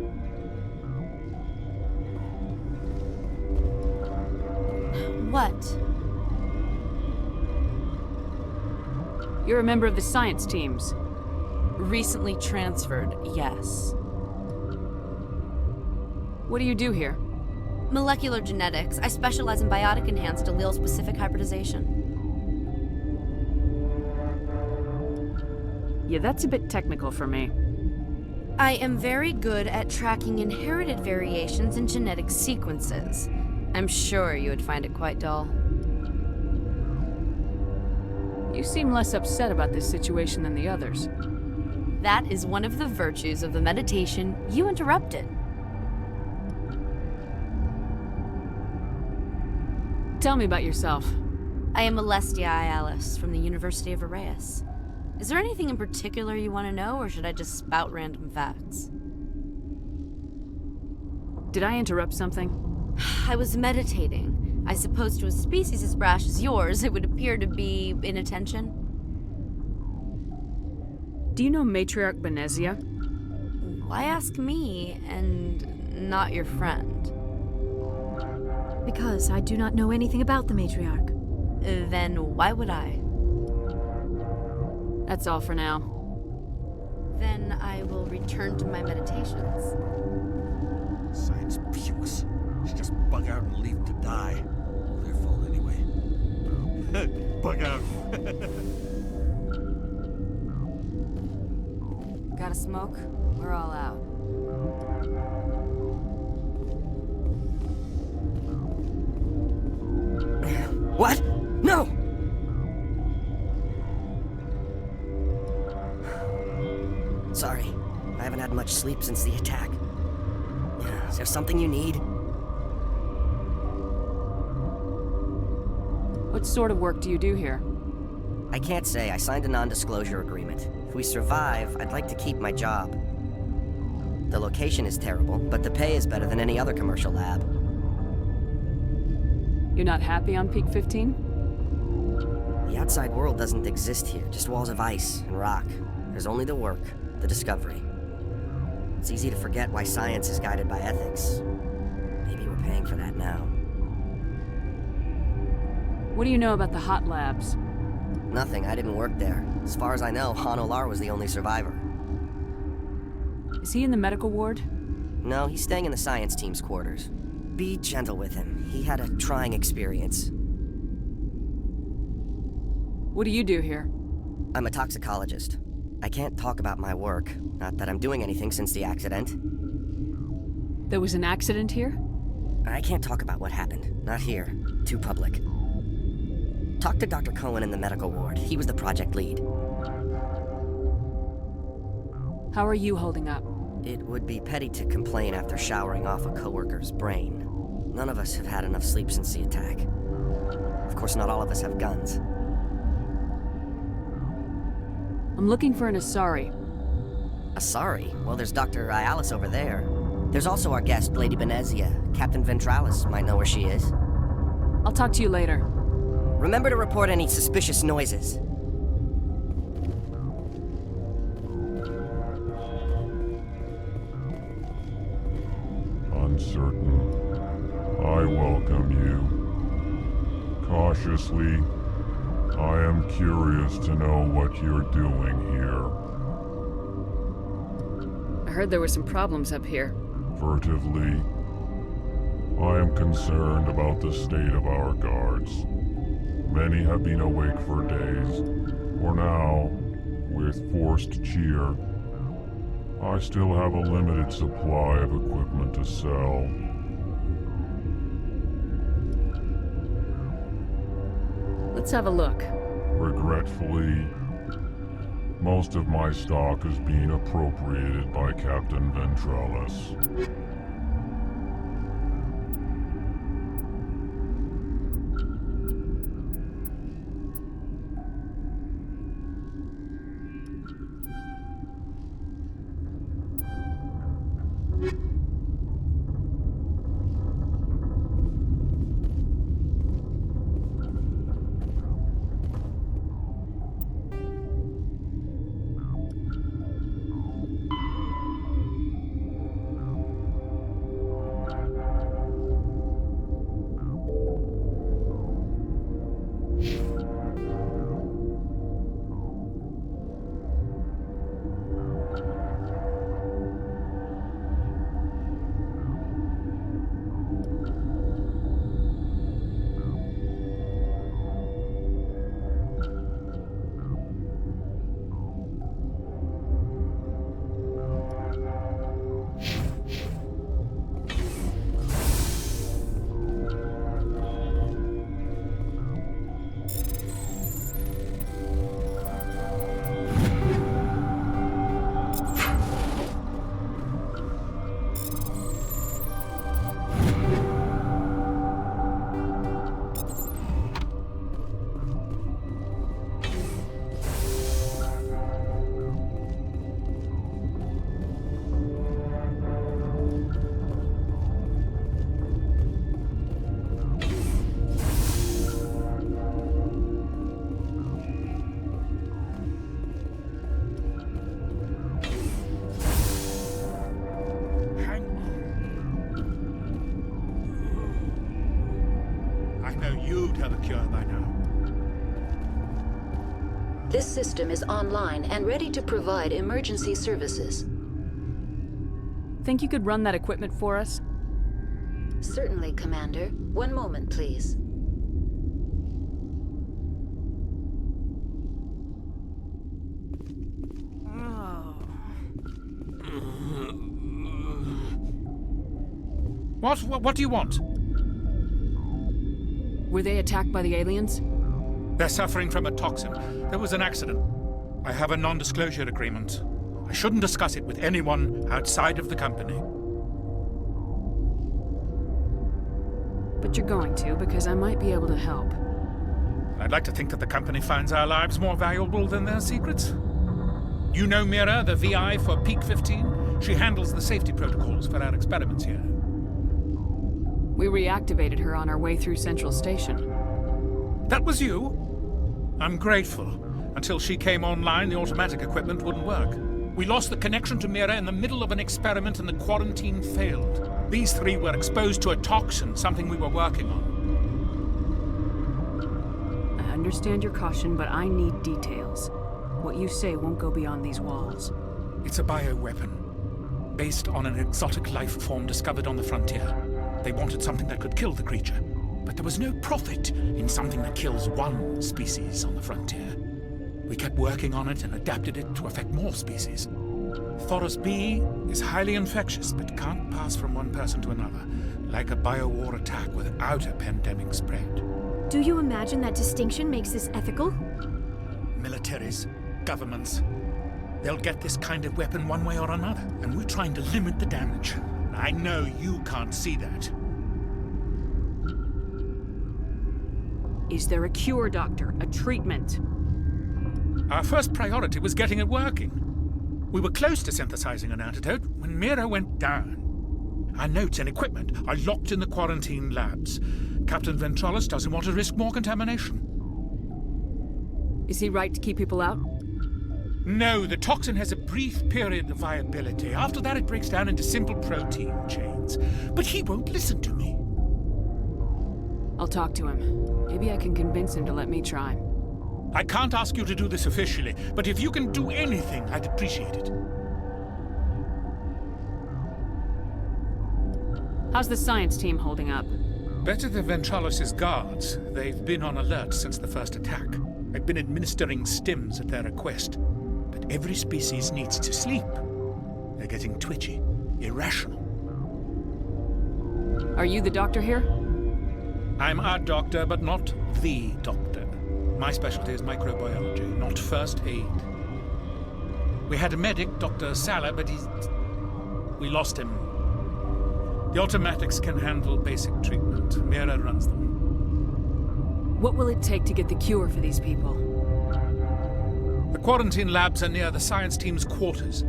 What? You're a member of the science teams. Recently transferred, yes. What do you do here? Molecular genetics. I specialize in biotic-enhanced allele-specific hybridization. Yeah, that's a bit technical for me. I am very good at tracking inherited variations in genetic sequences. I'm sure you would find it quite dull. You seem less upset about this situation than the others. That is one of the virtues of the meditation you interrupted. Tell me about yourself. I am Alestia Alice from the University of Arraeus. Is there anything in particular you want to know, or should I just spout random facts? Did I interrupt something? I was meditating. I suppose to a species as brash as yours, it would appear to be inattention. Do you know Matriarch Benezia? Why ask me, and not your friend? Because I do not know anything about the matriarch. Then why would I? That's all for now. Then I will return to my meditations. Science pukes. Should just bug out and leave to die. Their fault anyway. Bug out. Got a smoke? We're all out. What? No! Sorry, I haven't had much sleep since the attack. Is there something you need? What sort of work do you do here? I can't say. I signed a non-disclosure agreement. If we survive, I'd like to keep my job. The location is terrible, but the pay is better than any other commercial lab. You're not happy on Peak 15? The outside world doesn't exist here, just walls of ice and rock. There's only the work, the discovery. It's easy to forget why science is guided by ethics. Maybe we're paying for that now. What do you know about the hot labs? Nothing, I didn't work there. As far as I know, Han Olar was the only survivor. Is he in the medical ward? No, he's staying in the science team's quarters. Be gentle with him. He had a trying experience. What do you do here? I'm a toxicologist. I can't talk about my work. Not that I'm doing anything since the accident. There was an accident here? I can't talk about what happened. Not here. Too public. Talk to Dr. Cohen in the medical ward. He was the project lead. How are you holding up? It would be petty to complain after showering off a coworker's brain. None of us have had enough sleep since the attack. Of course, not all of us have guns. I'm looking for an Asari. Asari? Well, there's Dr. Ayalis over there. There's also our guest, Lady Benezia. Captain Ventralis might know where she is. I'll talk to you later. Remember to report any suspicious noises. Uncertain. I welcome you. Cautiously, I am curious to know what you're doing here. I heard there were some problems up here. Furtively, I am concerned about the state of our guards. Many have been awake for days. For now, with forced cheer, I still have a limited supply of equipment to sell. Let's have a look. Regretfully, most of my stock is being appropriated by Captain Ventralis. This system is online and ready to provide emergency services. Think you could run that equipment for us? Certainly, Commander. One moment, please. What do you want? Were they attacked by the aliens? They're suffering from a toxin. There was an accident. I have a non-disclosure agreement. I shouldn't discuss it with anyone outside of the company. But you're going to, because I might be able to help. I'd like to think that the company finds our lives more valuable than their secrets. You know Mira, the VI for Peak 15? She handles the safety protocols for our experiments here. We reactivated her on our way through Central Station. That was you? I'm grateful. Until she came online, the automatic equipment wouldn't work. We lost the connection to Mira in the middle of an experiment and the quarantine failed. These three were exposed to a toxin, something we were working on. I understand your caution, but I need details. What you say won't go beyond these walls. It's a bioweapon, based on an exotic life form discovered on the frontier. They wanted something that could kill the creature, but there was no profit in something that kills one species on the frontier. We kept working on it and adapted it to affect more species. Thoros B is highly infectious, but can't pass from one person to another, like a biowar attack without a pandemic spread. Do you imagine that distinction makes this ethical? Militaries, governments, they'll get this kind of weapon one way or another, and we're trying to limit the damage. I know you can't see that. Is there a cure, Doctor? A treatment? Our first priority was getting it working. We were close to synthesizing an antidote when Mira went down. Our notes and equipment are locked in the quarantine labs. Captain Ventralis doesn't want to risk more contamination. Is he right to keep people out? No, the toxin has a brief period of viability. After that, it breaks down into simple protein chains. But he won't listen to me. I'll talk to him. Maybe I can convince him to let me try. I can't ask you to do this officially, but if you can do anything, I'd appreciate it. How's the science team holding up? Better than Ventralis' guards. They've been on alert since the first attack. I've been administering stims at their request. But every species needs to sleep. They're getting twitchy, irrational. Are you the doctor here? I'm a doctor, but not the doctor. My specialty is microbiology, not first aid. We had a medic, Dr. Sala, but we lost him. The automatics can handle basic treatment. Mira runs them. What will it take to get the cure for these people? The quarantine labs are near the science team's quarters.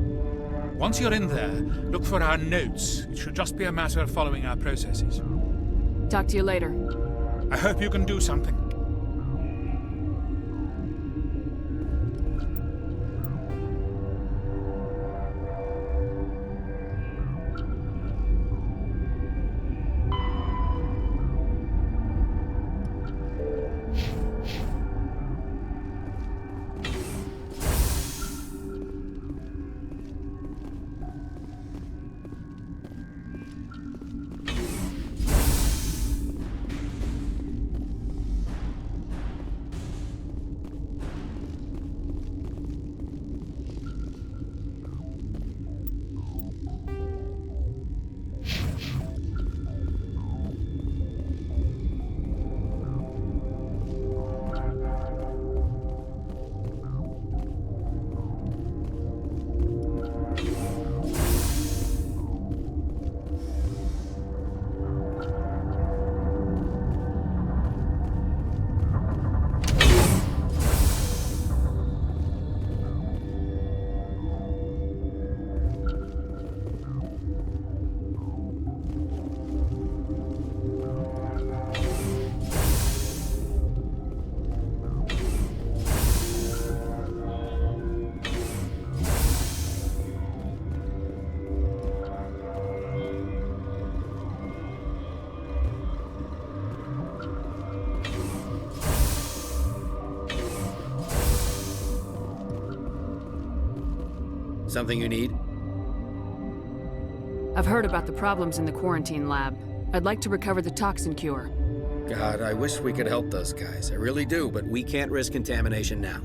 Once you're in there, look for our notes. It should just be a matter of following our processes. Talk to you later. I hope you can do something. Something you need? I've heard about the problems in the quarantine lab. I'd like to recover the toxin cure. God, I wish we could help those guys. I really do, but we can't risk contamination now.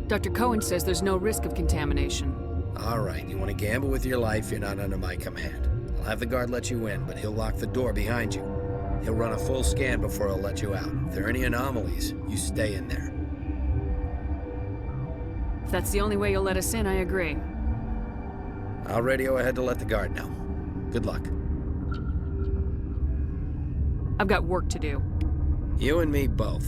Dr. Cohen says there's no risk of contamination. All right, you want to gamble with your life, you're not under my command. I'll have the guard let you in, but he'll lock the door behind you. He'll run a full scan before he'll let you out. If there are any anomalies, you stay in there. If that's the only way you'll let us in, I agree. I'll radio ahead to let the guard know. Good luck. I've got work to do. You and me both.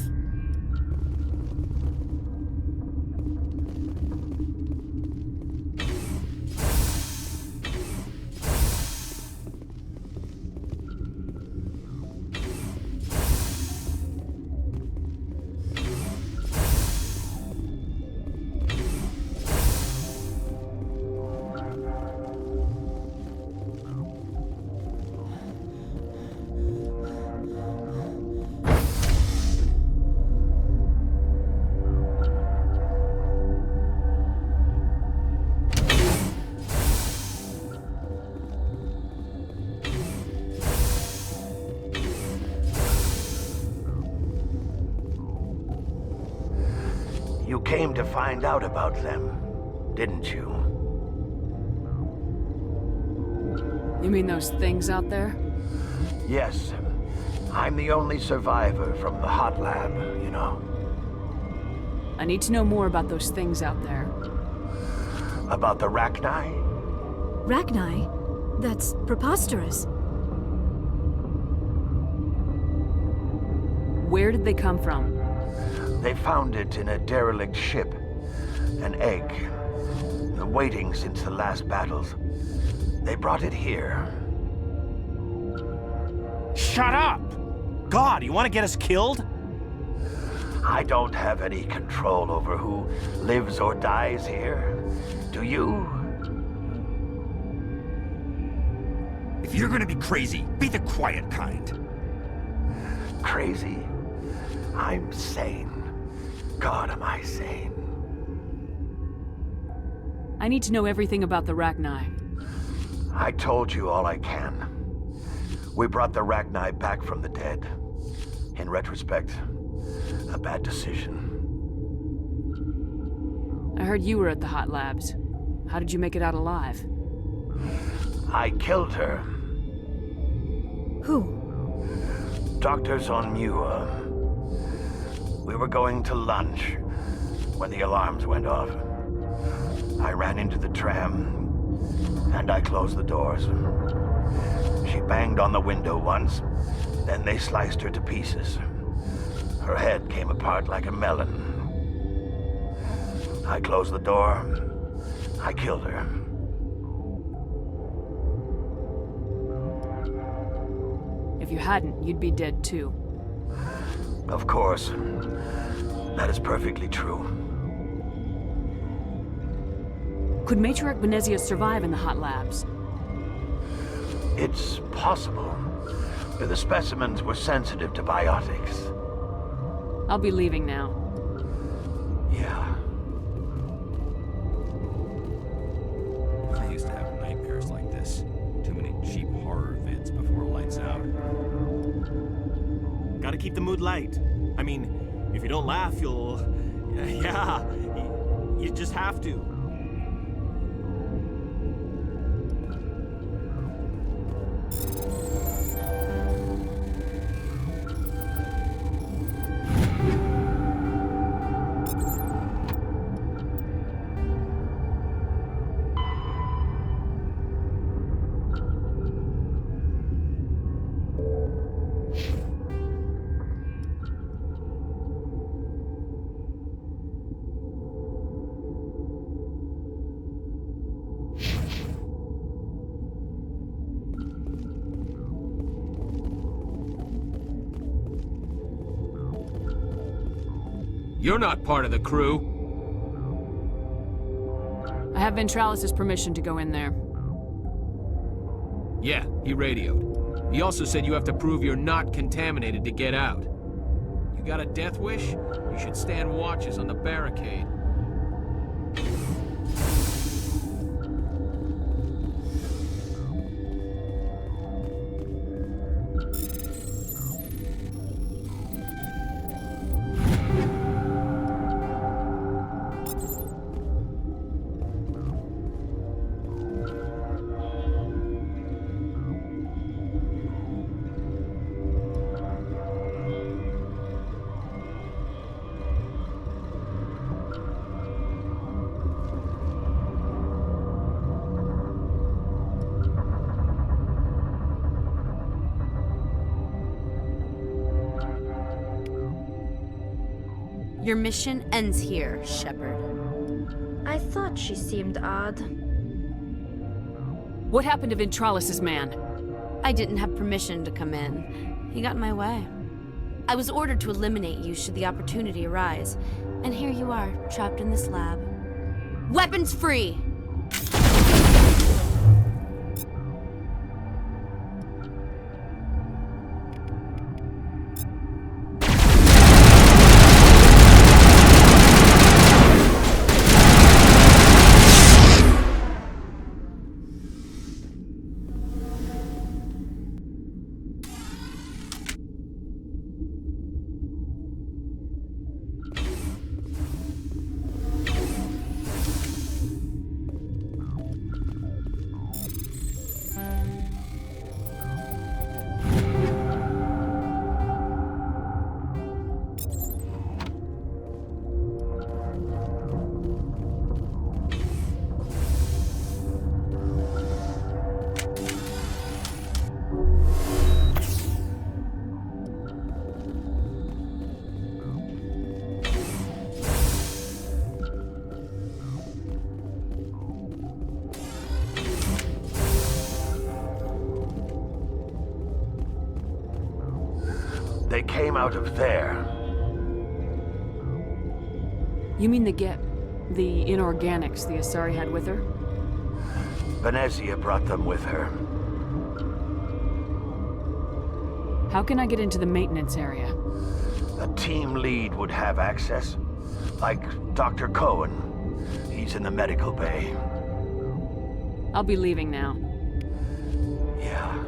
to find out about them, didn't you? You mean those things out there? Yes. I'm the only survivor from the hot lab, you know. I need to know more about those things out there. About the Rachni? Rachni? That's preposterous. Where did they come from? They found it in a derelict ship. An egg. Waiting since the last battles. They brought it here. Shut up! God, you want to get us killed? I don't have any control over who lives or dies here. Do you? If you're gonna be crazy, be the quiet kind. Crazy? I'm sane. God, am I sane. I need to know everything about the Rachni. I told you all I can. We brought the Rachni back from the dead. In retrospect, a bad decision. I heard you were at the hot labs. How did you make it out alive? I killed her. Who? Doctors on Muir. We were going to lunch when the alarms went off. I ran into the tram, and I closed the doors. She banged on the window once, then they sliced her to pieces. Her head came apart like a melon. I closed the door. I killed her. If you hadn't, you'd be dead too. Of course. That is perfectly true. Could Matriarch Benezia survive in the hot labs? It's possible. The specimens were sensitive to biotics. I'll be leaving now. Yeah. I used to have nightmares like this. Too many cheap horror vids before lights out. Gotta keep the mood light. I mean, if you don't laugh, you'll... Yeah, you just have to. You're not part of the crew. I have Ventralis' permission to go in there. Yeah, he radioed. He also said you have to prove you're not contaminated to get out. You got a death wish? You should stand watches on the barricade. Your mission ends here, Shepard. I thought she seemed odd. What happened to Ventralis' man? I didn't have permission to come in. He got in my way. I was ordered to eliminate you should the opportunity arise. And here you are, trapped in this lab. Weapons free! They came out of there. You mean the inorganics the Asari had with her? Venezia brought them with her. How can I get into the maintenance area? A team lead would have access. Like Dr. Cohen. He's in the medical bay. I'll be leaving now. Yeah.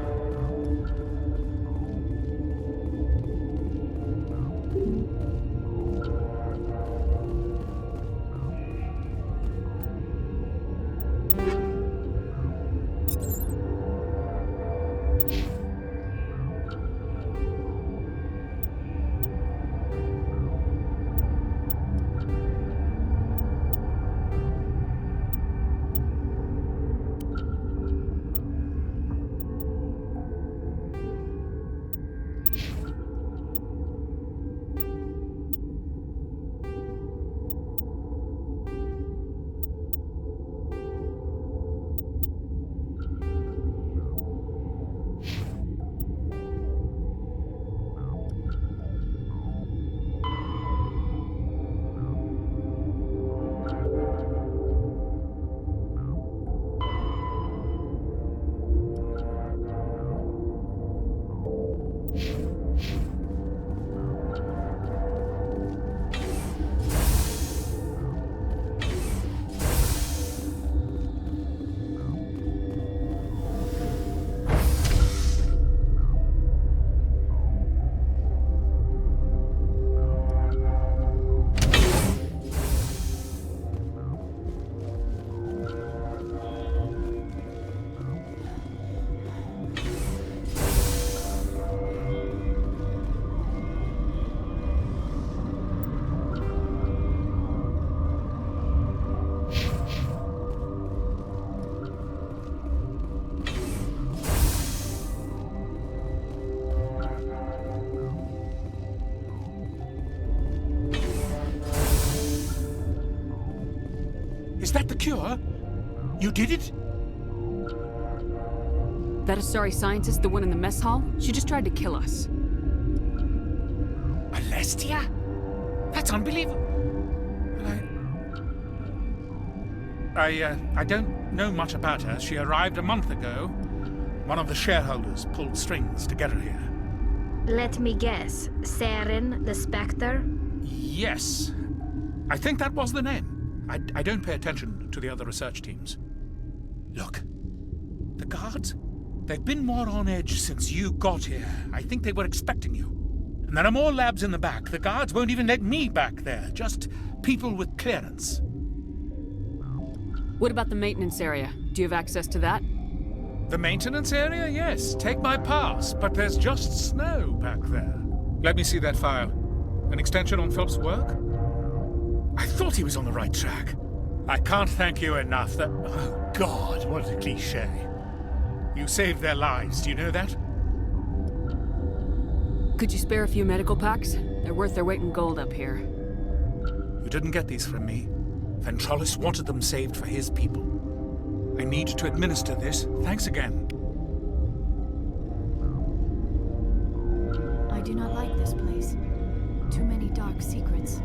Is that the cure? You did it? That Asari scientist, the one in the mess hall? She just tried to kill us. Alestia? That's unbelievable. I don't know much about her. She arrived a month ago. One of the shareholders pulled strings to get her here. Let me guess. Saren, the Spectre? Yes. I think that was the name. I don't pay attention to the other research teams. Look, the guards, they've been more on edge since you got here. I think they were expecting you. And there are more labs in the back. The guards won't even let me back there. Just people with clearance. What about the maintenance area? Do you have access to that? The maintenance area? Yes. Take my pass. But there's just snow back there. Let me see that file. An extension on Phelps' work? I thought he was on the right track. I can't thank you enough. Oh, God, what a cliché. You saved their lives, do you know that? Could you spare a few medical packs? They're worth their weight in gold up here. You didn't get these from me. Ventrolis wanted them saved for his people. I need to administer this. Thanks again. I do not like this place. Too many dark secrets.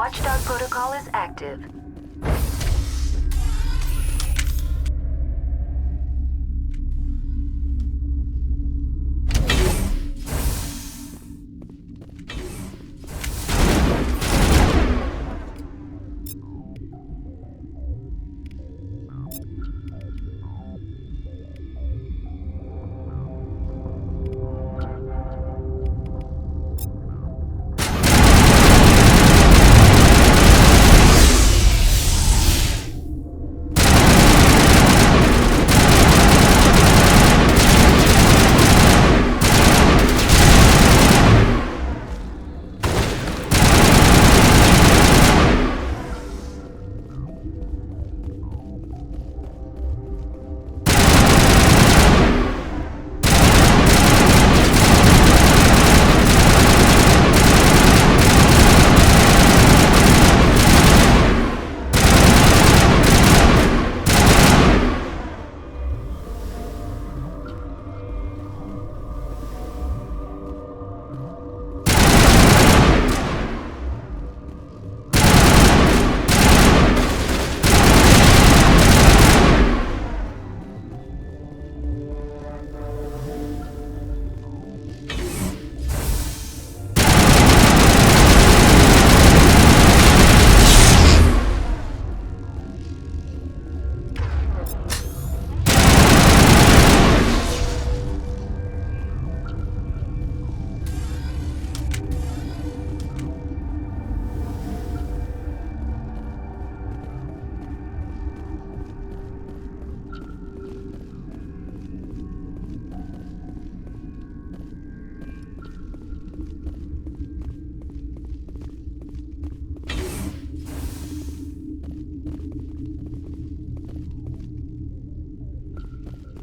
Watchdog protocol is active.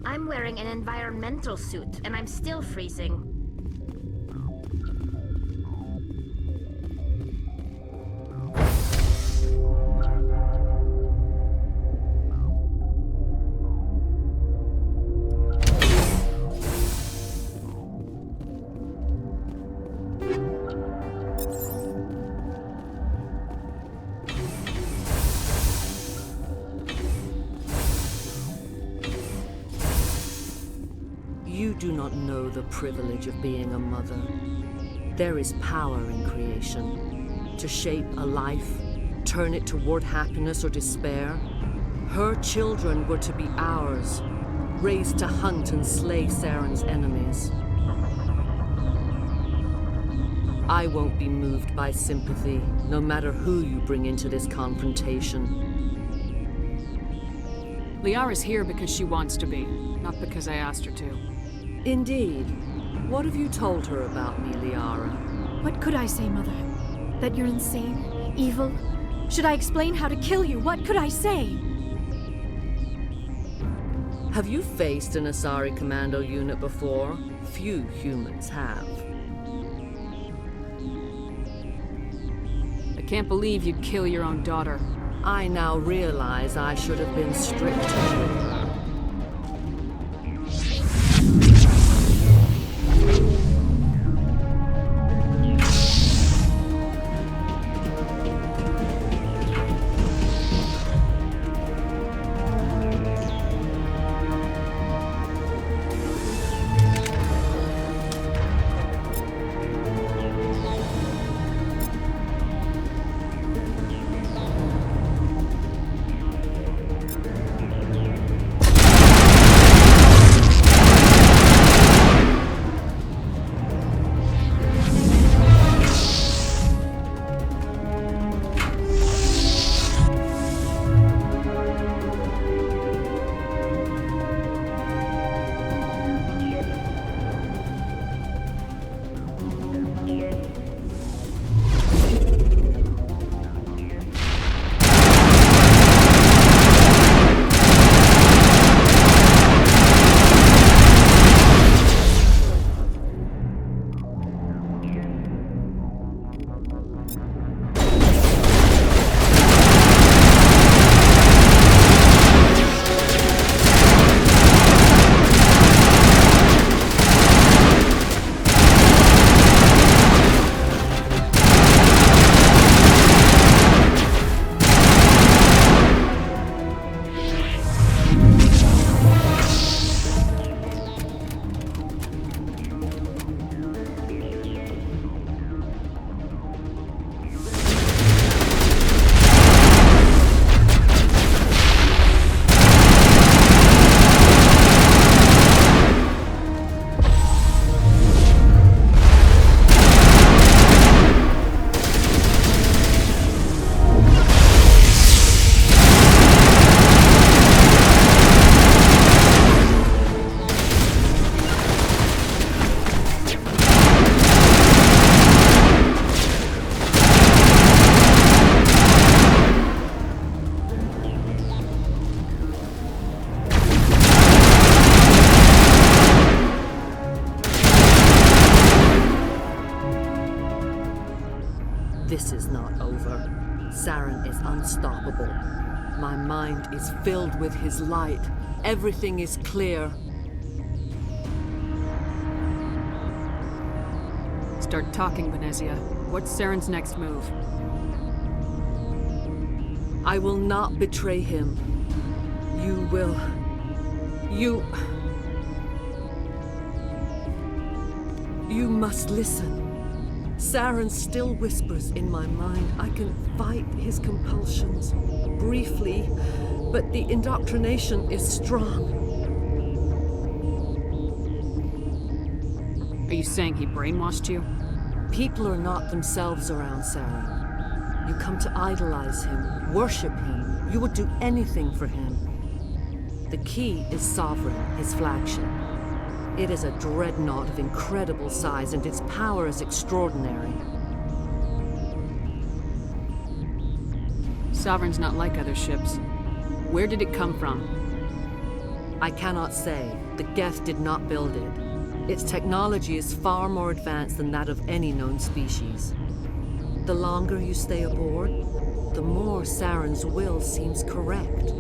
I'm wearing an environmental suit, and I'm still freezing. You do not know the privilege of being a mother. There is power in creation. To shape a life, turn it toward happiness or despair. Her children were to be ours, raised to hunt and slay Saren's enemies. I won't be moved by sympathy, no matter who you bring into this confrontation. Liara's here because she wants to be, not because I asked her to. Indeed. What have you told her about me, Liara? What could I say, Mother? That you're insane? Evil? Should I explain how to kill you? What could I say? Have you faced an Asari commando unit before? Few humans have. I can't believe you'd kill your own daughter. I now realize I should have been stricter with her. This is not over. Saren is unstoppable. My mind is filled with his light. Everything is clear. Start talking, Venezia. What's Saren's next move? I will not betray him. You will. You must listen. Saren still whispers in my mind. I can fight his compulsions briefly, but the indoctrination is strong. Are you saying he brainwashed you? People are not themselves around Saren. You come to idolize him, worship him. You would do anything for him. The key is Sovereign, his flagship. It is a dreadnought of incredible size, and its power is extraordinary. Sovereign's not like other ships. Where did it come from? I cannot say. The Geth did not build it. Its technology is far more advanced than that of any known species. The longer you stay aboard, the more Saren's will seems correct.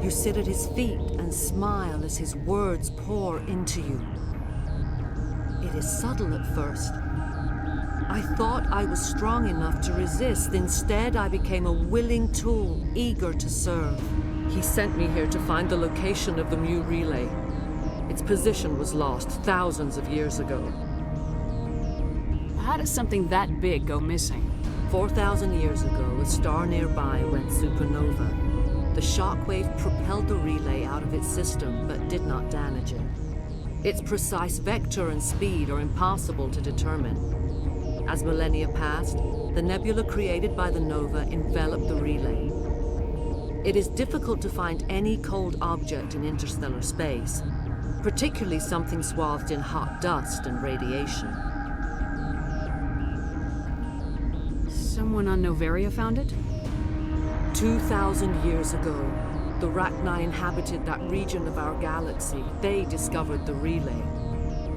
You sit at his feet and smile as his words pour into you. It is subtle at first. I thought I was strong enough to resist. Instead, I became a willing tool, eager to serve. He sent me here to find the location of the Mu relay. Its position was lost thousands of years ago. How does something that big go missing? 4,000 years ago, a star nearby went supernova. The shockwave propelled the relay out of its system, but did not damage it. Its precise vector and speed are impossible to determine. As millennia passed, the nebula created by the nova enveloped the relay. It is difficult to find any cold object in interstellar space, particularly something swathed in hot dust and radiation. Someone on Noveria found it? 2,000 years ago, the Rachni inhabited that region of our galaxy. They discovered the relay.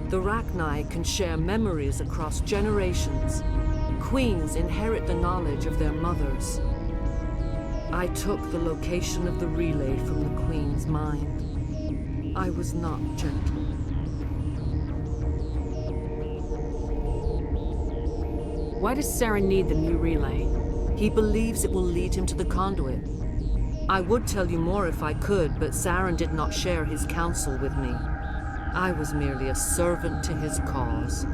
The Rachni can share memories across generations. Queens inherit the knowledge of their mothers. I took the location of the relay from the Queen's mind. I was not gentle. Why does Saren need the Mu relay? He believes it will lead him to the conduit. I would tell you more if I could, but Saren did not share his counsel with me. I was merely a servant to his cause.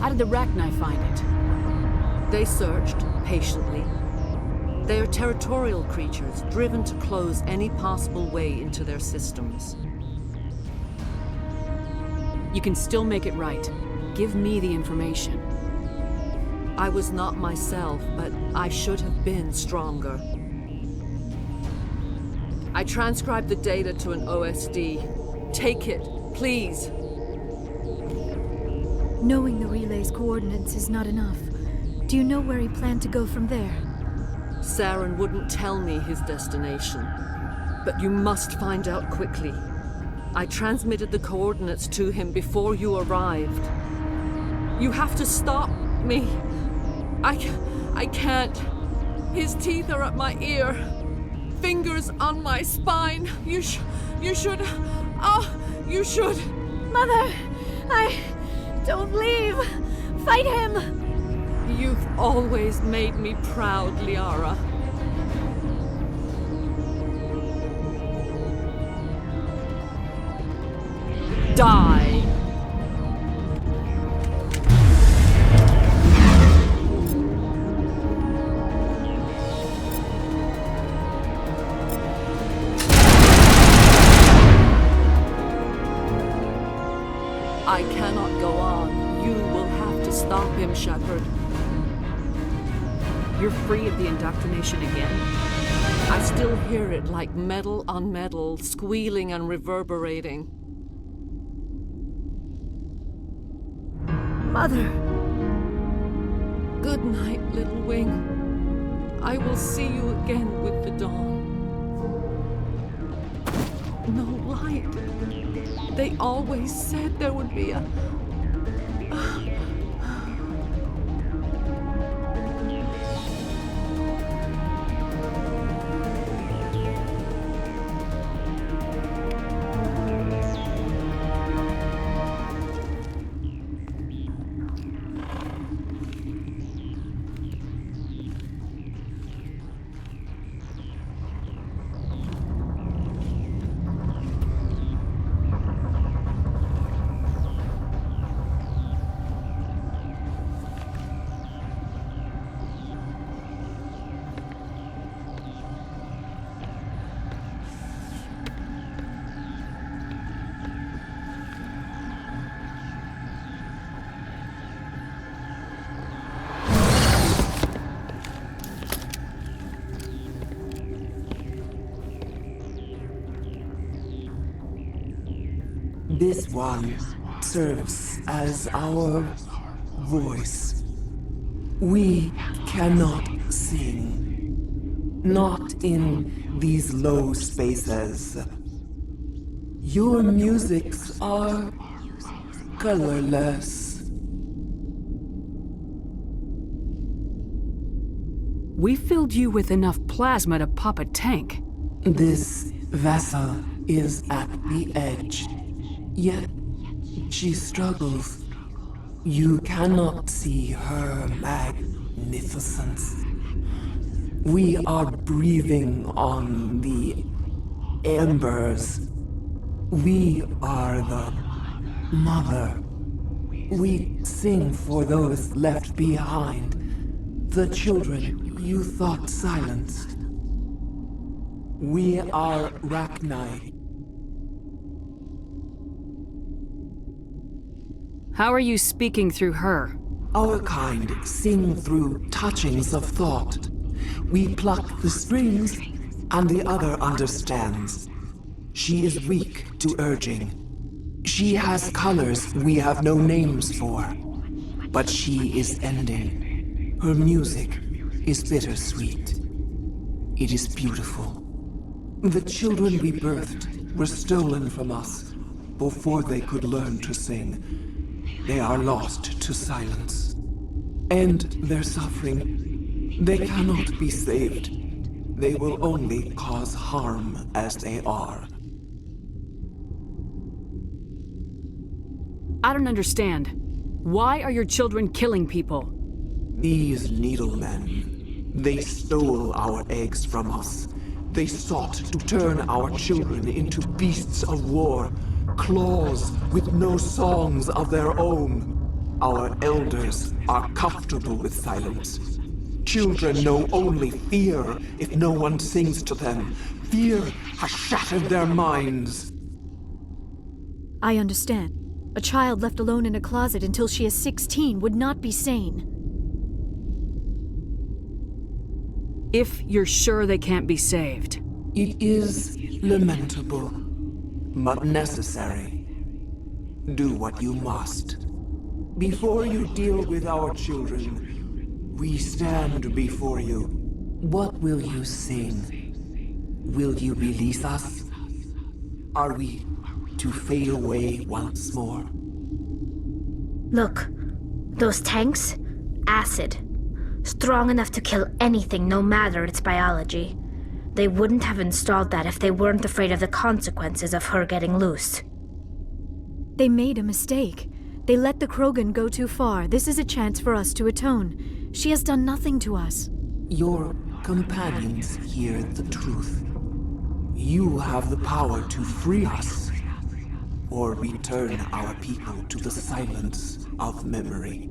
How did the Rachni find it? They searched, patiently. They are territorial creatures, driven to close any possible way into their systems. You can still make it right. Give me the information. I was not myself, but I should have been stronger. I transcribed the data to an OSD. Take it, please. Knowing the relay's coordinates is not enough. Do you know where he planned to go from there? Saren wouldn't tell me his destination, but you must find out quickly. I transmitted the coordinates to him before you arrived. You have to stop me. I can't. His teeth are at my ear. Fingers on my spine. You should. You should. Mother! Don't leave! Fight him! You've always made me proud, Liara. Die! I cannot go on. You will have to stop him, Shepard. You're free of the indoctrination again? I still hear it like metal on metal, squealing and reverberating. Mother! Good night, little wing. I will see you again with the dawn. No light. They always said there would be a This one serves as our voice. We cannot sing. Not in these low spaces. Your musics are colorless. We filled you with enough plasma to pop a tank. This vessel is at the edge. Yet she struggles. You cannot see her magnificence. We are breathing on the embers. We are the mother. We sing for those left behind, the children you thought silenced. We are Rachni. How are you speaking through her? Our kind sing through touchings of thought. We pluck the strings, and the other understands. She is weak to urging. She has colors we have no names for. But she is ending. Her music is bittersweet. It is beautiful. The children we birthed were stolen from us before they could learn to sing. They are lost to silence. And their suffering, they cannot be saved. They will only cause harm as they are. I don't understand. Why are your children killing people? These needlemen, they stole our eggs from us. They sought to turn our children into beasts of war, claws with no songs of their own. Our elders are comfortable with silence. Children know only fear if no one sings to them. Fear has shattered their minds. I understand. A child left alone in a closet until she is 16 would not be sane. If you're sure they can't be saved. It is lamentable, but necessary. Do what you must. Before you deal with our children, we stand before you. What will you sing? Will you release us? Are we to fade away once more? Look, those tanks? Acid. Strong enough to kill anything, no matter its biology. They wouldn't have installed that if they weren't afraid of the consequences of her getting loose. They made a mistake. They let the Krogan go too far. This is a chance for us to atone. She has done nothing to us. Your companions hear the truth. You have the power to free us, or return our people to the silence of memory.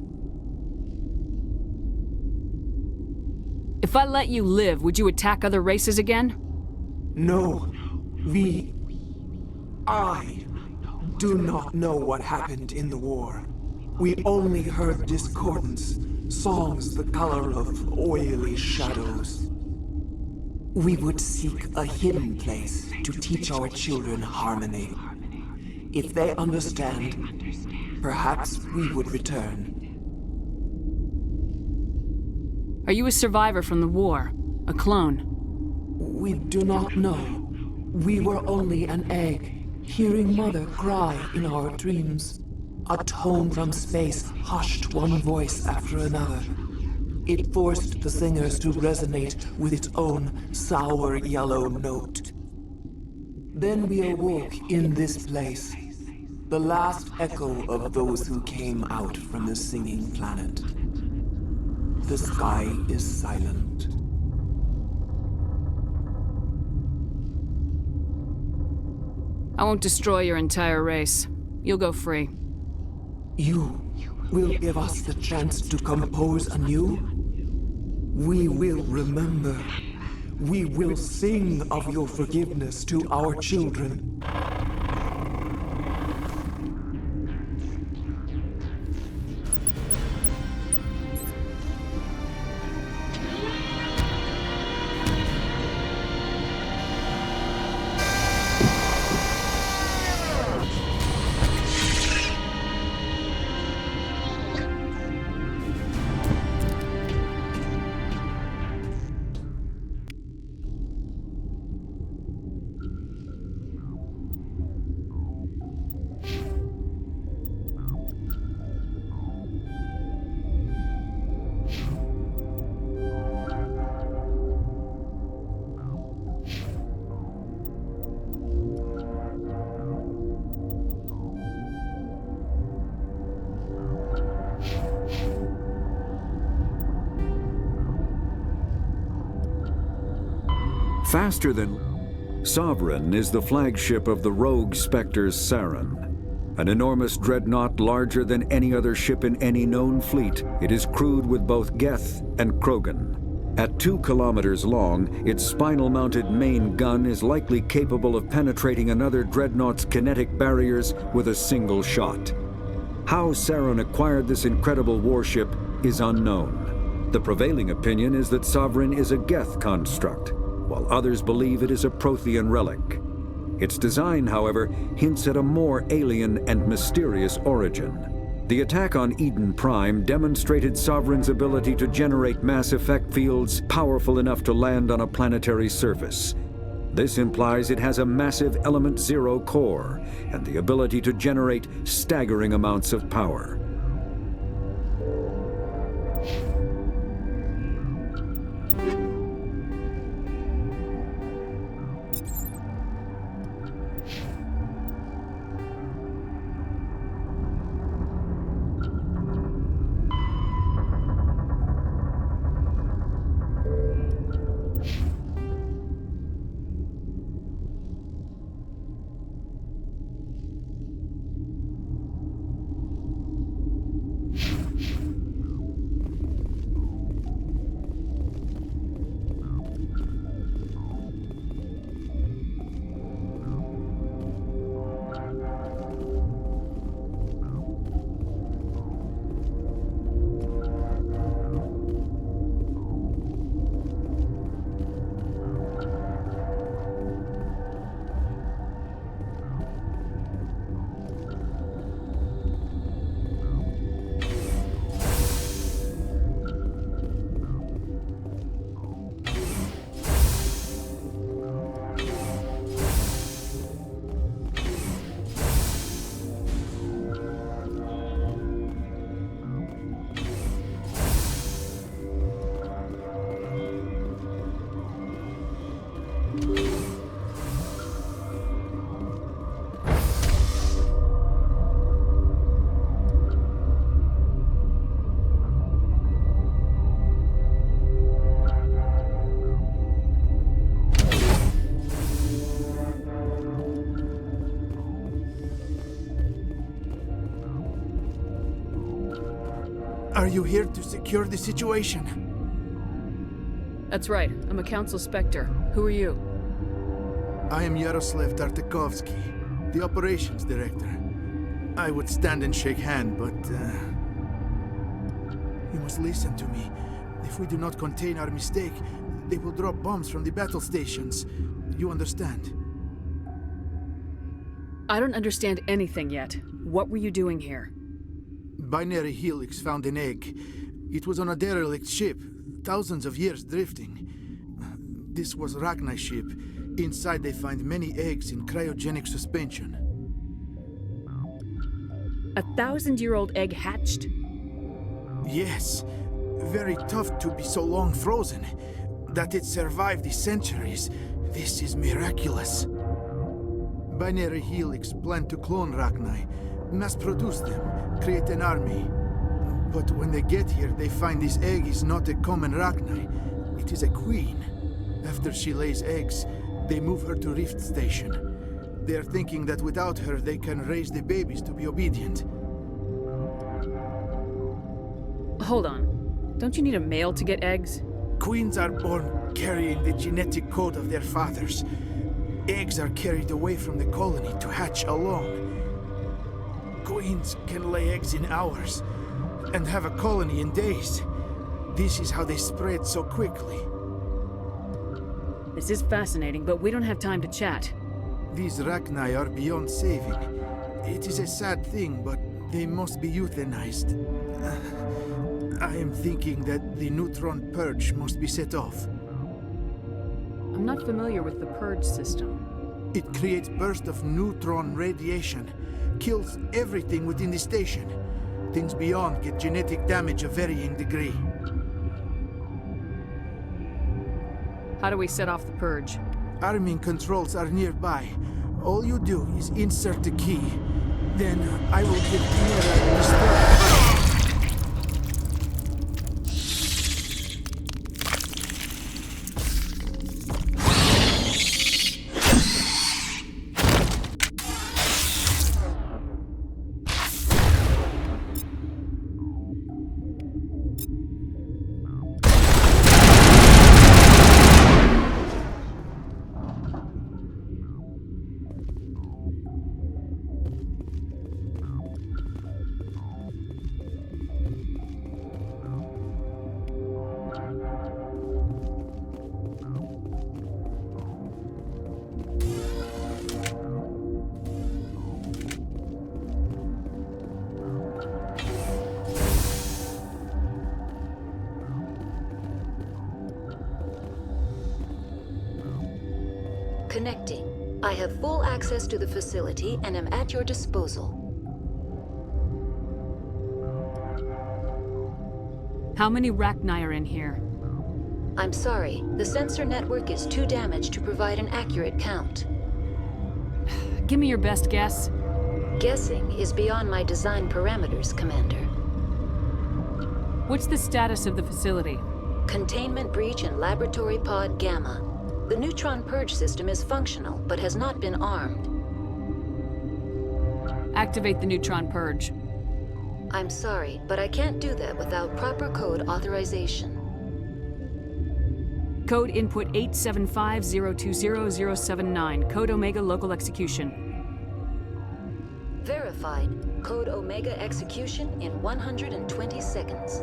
If I let you live, would you attack other races again? No. I do not know what happened in the war. We only heard discordance, songs the color of oily shadows. We would seek a hidden place to teach our children harmony. If they understand, perhaps we would return. Are you a survivor from the war? A clone? We do not know. We were only an egg, hearing Mother cry in our dreams. A tone from space hushed one voice after another. It forced the singers to resonate with its own sour yellow note. Then we awoke in this place, the last echo of those who came out from the singing planet. The sky is silent. I won't destroy your entire race. You'll go free. You will give us the chance to compose anew? We will remember. We will sing of your forgiveness to our children. Faster than... Sovereign is the flagship of the rogue Spectre's Saren. An enormous dreadnought larger than any other ship in any known fleet, it is crewed with both Geth and Krogan. At 2 kilometers long, its spinal-mounted main gun is likely capable of penetrating another dreadnought's kinetic barriers with a single shot. How Saren acquired this incredible warship is unknown. The prevailing opinion is that Sovereign is a Geth construct, while others believe it is a Prothean relic. Its design, however, hints at a more alien and mysterious origin. The attack on Eden Prime demonstrated Sovereign's ability to generate mass effect fields powerful enough to land on a planetary surface. This implies it has a massive Element Zero core and the ability to generate staggering amounts of power. Are you here to secure the situation? That's right. I'm a Council Spectre. Who are you? I am Yaroslav Tartakovsky, the Operations Director. I would stand and shake hand, but... You must listen to me. If we do not contain our mistake, they will drop bombs from the battle stations. You understand? I don't understand anything yet. What were you doing here? Binary Helix found an egg. It was on a derelict ship, thousands of years drifting. This was Rachni's ship. Inside they find many eggs in cryogenic suspension. A 1,000-year-old egg hatched? Yes. Very tough to be so long frozen. That it survived the centuries. This is miraculous. Binary Helix planned to clone Rachni, mass-produce them, create an army. But when they get here, they find this egg is not a common Rachni. It is a queen. After she lays eggs, they move her to Rift Station. They are thinking that without her, they can raise the babies to be obedient. Hold on. Don't you need a male to get eggs? Queens are born carrying the genetic code of their fathers. Eggs are carried away from the colony to hatch alone. Queens can lay eggs in hours and have a colony in days. This is how they spread so quickly. This is fascinating, but we don't have time to chat. These Rachni are beyond saving. It is a sad thing, but they must be euthanized. I am thinking that the neutron purge must be set off. I'm not familiar with the purge system. It creates bursts of neutron radiation, kills everything within the station. Things beyond get genetic damage of varying degree. How do we set off the purge? Arming controls are nearby. All you do is insert the key. Then I will give Tiara the start. Connecting. I have full access to the facility and am at your disposal. How many Rachni are in here? I'm sorry, the sensor network is too damaged to provide an accurate count. Give me your best guess. Guessing is beyond my design parameters, Commander. What's the status of the facility? Containment breach in Laboratory Pod Gamma. The neutron purge system is functional, but has not been armed. Activate the neutron purge. I'm sorry, but I can't do that without proper code authorization. Code input 875020079. Code Omega local execution. Verified. Code Omega execution in 120 seconds.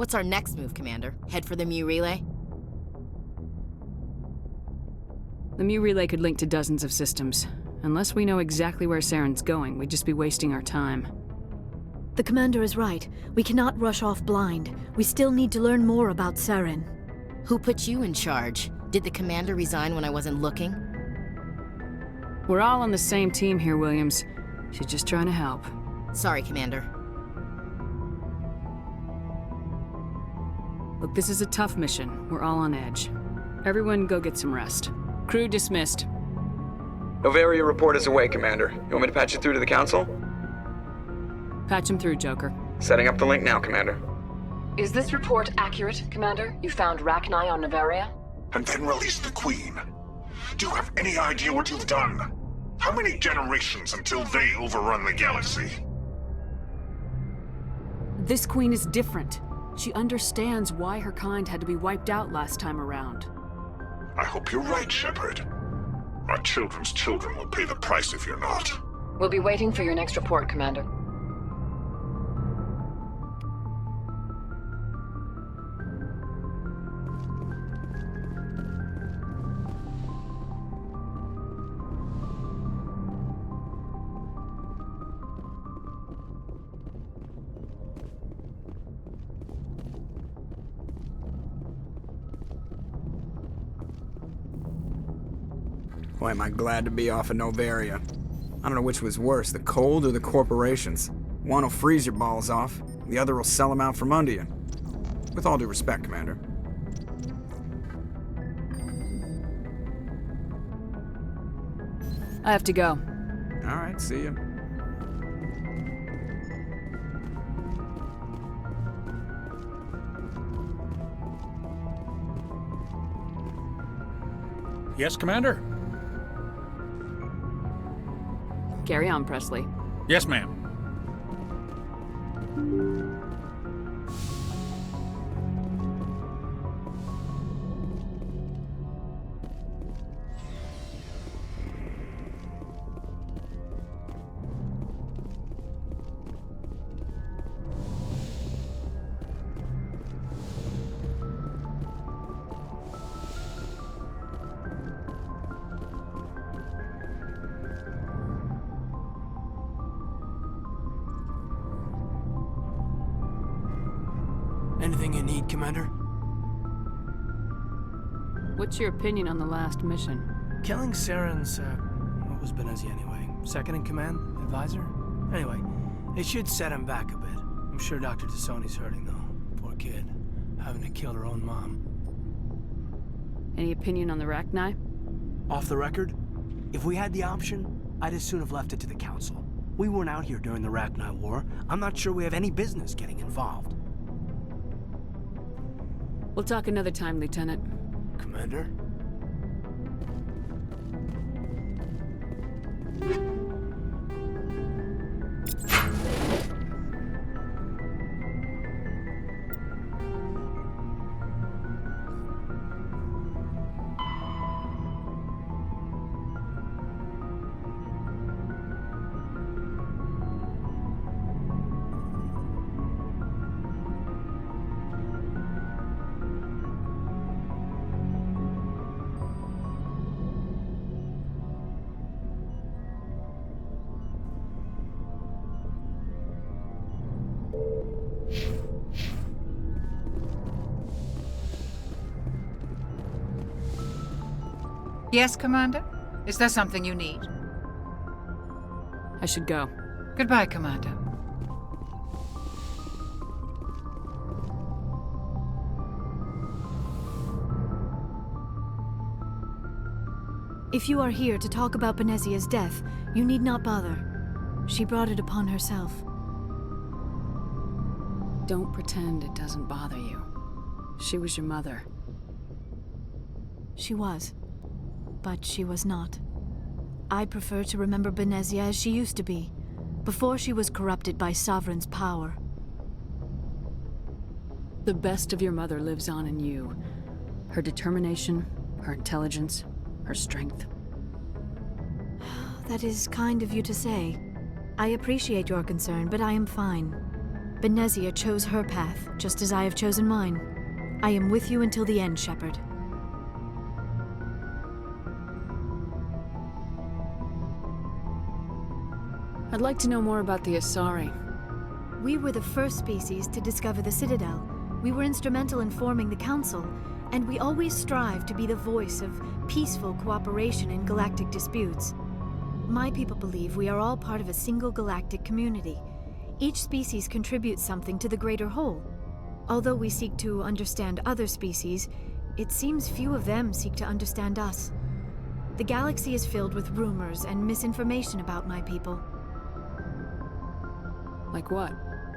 What's our next move, Commander? Head for the Mu relay? The Mu relay could link to dozens of systems. Unless we know exactly where Saren's going, we'd just be wasting our time. The commander is right. We cannot rush off blind. We still need to learn more about Saren. Who put you in charge? Did the commander resign when I wasn't looking? We're all on the same team here, Williams. She's just trying to help. Sorry, Commander. Look, this is a tough mission. We're all on edge. Everyone go get some rest. Crew dismissed. Novaria report is away, Commander. You want me to patch you through to the Council? Patch him through, Joker. Setting up the link now, Commander. Is this report accurate, Commander? You found Rachni on Novaria? And then released the Queen. Do you have any idea what you've done? How many generations until they overrun the galaxy? This Queen is different. She understands why her kind had to be wiped out last time around. I hope you're right, Shepard. Our children's children will pay the price if you're not. We'll be waiting for your next report, Commander. Boy, am I glad to be off of Novaria. I don't know which was worse, the cold or the corporations. One will freeze your balls off, the other will sell them out from under you. With all due respect, Commander. I have to go. All right, see you. Yes, Commander? Carry on, Presley. Yes, ma'am. Anything you need, Commander? What's your opinion on the last mission? Killing Saren's, what was Benezia anyway? Second in command? Advisor? Anyway, it should set him back a bit. I'm sure Dr. Tassoni's hurting, though. Poor kid. Having to kill her own mom. Any opinion on the Rachni? Off the record, if we had the option, I'd as soon have left it to the Council. We weren't out here during the Rachni War. I'm not sure we have any business getting involved. We'll talk another time, Lieutenant. Commander? Yes, Commander? Is there something you need? I should go. Goodbye, Commander. If you are here to talk about Benezia's death, you need not bother. She brought it upon herself. Don't pretend it doesn't bother you. She was your mother. She was. But she was not. I prefer to remember Benezia as she used to be, before she was corrupted by Sovereign's power. The best of your mother lives on in you. Her determination, her intelligence, her strength. That is kind of you to say. I appreciate your concern, but I am fine. Benezia chose her path, just as I have chosen mine. I am with you until the end, Shepard. I'd like to know more about the Asari. We were the first species to discover the Citadel. We were instrumental in forming the Council, and we always strive to be the voice of peaceful cooperation in galactic disputes. My people believe we are all part of a single galactic community. Each species contributes something to the greater whole. Although we seek to understand other species, it seems few of them seek to understand us. The galaxy is filled with rumors and misinformation about my people. Like what?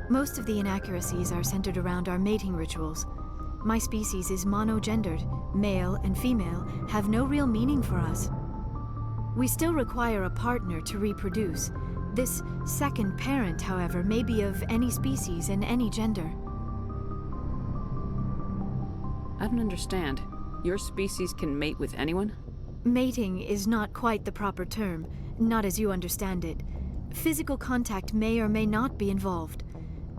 Most of the inaccuracies are centered around our mating rituals. My species is monogendered. Male and female have no real meaning for us. We still require a partner to reproduce. This second parent, however, may be of any species and any gender. I don't understand. Your species can mate with anyone? Mating is not quite the proper term, not as you understand it. Physical contact may or may not be involved,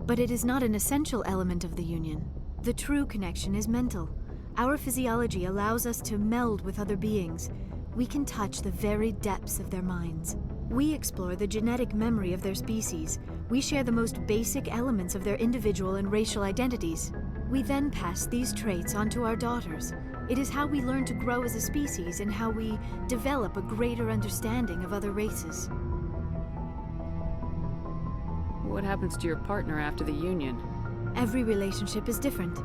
but it is not an essential element of the union. The true connection is mental. Our physiology allows us to meld with other beings. We can touch the very depths of their minds. We explore the genetic memory of their species. We share the most basic elements of their individual and racial identities. We then pass these traits on to our daughters. It is how we learn to grow as a species and how we develop a greater understanding of other races. What happens to your partner after the union? Every relationship is different.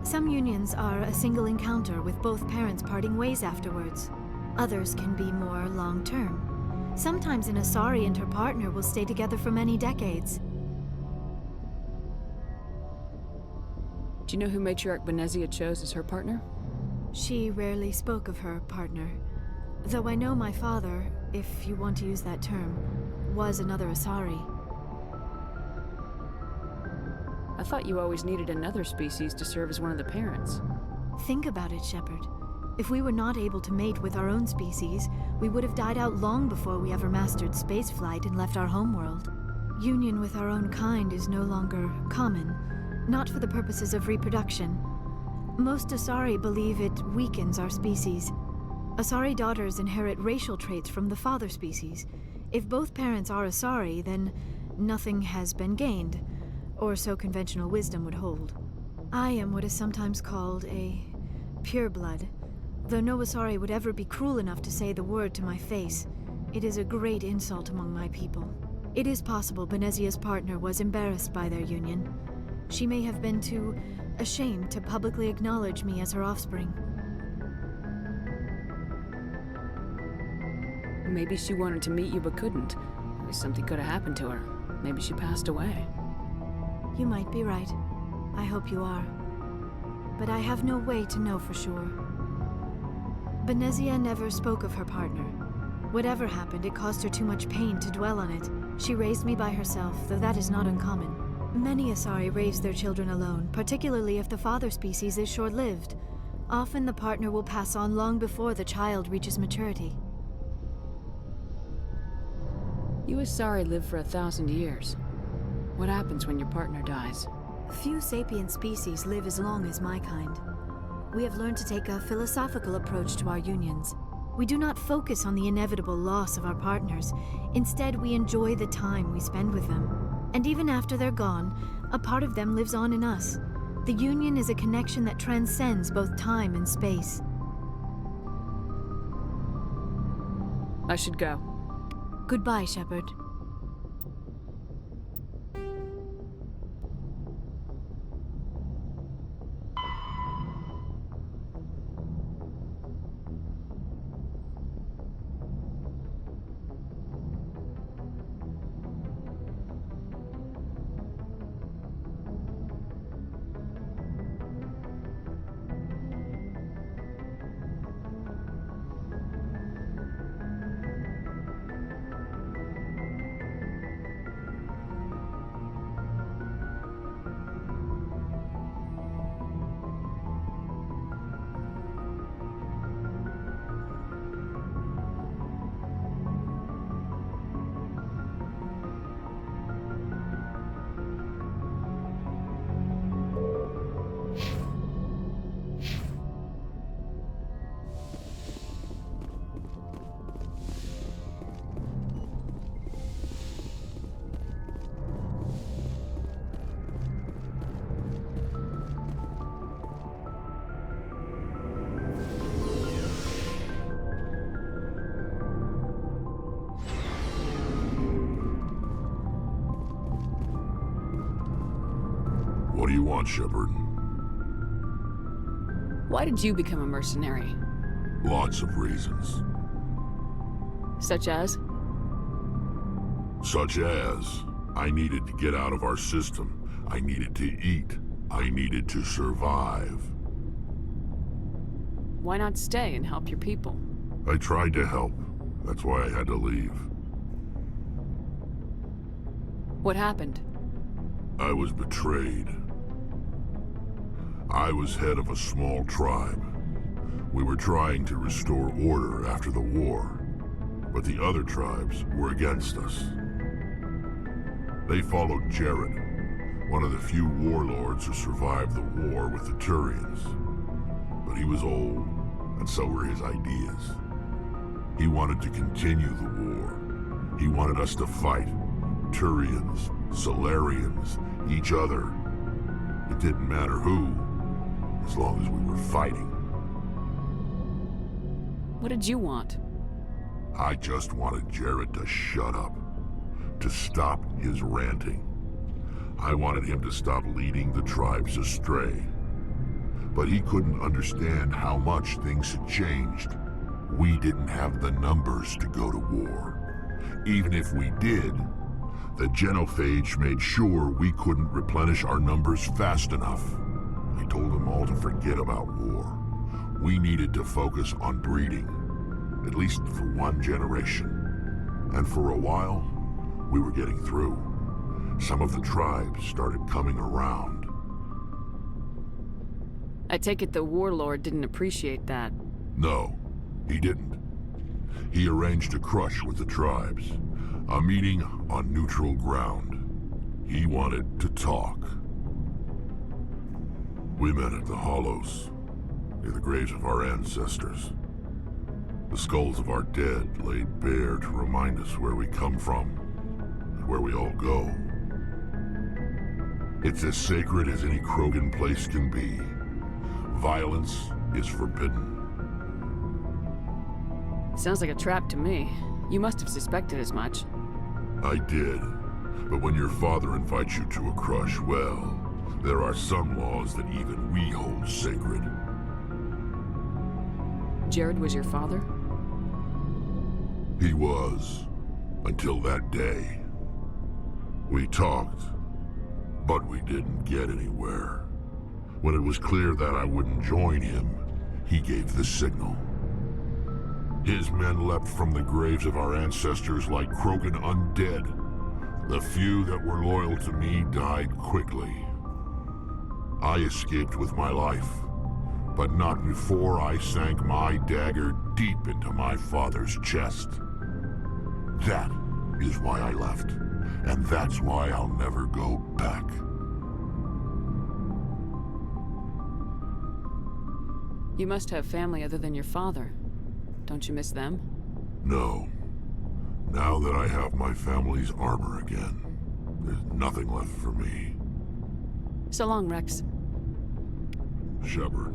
Some unions are a single encounter with both parents parting ways afterwards. Others can be more long-term. Sometimes an Asari and her partner will stay together for many decades. Do you know who Matriarch Benezia chose as her partner? She rarely spoke of her partner. Though I know my father, if you want to use that term, was another Asari. I thought you always needed another species to serve as one of the parents. Think about it, Shepard. If we were not able to mate with our own species, we would have died out long before we ever mastered spaceflight and left our homeworld. Union with our own kind is no longer common, not for the purposes of reproduction. Most Asari believe it weakens our species. Asari daughters inherit racial traits from the father species. If both parents are Asari, then nothing has been gained, or so conventional wisdom would hold. I am what is sometimes called a pureblood. Though no Asari would ever be cruel enough to say the word to my face, it is a great insult among my people. It is possible Benezia's partner was embarrassed by their union. She may have been too ashamed to publicly acknowledge me as her offspring. Maybe she wanted to meet you but couldn't. Maybe something could have happened to her. Maybe she passed away. You might be right. I hope you are. But I have no way to know for sure. Benezia never spoke of her partner. Whatever happened, it caused her too much pain to dwell on it. She raised me by herself, though that is not uncommon. Many Asari raise their children alone, particularly if the father species is short-lived. Often the partner will pass on long before the child reaches maturity. You Asari live for 1,000 years. What happens when your partner dies? Few sapient species live as long as my kind. We have learned to take a philosophical approach to our unions. We do not focus on the inevitable loss of our partners. Instead, we enjoy the time we spend with them. And even after they're gone, a part of them lives on in us. The union is a connection that transcends both time and space. I should go. Goodbye, Shepard. What do you want, Shepard? Why did you become a mercenary? Lots of reasons. Such as? Such as, I needed to get out of our system. I needed to eat. I needed to survive. Why not stay and help your people? I tried to help. That's why I had to leave. What happened? I was betrayed. I was head of a small tribe. We were trying to restore order after the war, but the other tribes were against us. They followed Jared, one of the few warlords who survived the war with the Turians. But he was old, and so were his ideas. He wanted to continue the war. He wanted us to fight. Turians, Solarians, each other. It didn't matter who, as long as we were fighting. What did you want? I just wanted Jared to shut up, to stop his ranting. I wanted him to stop leading the tribes astray. But he couldn't understand how much things had changed. We didn't have the numbers to go to war. Even if we did, the genophage made sure we couldn't replenish our numbers fast enough. I told them all to forget about war. We needed to focus on breeding. at least for one generation. And for a while, we were getting through. Some of the tribes started coming around. I take it the warlord didn't appreciate that. No, he didn't. He arranged a crush with the tribes. A meeting on neutral ground. He wanted to talk. We met at the Hollows, near the graves of our ancestors. The skulls of our dead laid bare to remind us where we come from and where we all go. It's as sacred as any Krogan place can be. Violence is forbidden. Sounds like a trap to me. You must have suspected as much. I did. But when your father invites you to a crush, well, there are some laws that even we hold sacred. Jared was your father? He was, until that day. We talked, but we didn't get anywhere. When it was clear that I wouldn't join him, he gave the signal. His men leapt from the graves of our ancestors like Krogan undead. The few that were loyal to me died quickly. I escaped with my life, but not before I sank my dagger deep into my father's chest. That is why I left, and that's why I'll never go back. You must have family other than your father. Don't you miss them? No. Now that I have my family's armor again, there's nothing left for me. So long, Rex. Shepard.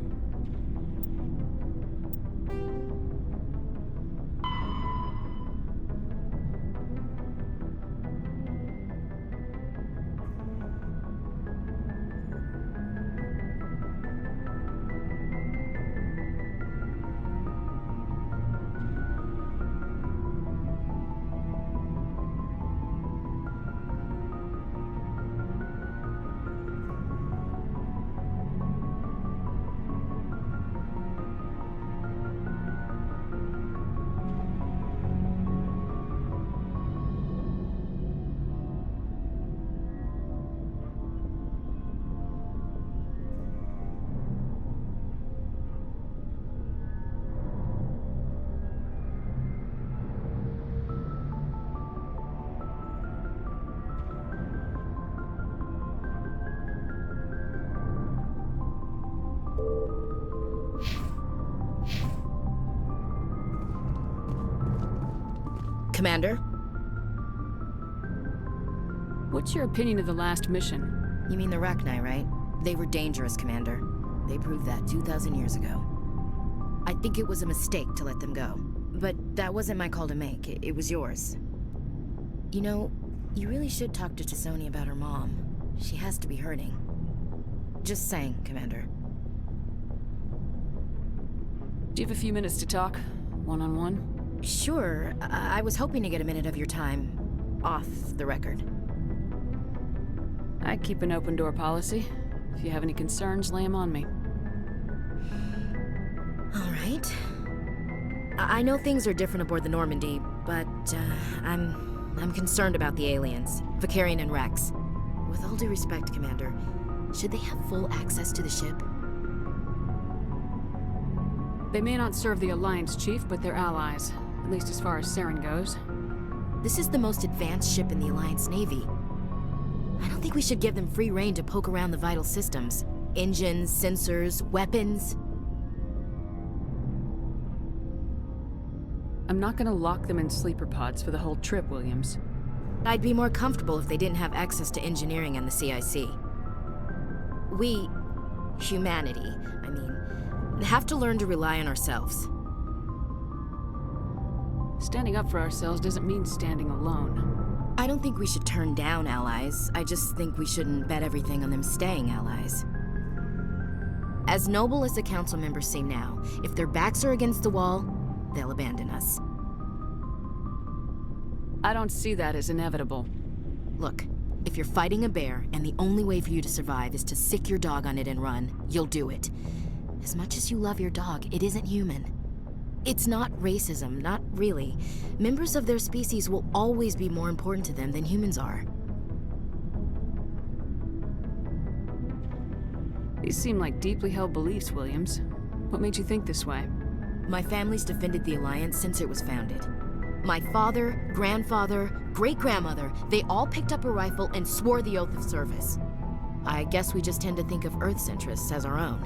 Commander? What's your opinion of the last mission? You mean the Rachni, right? They were dangerous, Commander. They proved that 2,000 years ago. I think it was a mistake to let them go. But that wasn't my call to make. It was yours. You know, you really should talk to T'Soni about her mom. She has to be hurting. Just saying, Commander. Do you have a few minutes to talk? One-on-one? Sure. I was hoping to get a minute of your time off the record. I keep an open door policy. If you have any concerns, lay them on me. All right. I know things are different aboard the Normandy, but I'm concerned about the aliens, Vicarian and Rex. With all due respect, Commander, should they have full access to the ship? They may not serve the Alliance, Chief, but they're allies. At least as far as Saren goes. This is the most advanced ship in the Alliance Navy. I don't think we should give them free rein to poke around the vital systems. Engines, sensors, weapons. I'm not gonna lock them in sleeper pods for the whole trip, Williams. I'd be more comfortable if they didn't have access to engineering and the CIC. We, humanity, have to learn to rely on ourselves. Standing up for ourselves doesn't mean standing alone. I don't think we should turn down allies. I just think we shouldn't bet everything on them staying allies. As noble as the council members seem now, if their backs are against the wall, they'll abandon us. I don't see that as inevitable. Look, if you're fighting a bear and the only way for you to survive is to sick your dog on it and run, you'll do it. As much as you love your dog, it isn't human. It's not racism, not really. Members of their species will always be more important to them than humans are. These seem like deeply held beliefs, Williams. What made you think this way? My family's defended the Alliance since it was founded. My father, grandfather, great-grandmother, they all picked up a rifle and swore the oath of service. I guess we just tend to think of Earth's interests as our own.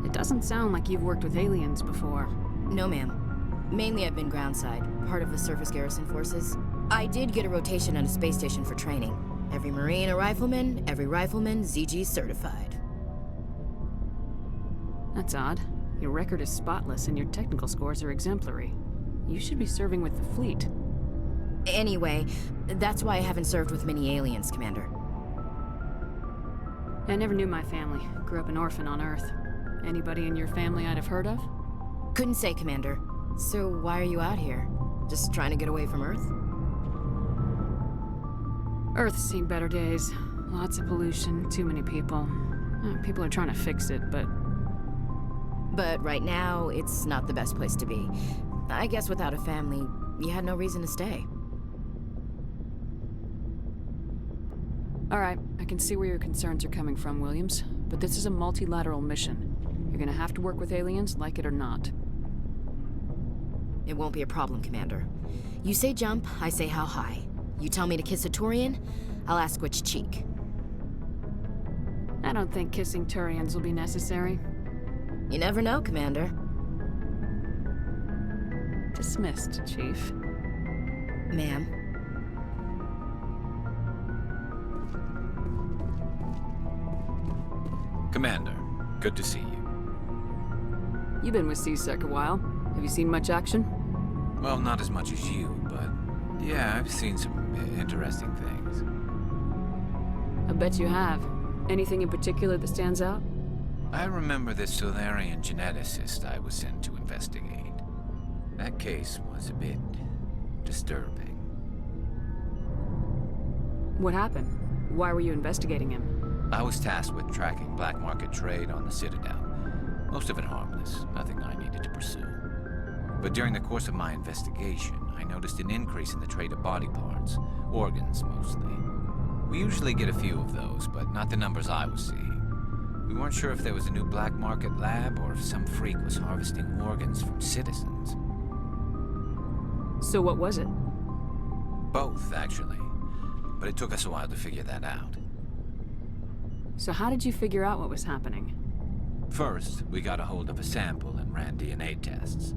It doesn't sound like you've worked with aliens before. No, ma'am. Mainly I've been groundside, part of the surface garrison forces. I did get a rotation on a space station for training. Every Marine a rifleman, every rifleman ZG certified. That's odd. Your record is spotless and your technical scores are exemplary. You should be serving with the fleet. Anyway, that's why I haven't served with many aliens, Commander. I never knew my family. Grew up an orphan on Earth. Anybody in your family I'd have heard of? Couldn't say, Commander. So why are you out here? Just trying to get away from Earth? Earth's seen better days. Lots of pollution, too many people. People are trying to fix it, but... But right now, it's not the best place to be. I guess without a family, you had no reason to stay. Alright, I can see where your concerns are coming from, Williams. But this is a multilateral mission. You're gonna have to work with aliens, like it or not. It won't be a problem, Commander. You say jump, I say how high. You tell me to kiss a Turian, I'll ask which cheek. I don't think kissing Turians will be necessary. You never know, Commander. Dismissed, Chief. Ma'am. Commander, good to see you. You've been with C-Sec a while. Have you seen much action? Well, not as much as you, but yeah, I've seen some interesting things. I bet you have. Anything in particular that stands out? I remember this Solarian geneticist I was sent to investigate. That case was a bit disturbing. What happened? Why were you investigating him? I was tasked with tracking black market trade on the Citadel. Most of it harmless, nothing I needed to pursue. But during the course of my investigation, I noticed an increase in the trade of body parts, organs mostly. We usually get a few of those, but not the numbers I was seeing. We weren't sure if there was a new black market lab or if some freak was harvesting organs from citizens. So what was it? Both, actually. But it took us a while to figure that out. So how did you figure out what was happening? First, we got a hold of a sample and ran DNA tests.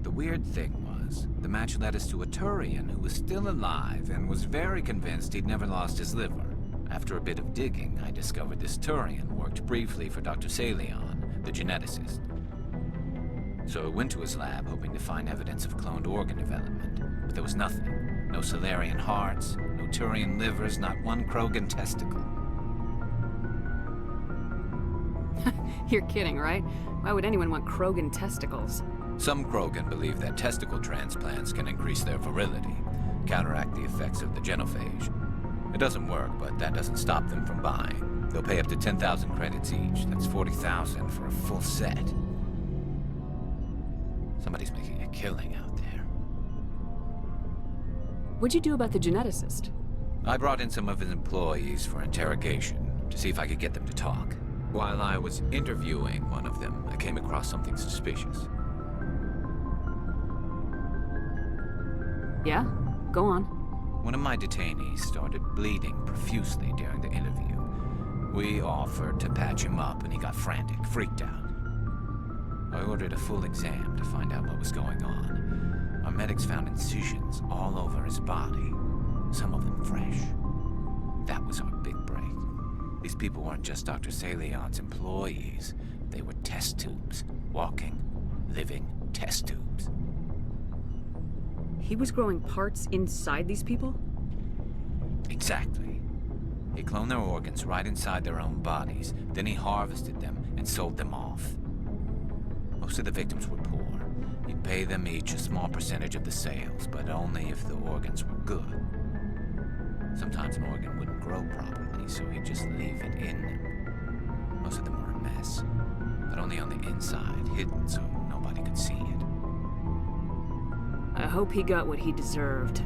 The weird thing was, the match led us to a Turian who was still alive and was very convinced he'd never lost his liver. After a bit of digging, I discovered this Turian worked briefly for Dr. Salion, the geneticist. So I went to his lab hoping to find evidence of cloned organ development, but there was nothing. No Solarian hearts, no Turian livers, not one Krogan testicle. You're kidding, right? Why would anyone want Krogan testicles? Some Krogan believe that testicle transplants can increase their virility, counteract the effects of the genophage. It doesn't work, but that doesn't stop them from buying. They'll pay up to 10,000 credits each. That's 40,000 for a full set. Somebody's making a killing out there. What'd you do about the geneticist? I brought in some of his employees for interrogation to see if I could get them to talk. While I was interviewing one of them, I came across something suspicious. Yeah? Go on. One of my detainees started bleeding profusely during the interview. We offered to patch him up and he got frantic, freaked out. I ordered a full exam to find out what was going on. Our medics found incisions all over his body, some of them fresh. That was our big break. These people weren't just Dr. Salion's employees. They were test tubes. Walking, living test tubes. He was growing parts inside these people? Exactly. He cloned their organs right inside their own bodies. Then he harvested them and sold them off. Most of the victims were poor. He'd pay them each a small percentage of the sales, but only if the organs were good. Sometimes an organ wouldn't grow properly, so he'd just leave it in them. Most of them were a mess. but only on the inside, hidden so nobody could see it. I hope he got what he deserved.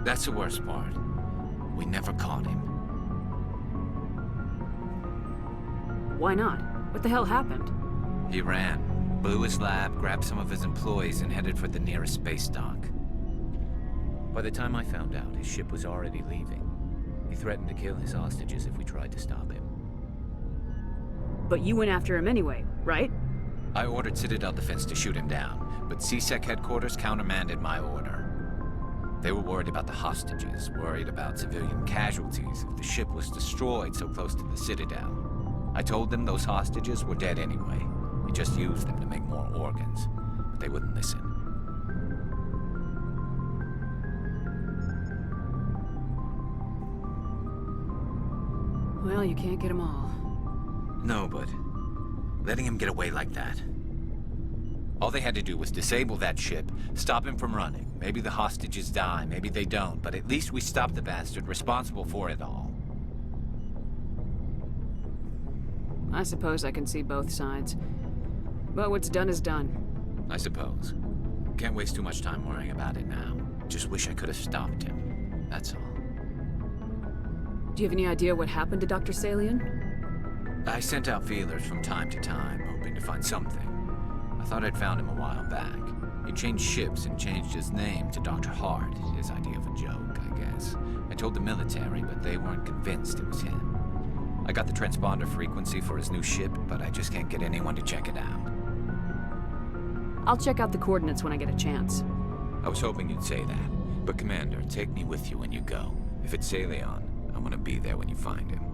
That's the worst part. We never caught him. Why not? What the hell happened? He ran, blew his lab, grabbed some of his employees, and headed for the nearest space dock. By the time I found out, his ship was already leaving. He threatened to kill his hostages if we tried to stop him. But you went after him anyway, right? I ordered Citadel Defense to shoot him down, but CSEC headquarters countermanded my order. They were worried about the hostages, worried about civilian casualties if the ship was destroyed so close to the Citadel. I told them those hostages were dead anyway. We just used them to make more organs, but they wouldn't listen. Well, you can't get them all. No, but letting him get away like that. All they had to do was disable that ship, stop him from running. Maybe the hostages die, maybe they don't, but at least we stopped the bastard responsible for it all. I suppose I can see both sides. But what's done is done. I suppose. Can't waste too much time worrying about it now. Just wish I could have stopped him. That's all. Do you have any idea what happened to Dr. Salian? I sent out feelers from time to time, hoping to find something. I thought I'd found him a while back. He changed ships and changed his name to Dr. Hart, his idea of a joke, I guess. I told the military, but they weren't convinced it was him. I got the transponder frequency for his new ship, but I just can't get anyone to check it out. I'll check out the coordinates when I get a chance. I was hoping you'd say that. But Commander, take me with you when you go. If it's Salion, I want to be there when you find him.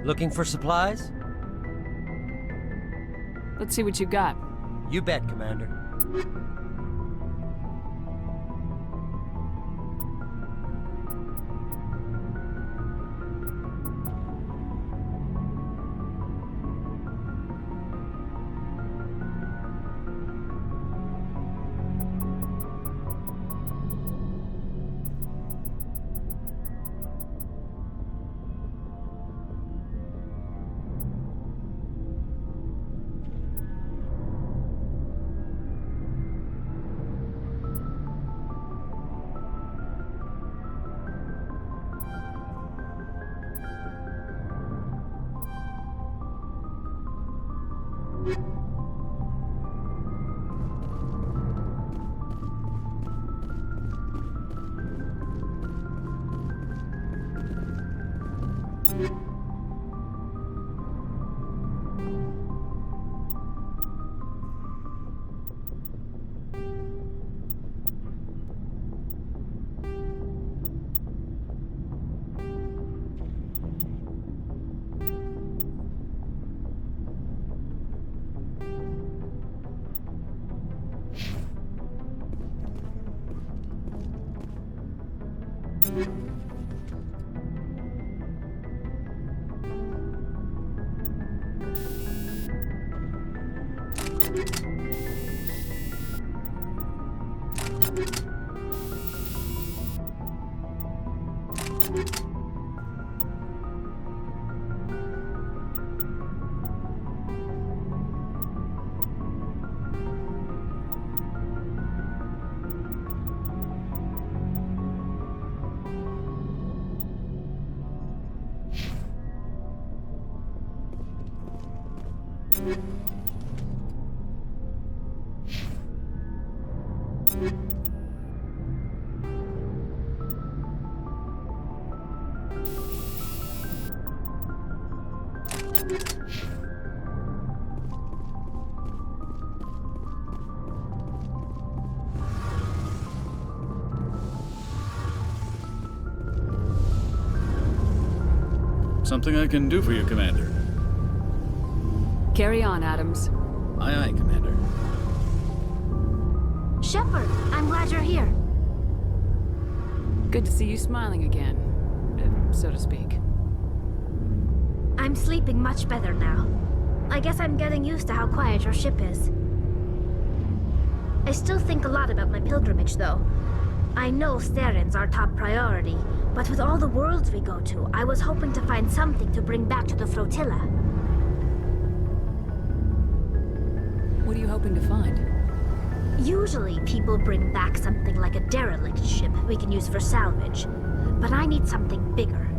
Looking for supplies? Let's see what you got. You bet, Commander. Something I can do for you, Commander. Carry on, Adams. Aye, aye, Commander. Shepard, I'm glad you're here. Good to see you smiling again, so to speak. I'm sleeping much better now. I guess I'm getting used to how quiet your ship is. I still think a lot about my pilgrimage, though. I know Saren's our top priority, but with all the worlds we go to, I was hoping to find something to bring back to the flotilla. What are you hoping to find? Usually, people bring back something like a derelict ship we can use for salvage. But I need something bigger.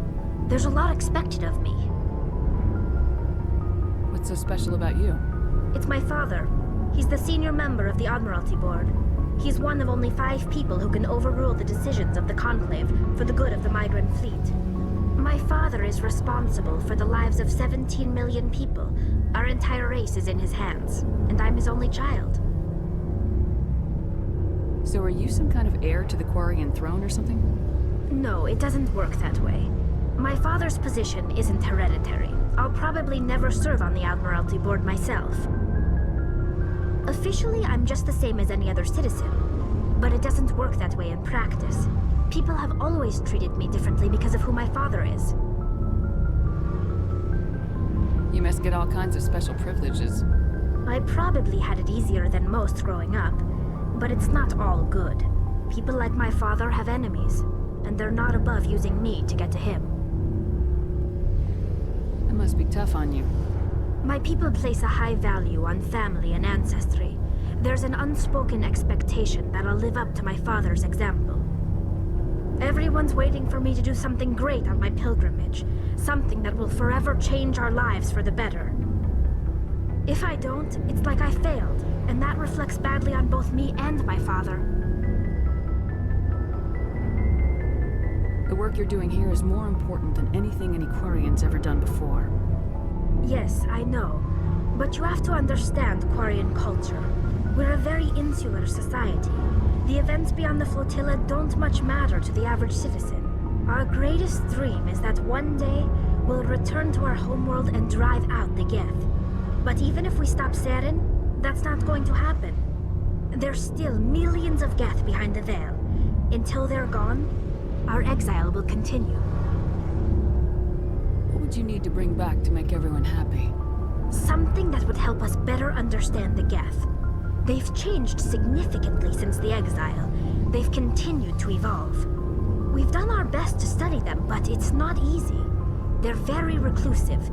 There's a lot expected of me. What's so special about you? It's my father. He's the senior member of the Admiralty Board. He's one of only 5 people who can overrule the decisions of the Conclave for the good of the migrant fleet. My father is responsible for the lives of 17 million people. Our entire race is in his hands, and I'm his only child. So are you some kind of heir to the Quarian throne or something? No, it doesn't work that way. My father's position isn't hereditary. I'll probably never serve on the Admiralty Board myself. Officially, I'm just the same as any other citizen, but it doesn't work that way in practice. People have always treated me differently because of who my father is. You must get all kinds of special privileges. I probably had it easier than most growing up, but it's not all good. People like my father have enemies, and they're not above using me to get to him. That must be tough on you. My people place a high value on family and ancestry. There's an unspoken expectation that I'll live up to my father's example. Everyone's waiting for me to do something great on my pilgrimage, something that will forever change our lives for the better. If I don't, it's like I failed, and that reflects badly on both me and my father. The work you're doing here is more important than anything any Quarian's ever done before. Yes, I know. But you have to understand Quarian culture. We're a very insular society. The events beyond the flotilla don't much matter to the average citizen. Our greatest dream is that one day we'll return to our homeworld and drive out the Geth. But even if we stop Saren, that's not going to happen. There's still millions of Geth behind the veil. Until they're gone, our exile will continue. What would you need to bring back to make everyone happy? Something that would help us better understand the Geth. They've changed significantly since the exile. They've continued to evolve. We've done our best to study them, but it's not easy. They're very reclusive.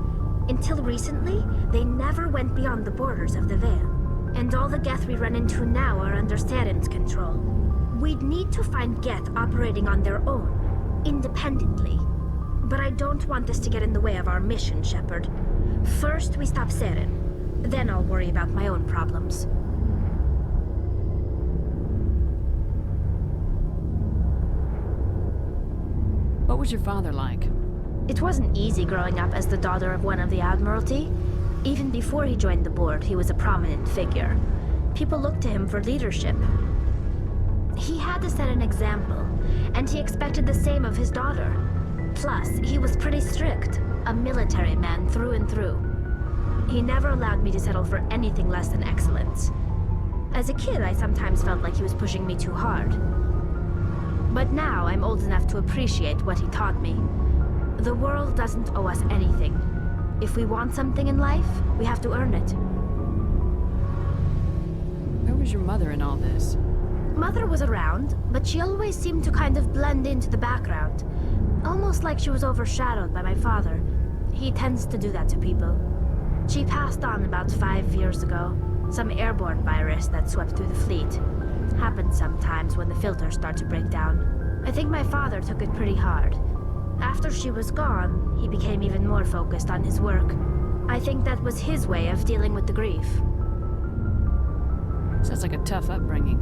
Until recently, they never went beyond the borders of the Veil. And all the Geth we run into now are under Saren's control. We'd need to find Geth operating on their own, independently. But I don't want this to get in the way of our mission, Shepard. First, we stop Saren. Then I'll worry about my own problems. What was your father like? It wasn't easy growing up as the daughter of one of the Admiralty. Even before he joined the board, he was a prominent figure. People looked to him for leadership. He had to set an example, and he expected the same of his daughter. Plus, he was pretty strict, a military man through and through. He never allowed me to settle for anything less than excellence. As a kid, I sometimes felt like he was pushing me too hard. But now I'm old enough to appreciate what he taught me. The world doesn't owe us anything. If we want something in life, we have to earn it. Where was your mother in all this? Mother was around, but she always seemed to kind of blend into the background. Almost like she was overshadowed by my father. He tends to do that to people. She passed on about 5 years ago. Some airborne virus that swept through the fleet. Happens sometimes when the filters start to break down. I think my father took it pretty hard. After she was gone, he became even more focused on his work. I think that was his way of dealing with the grief. Sounds like a tough upbringing.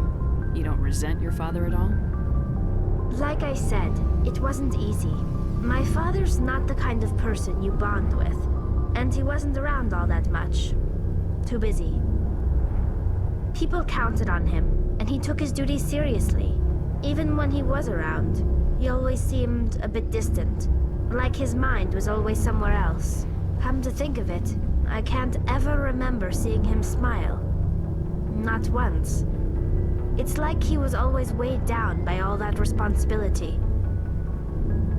You don't resent your father at all? Like I said, it wasn't easy. My father's not the kind of person you bond with, and he wasn't around all that much. Too busy. People counted on him, and he took his duties seriously. Even when he was around, he always seemed a bit distant, like his mind was always somewhere else. Come to think of it, I can't ever remember seeing him smile. Not once. It's like he was always weighed down by all that responsibility.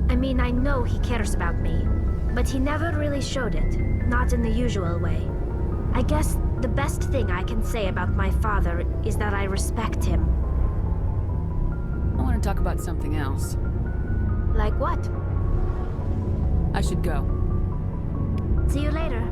I mean, I know he cares about me, but he never really showed it, not in the usual way. I guess the best thing I can say about my father is that I respect him. I want to talk about something else. Like what? I should go. See you later.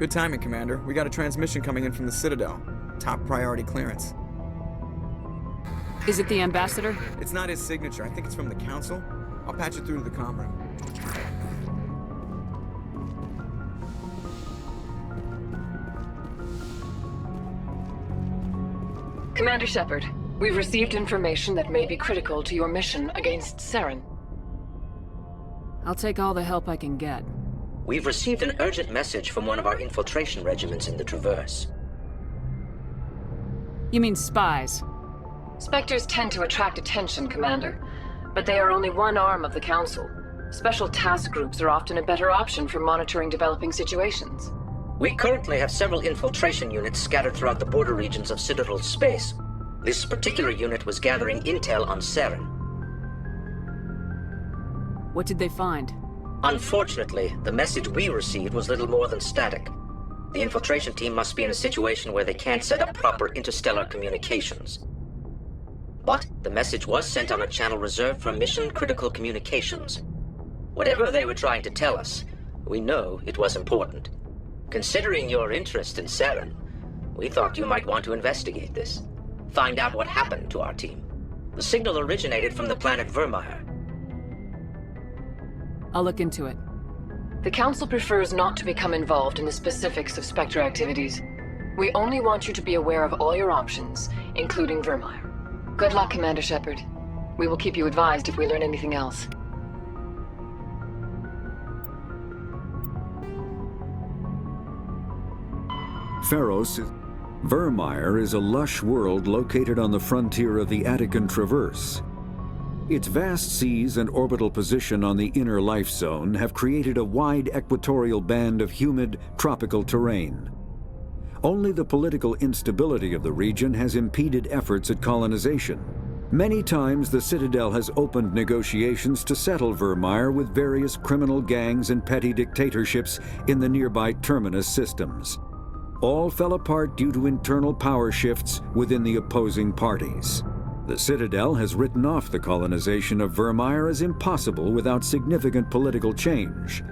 Good timing, Commander. We got a transmission coming in from the Citadel. Top priority clearance. Is it the ambassador? It's not his signature. I think it's from the Council. I'll patch it through to the comm room. Commander Shepard, we've received information that may be critical to your mission against Saren. I'll take all the help I can get. We've received an urgent message from one of our infiltration regiments in the Traverse. You mean spies? Spectres tend to attract attention, Commander, but they are only one arm of the Council. Special task groups are often a better option for monitoring developing situations. We currently have several infiltration units scattered throughout the border regions of Citadel space. This particular unit was gathering intel on Saren. What did they find? Unfortunately, the message we received was little more than static. The infiltration team must be in a situation where they can't set up proper interstellar communications. But the message was sent on a channel reserved for mission-critical communications. Whatever they were trying to tell us, we know it was important. Considering your interest in Saren, we thought you might want to investigate this. Find out what happened to our team. The signal originated from the planet Vermeer. I'll look into it. The Council prefers not to become involved in the specifics of Spectre activities. We only want you to be aware of all your options, including Vermeer. Good luck, Commander Shepard. We will keep you advised if we learn anything else. Vermeer is a lush world located on the frontier of the Attican Traverse. Its vast seas and orbital position on the inner life zone have created a wide equatorial band of humid, tropical terrain. Only the political instability of the region has impeded efforts at colonization. Many times the Citadel has opened negotiations to settle Vermeer with various criminal gangs and petty dictatorships in the nearby Terminus systems. All fell apart due to internal power shifts within the opposing parties. The Citadel has written off the colonization of Vermeer as impossible without significant political change.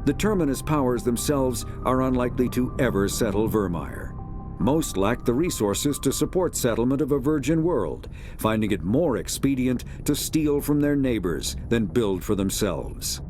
The Terminus powers themselves are unlikely to ever settle Vermeer. Most lack the resources to support settlement of a virgin world, finding it more expedient to steal from their neighbors than build for themselves.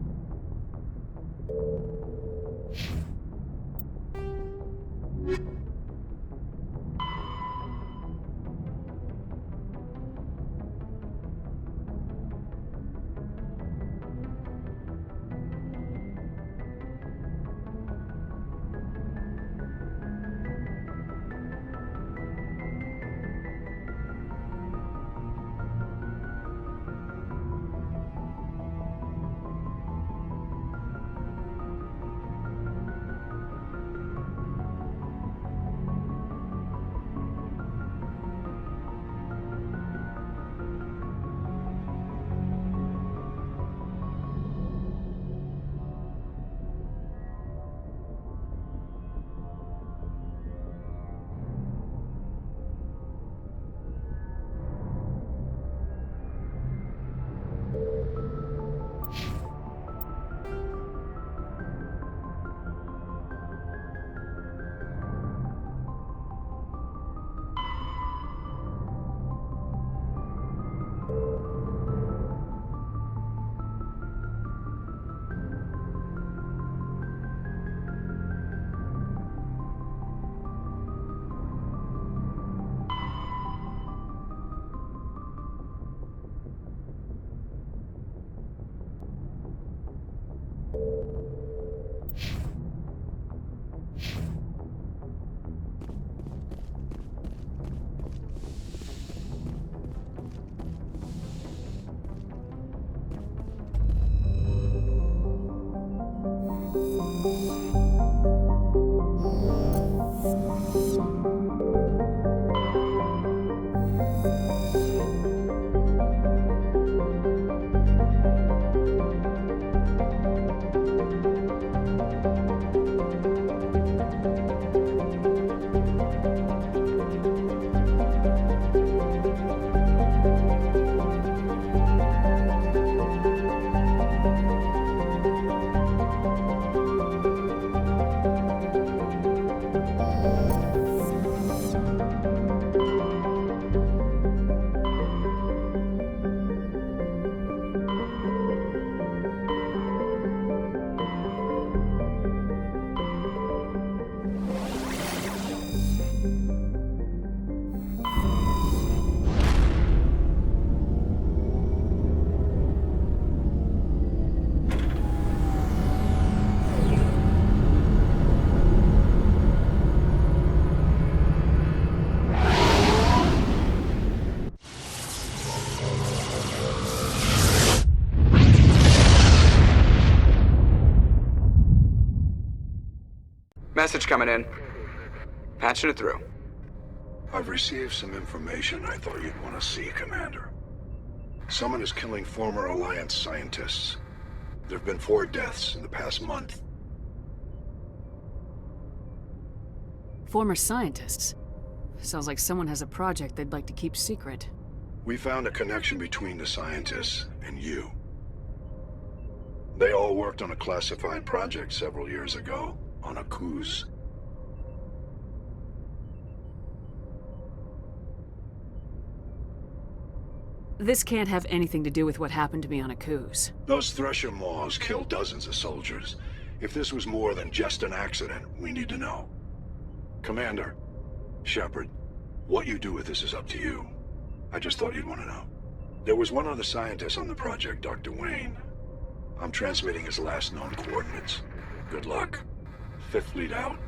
Message coming in. Patching it through. I've received some information I thought you'd want to see, Commander. Someone is killing former Alliance scientists. There have been 4 deaths in the past month. Former scientists? Sounds like someone has a project they'd like to keep secret. We found a connection between the scientists and you. They all worked on a classified project several years ago, on a cruise. This can't have anything to do with what happened to me on a cruise. Those Thresher Maws killed dozens of soldiers. If this was more than just an accident, we need to know. Commander, Shepard, what you do with this is up to you. I just thought you'd want to know. There was one other scientist on the project, Dr. Wayne. I'm transmitting his last known coordinates. Good luck. 5th Fleet out.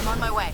on my way.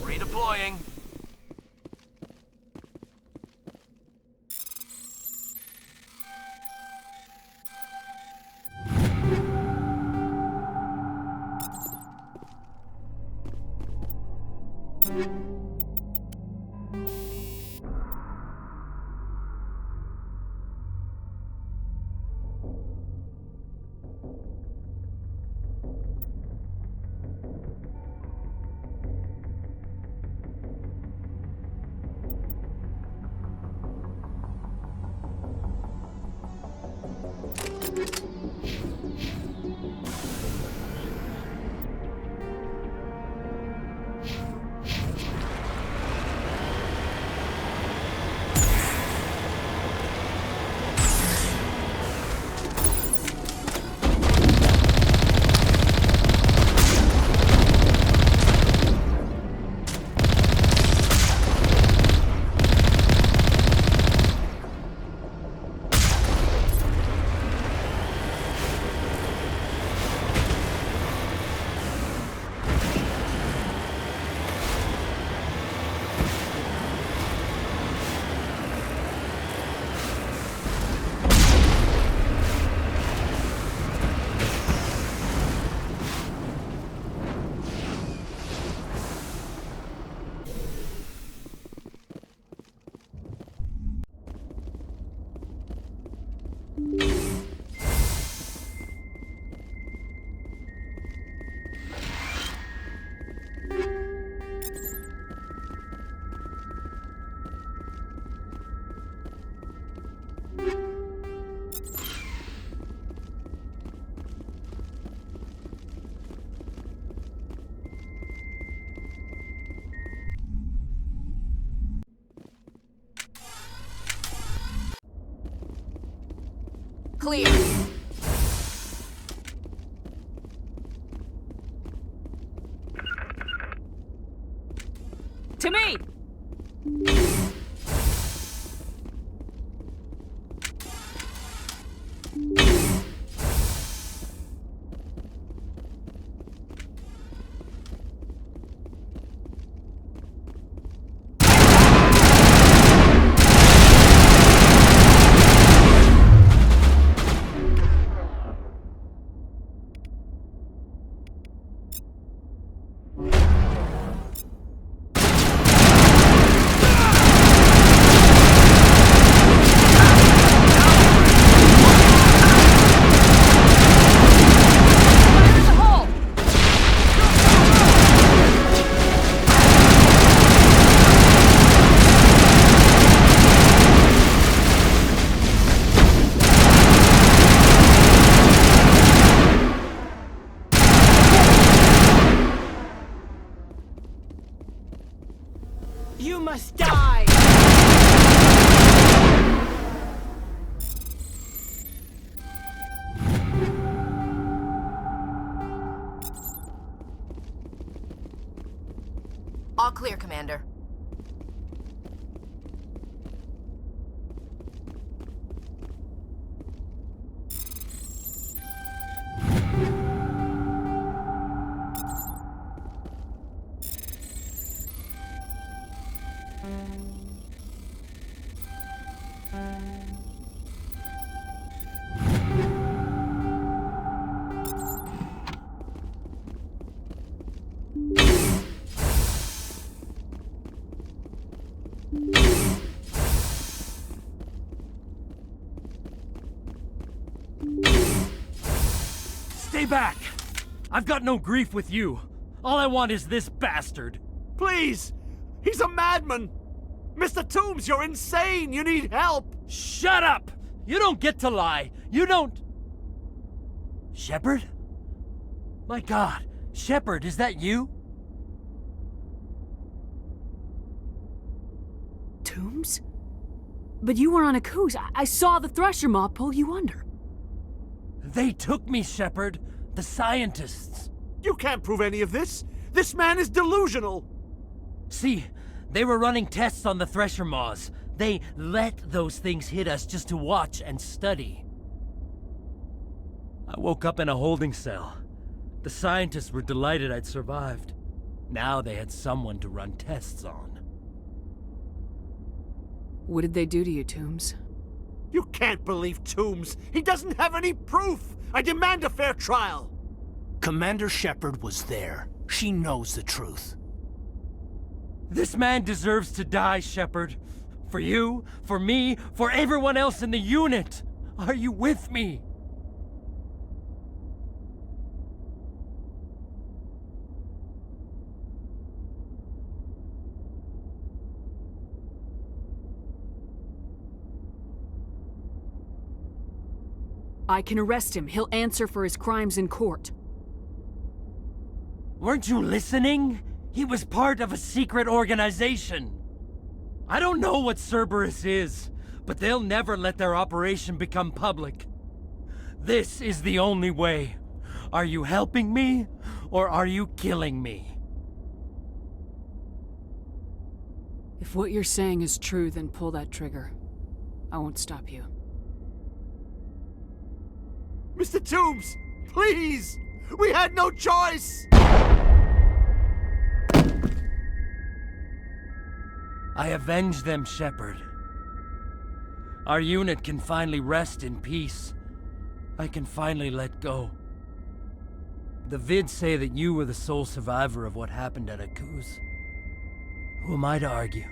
Redeploying. Clear. To me! You must die! All clear, Commander. Stay back! I've got no grief with you. All I want is this bastard. Please! He's a madman! Mr. Toombs, you're insane! You need help! Shut up! You don't get to lie. You don't... Shepard? My God, Shepard, is that you? Toombs? But you were on a Coos. I saw the Thresher Maw pull you under. They took me, Shepard. The scientists. You can't prove any of this. This man is delusional. See, they were running tests on the Thresher Maws. They let those things hit us just to watch and study. I woke up in a holding cell. The scientists were delighted I'd survived. Now they had someone to run tests on. What did they do to you, Toombs? You can't believe Toombs. He doesn't have any proof. I demand a fair trial. Commander Shepard was there. She knows the truth. This man deserves to die, Shepard. For you, for me, for everyone else in the unit. Are you with me? I can arrest him. He'll answer for his crimes in court. Weren't you listening? He was part of a secret organization. I don't know what Cerberus is, but they'll never let their operation become public. This is the only way. Are you helping me, or are you killing me? If what you're saying is true, then pull that trigger. I won't stop you. Mr. Toombs, please! We had no choice! I avenged them, Shepard. Our unit can finally rest in peace. I can finally let go. The vids say that you were the sole survivor of what happened at Akuz. Who am I to argue?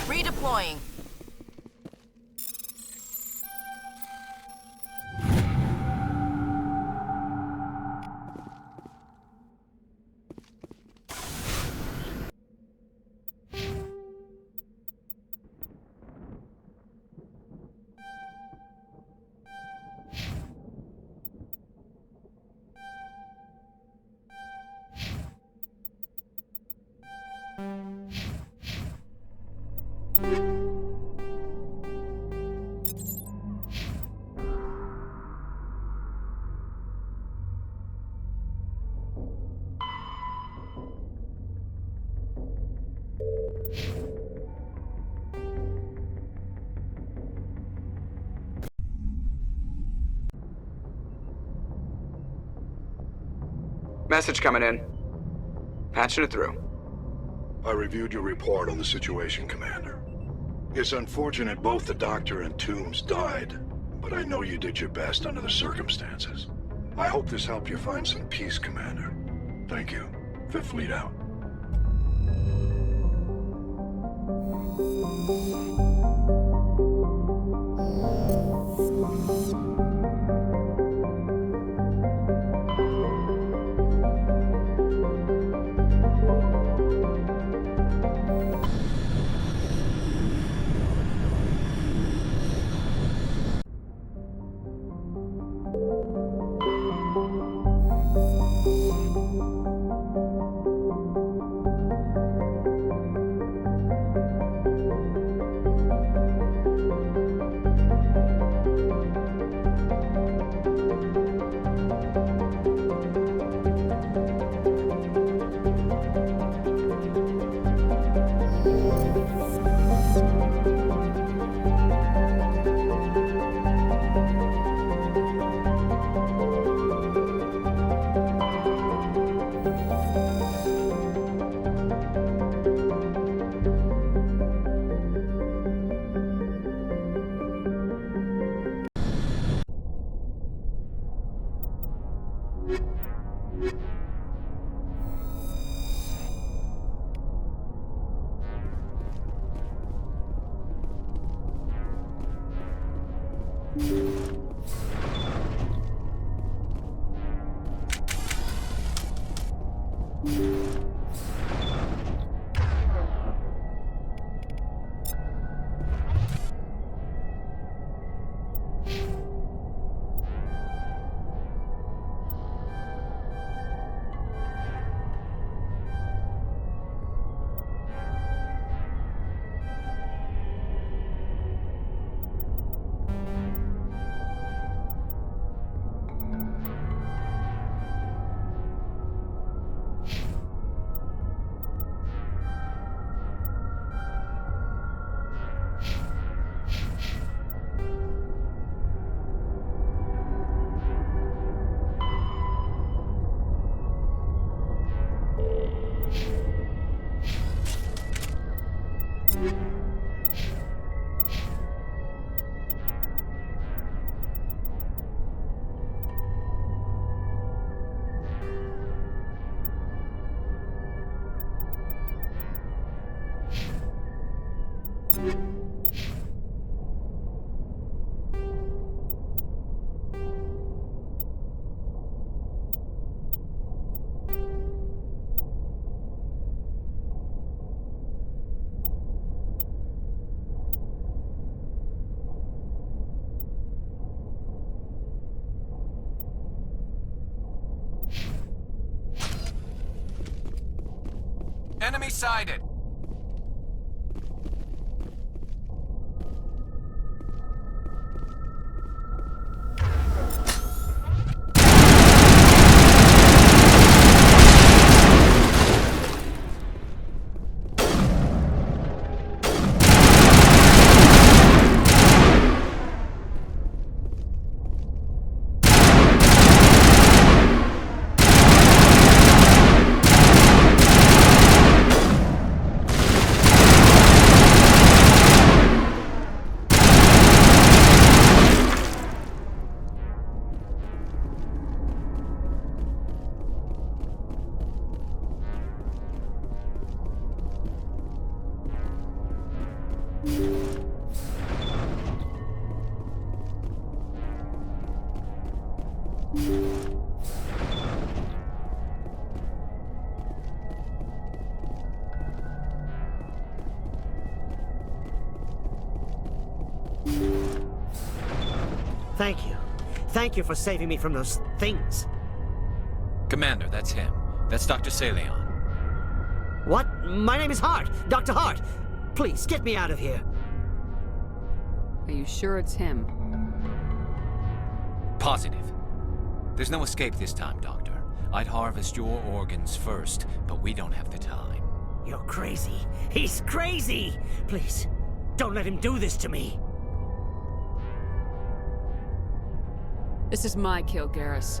Redeploying. Message coming in. Patching it through. I reviewed your report on the situation, Commander. It's unfortunate both the Doctor and Toombs died, but I know you did your best under the circumstances. I hope this helped you find some peace, Commander. Thank you. Fifth Fleet out. Enemy sighted! Thank you. Thank you for saving me from those things. Commander, that's him. That's Dr. Saleon. What? My name is Hart. Dr. Hart. Please, get me out of here. Are you sure it's him? Positive. There's no escape this time, Doctor. I'd harvest your organs first, but we don't have the time. You're crazy. He's crazy! Please, don't let him do this to me. This is my kill, Garrus.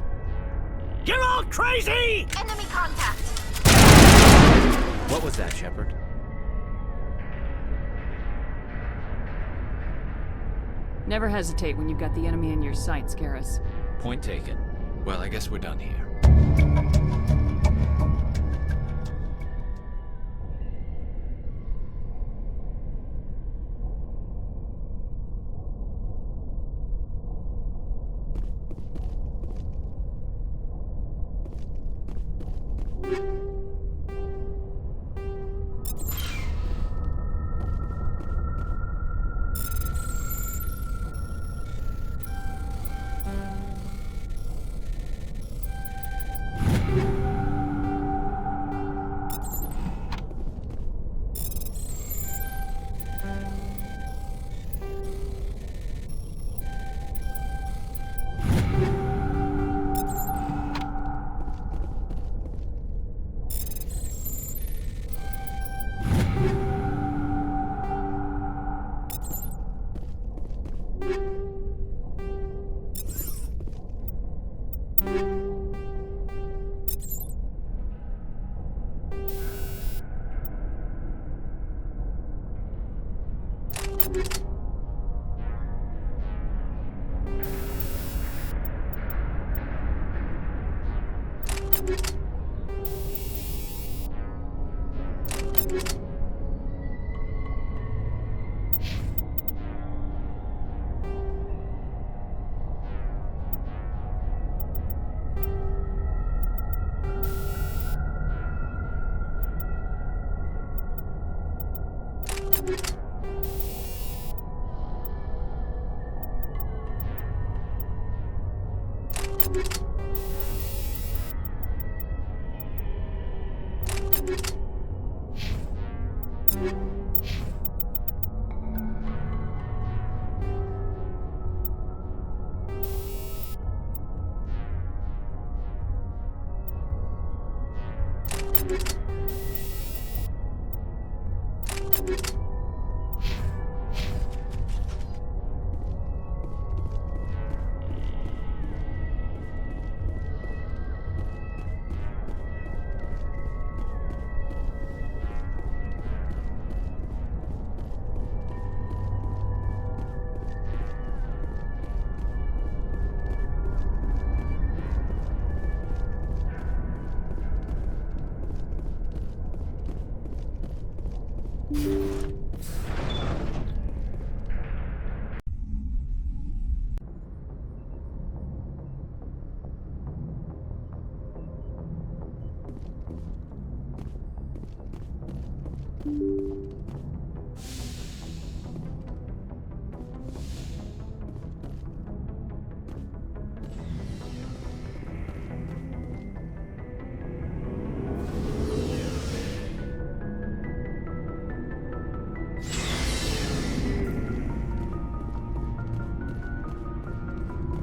You're all crazy! Enemy contact! What was that, Shepard? 'Cause Never hesitate when you've got the enemy in your sights, Garrus. Point taken. Well, I guess we're done here.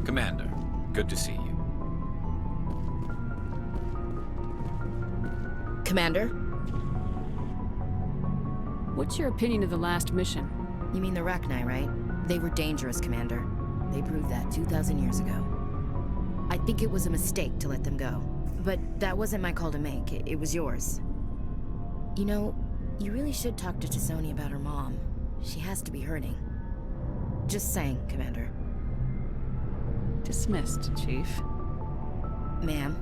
Commander, good to see you. Commander? What's your opinion of the last mission? You mean the Rachni, right? They were dangerous, Commander. They proved that 2,000 years ago. I think it was a mistake to let them go. But that wasn't my call to make. It was yours. You know, you really should talk to T'Soni about her mom. She has to be hurting. Just saying, Commander. Dismissed, Chief. Ma'am.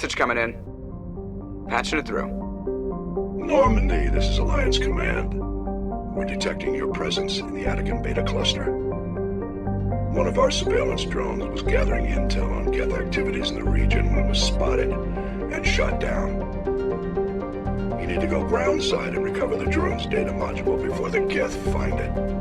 Message coming in. Patching it through. Normandy, this is Alliance Command. We're detecting your presence in the Attican Beta Cluster. One of our surveillance drones was gathering intel on Geth activities in the region when it was spotted and shot down. You need to go groundside and recover the drone's data module before the Geth find it.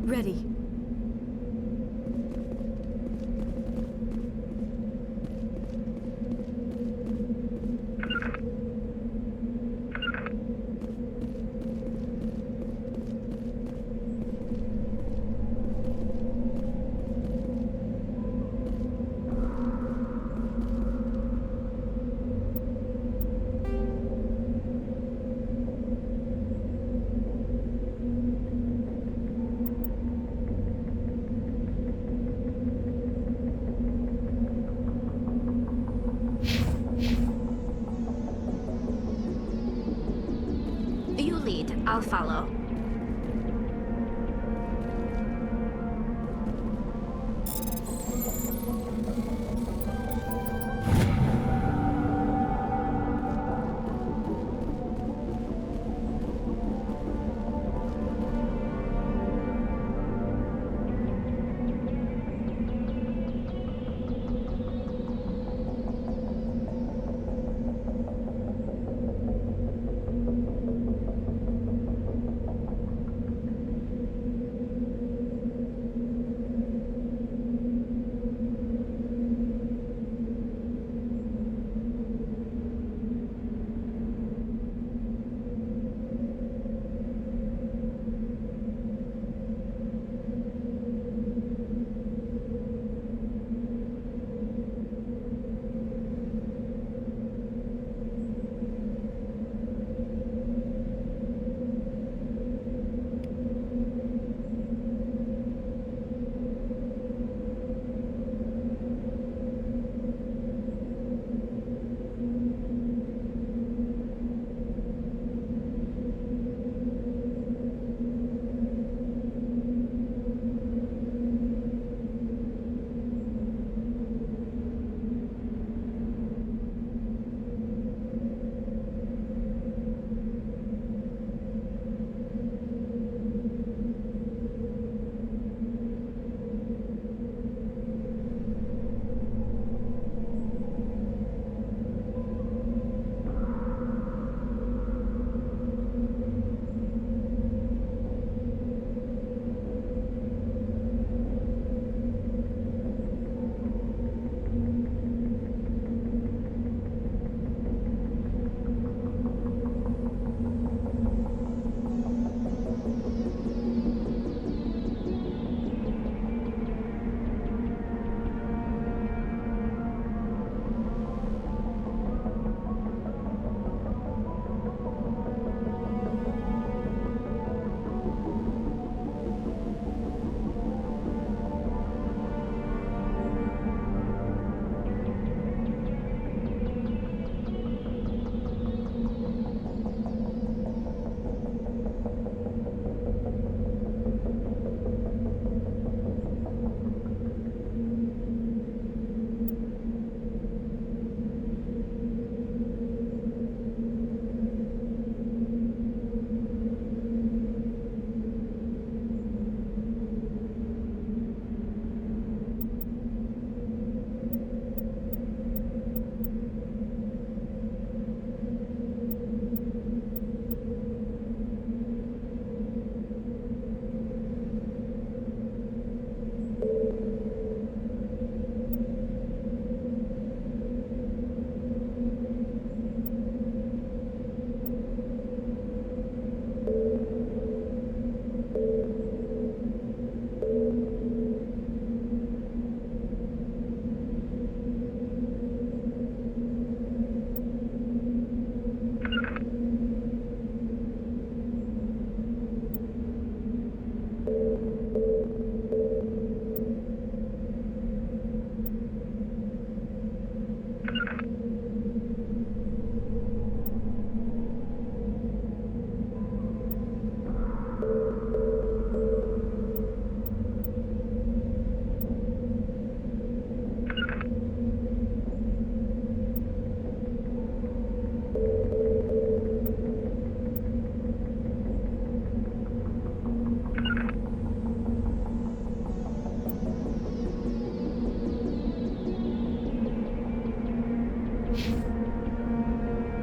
Ready. You lead. I'll follow.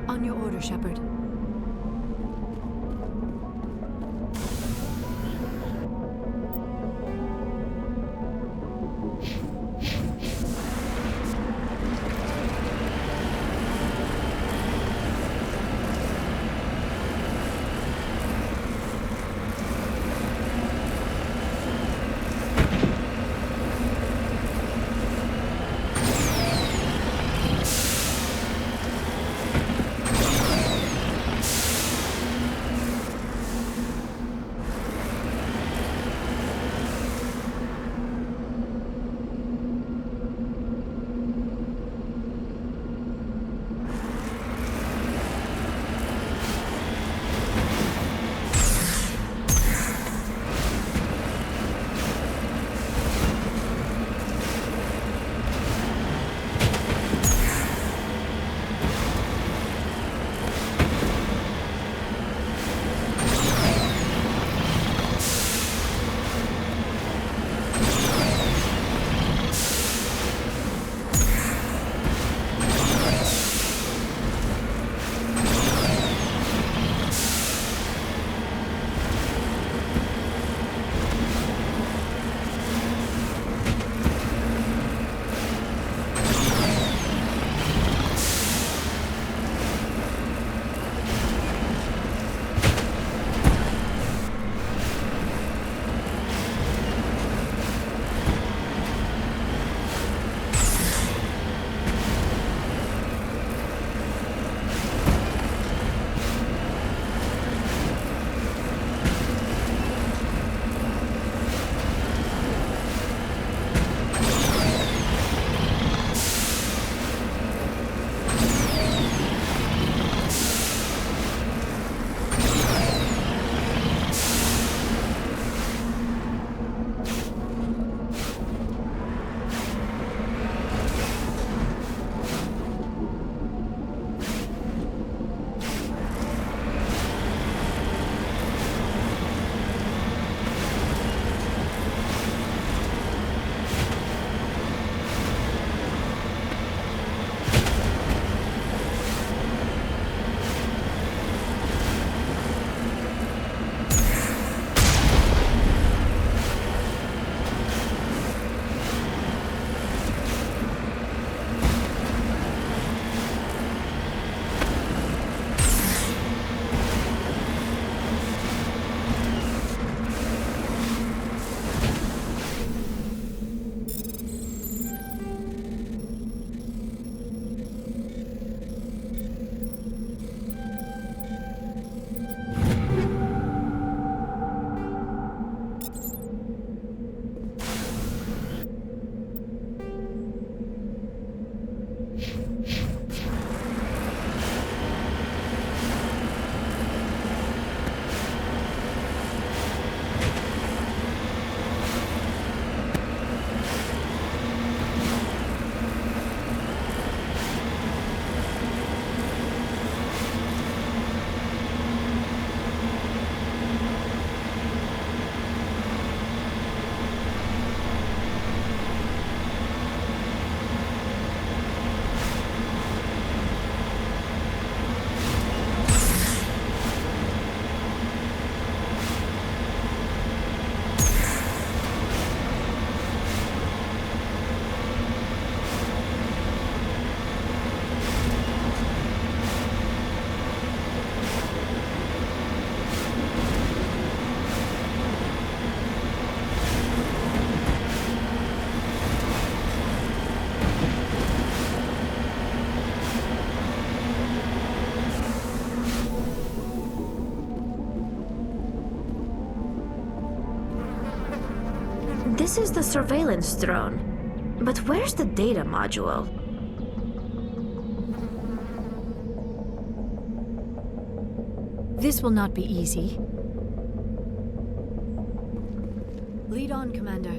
On your order, Shepard. This is the surveillance drone. But where's the data module? This will not be easy. Lead on, Commander.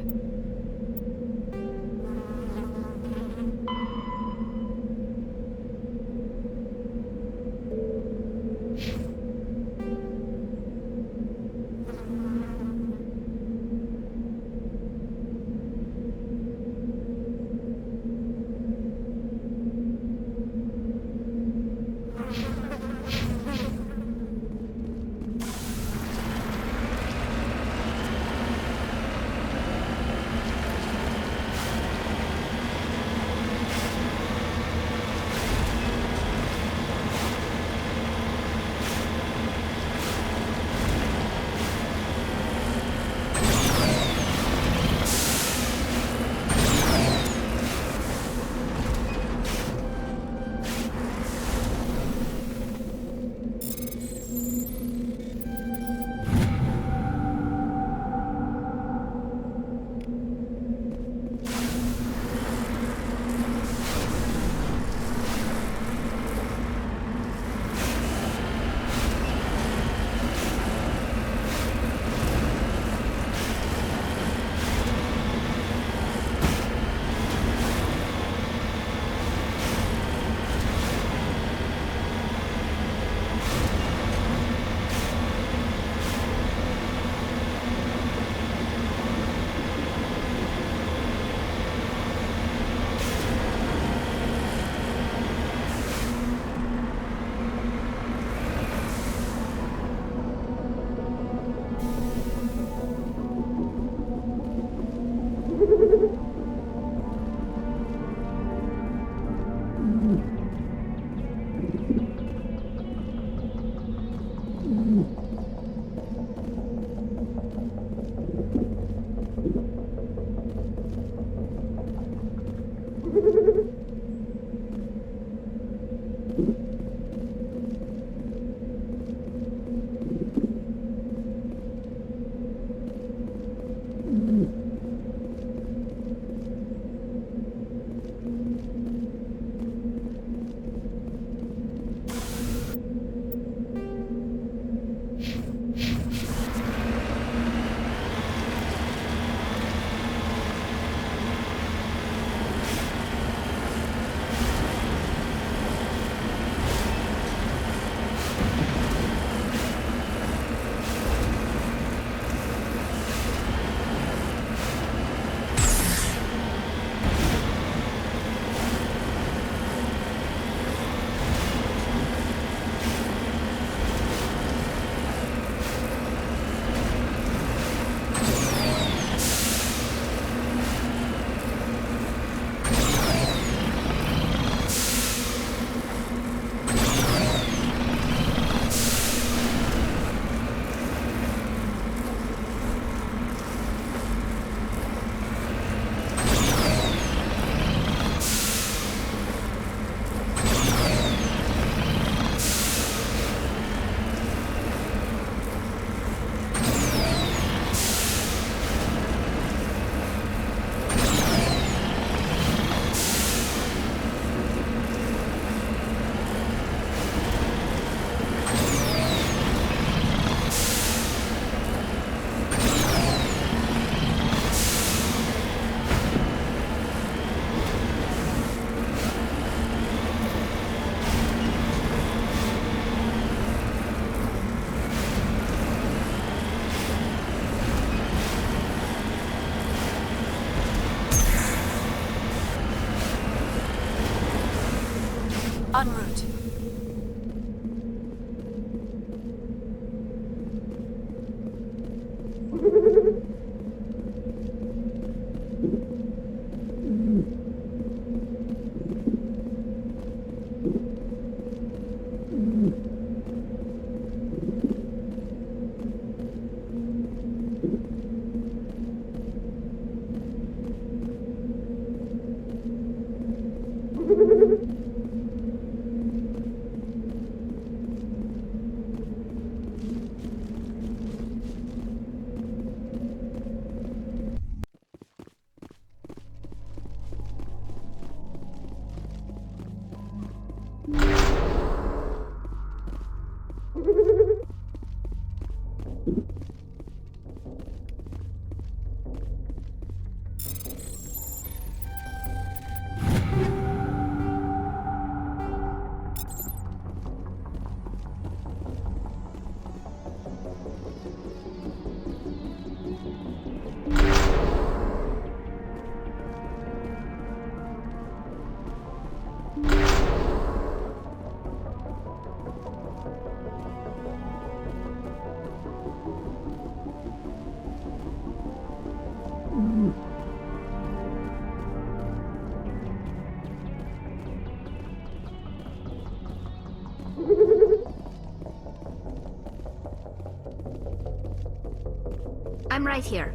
I'm right here.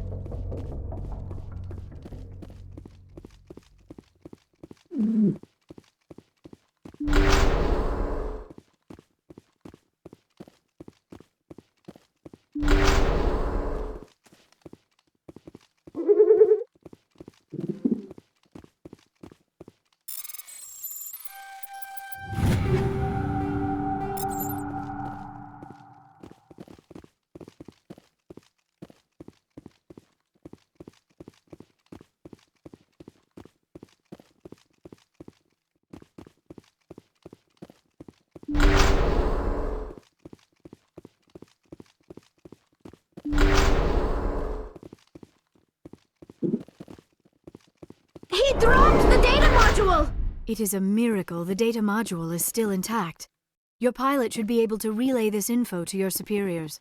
He dropped the data module! It is a miracle the data module is still intact. Your pilot should be able to relay this info to your superiors.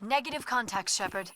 Negative contact, Shepard.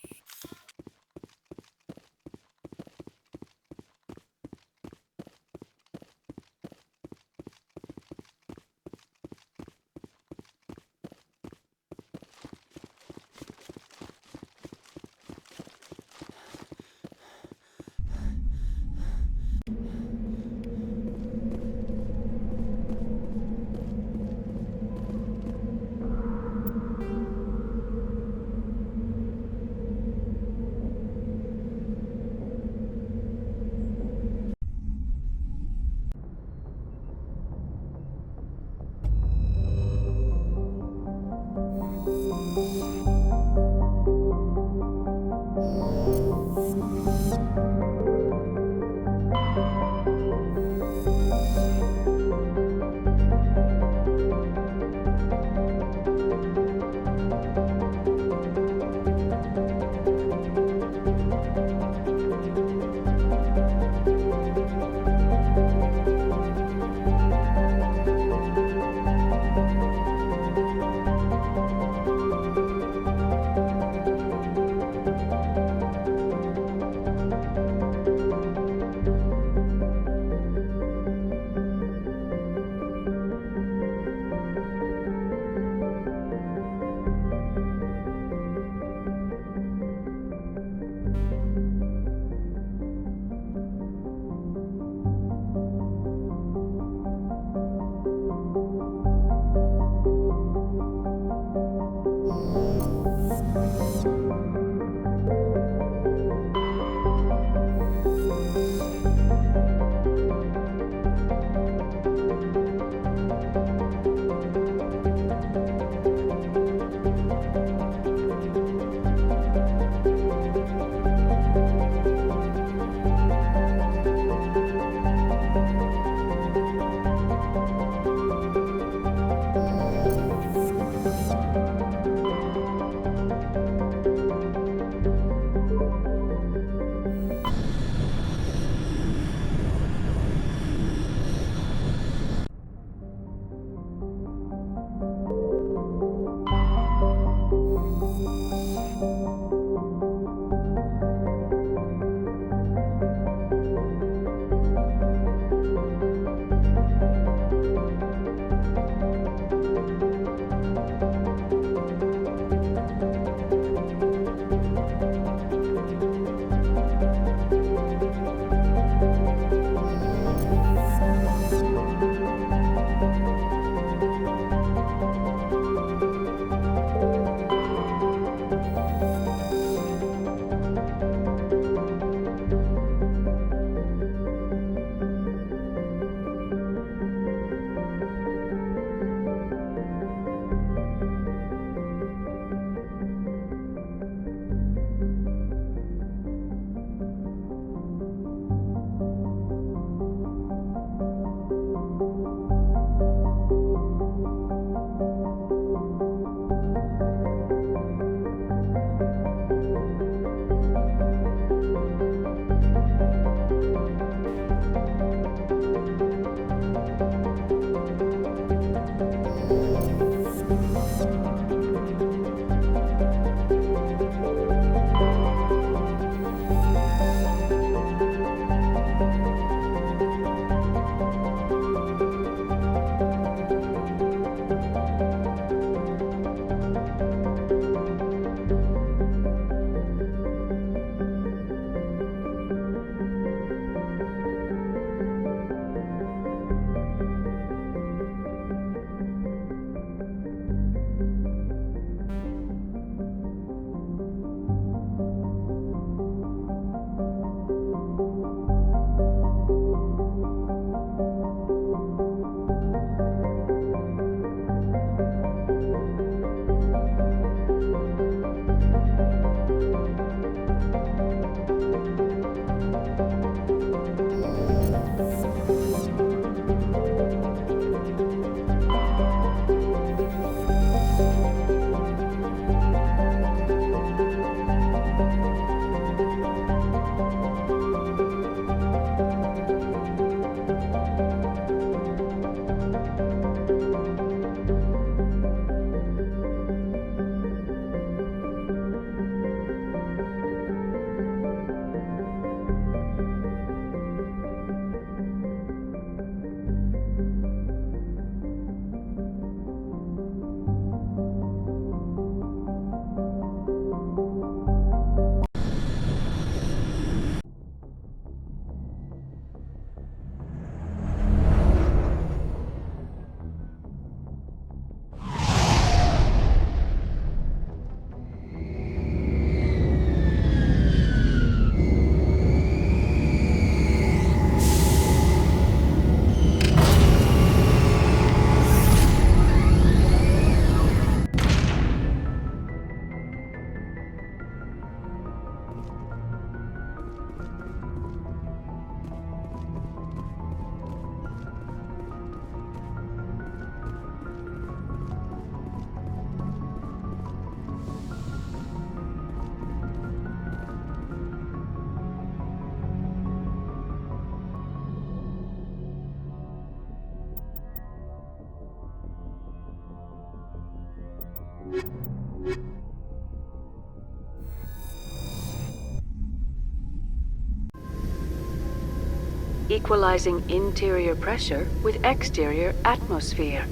Equalizing interior pressure with exterior atmosphere.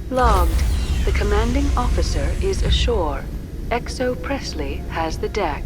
Logged. The commanding officer is ashore. Exo Presley has the deck.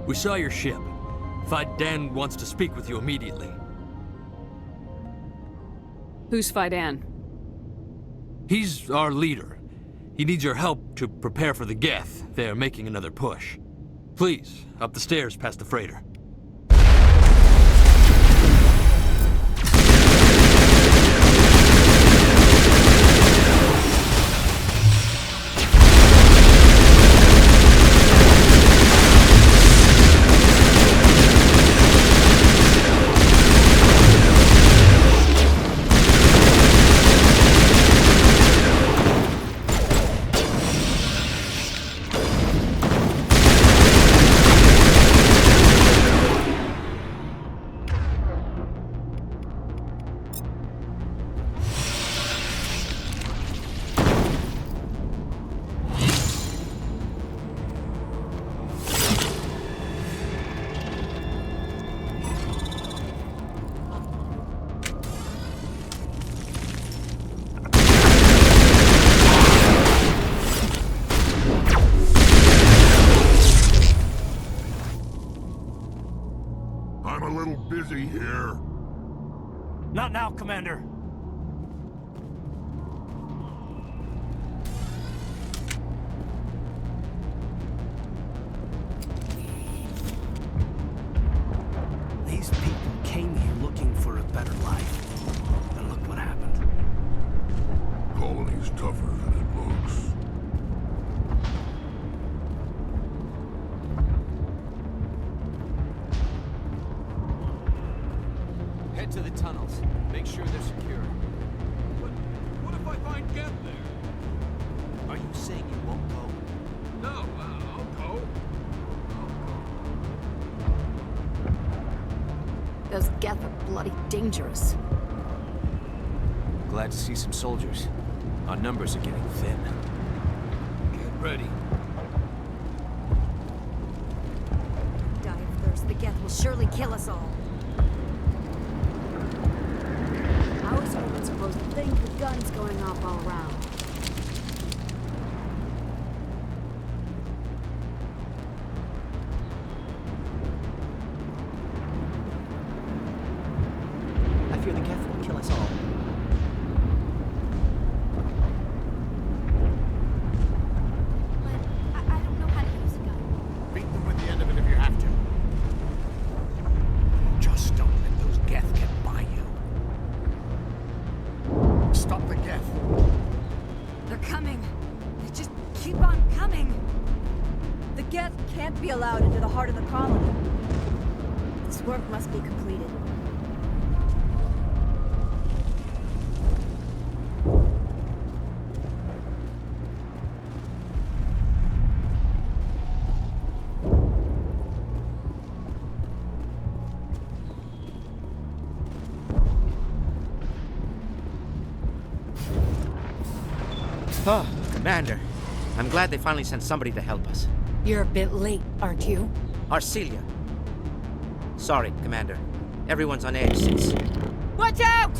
We saw your ship. Fidan wants to speak with you immediately. Who's Fidan? He's our leader. He needs your help to prepare for the Geth. They're making another push. Please, up the stairs past the freighter. I'm a little busy here. Not now, Commander. These people came here looking for a better life. And look what happened. Colony's tougher than it looks. Head to the tunnels. Make sure they're secure. What if I find Geth there? Are you saying you won't go? No, I'll go. Those Geth are bloody dangerous. Glad to see some soldiers. Our numbers are getting thin. Get ready. Die of thirst. The Geth will surely kill us all. How is everyone supposed to think with guns going off all around? I fear the Geth will kill us all. Geth can't be allowed into the heart of the colony. This work must be completed. Oh, Commander. I'm glad they finally sent somebody to help us. You're a bit late, aren't you? Arcelia. Sorry, Commander. Everyone's on edge since... Watch out!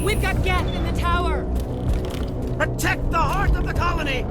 We've got Geth in the tower! Protect the heart of the colony!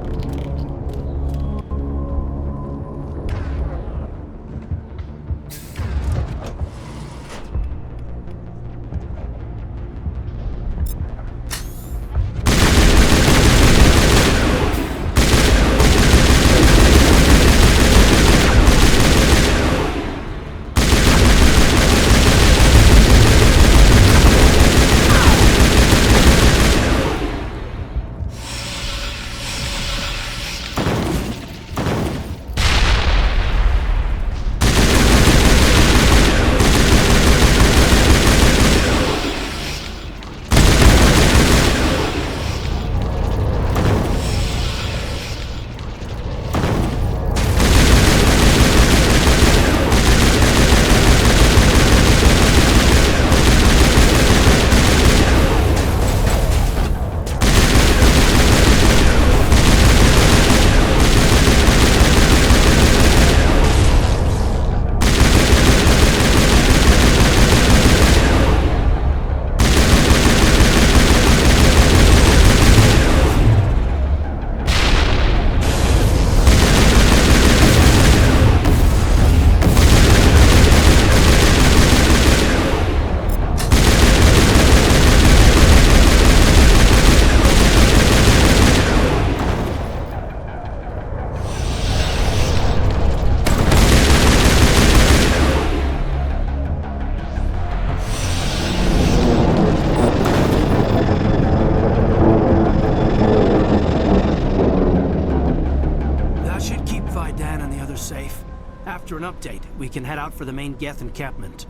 After an update, we can head out for the main Geth encampment.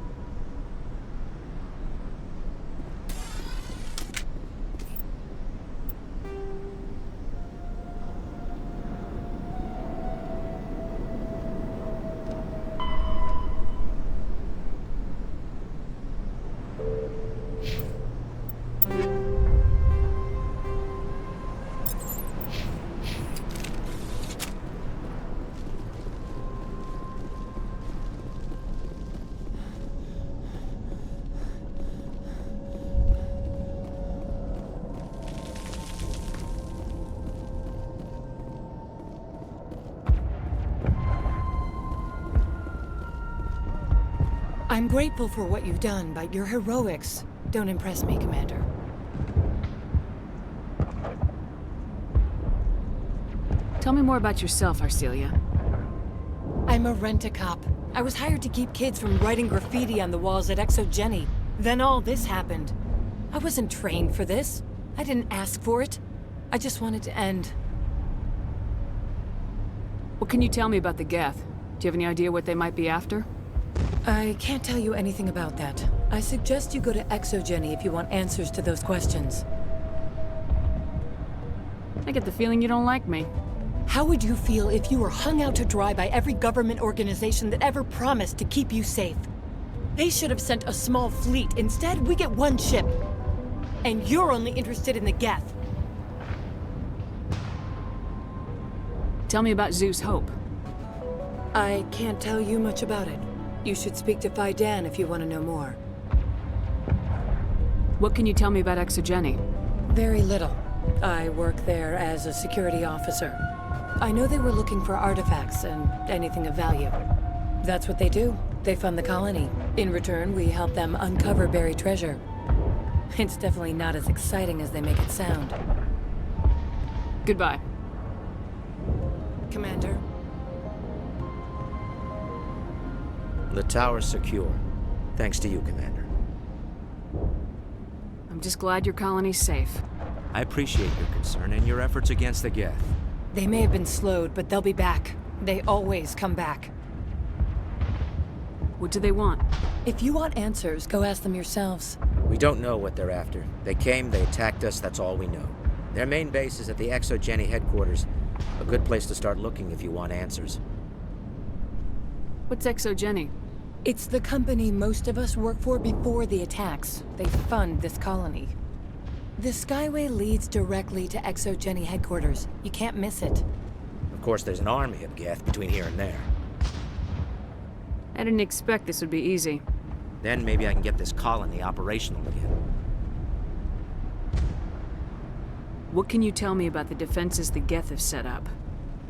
I'm grateful for what you've done, but your heroics don't impress me, Commander. Tell me more about yourself, Arcelia. I'm a rent-a-cop. I was hired to keep kids from writing graffiti on the walls at Exogeny. Then all this happened. I wasn't trained for this. I didn't ask for it. I just wanted to end. What can you tell me about the Geth? Do you have any idea what they might be after? I can't tell you anything about that. I suggest you go to Exogeny if you want answers to those questions. I get the feeling you don't like me. How would you feel if you were hung out to dry by every government organization that ever promised to keep you safe? They should have sent a small fleet. Instead, we get one ship. And you're only interested in the Geth. Tell me about Zeus Hope. I can't tell you much about it. You should speak to Faidan if you want to know more. What can you tell me about Exogeny? Very little. I work there as a security officer. I know they were looking for artifacts and anything of value. That's what they do. They fund the colony. In return, we help them uncover buried treasure. It's definitely not as exciting as they make it sound. Goodbye. Commander. The tower's secure. Thanks to you, Commander. I'm just glad your colony's safe. I appreciate your concern and your efforts against the Geth. They may have been slowed, but they'll be back. They always come back. What do they want? If you want answers, go ask them yourselves. We don't know what they're after. They came, they attacked us, that's all we know. Their main base is at the ExoGeni headquarters. A good place to start looking if you want answers. What's ExoGeni? It's the company most of us work for before the attacks. They fund this colony. The Skyway leads directly to ExoGeni headquarters. You can't miss it. Of course, there's an army of Geth between here and there. I didn't expect this would be easy. Then maybe I can get this colony operational again. What can you tell me about the defenses the Geth have set up?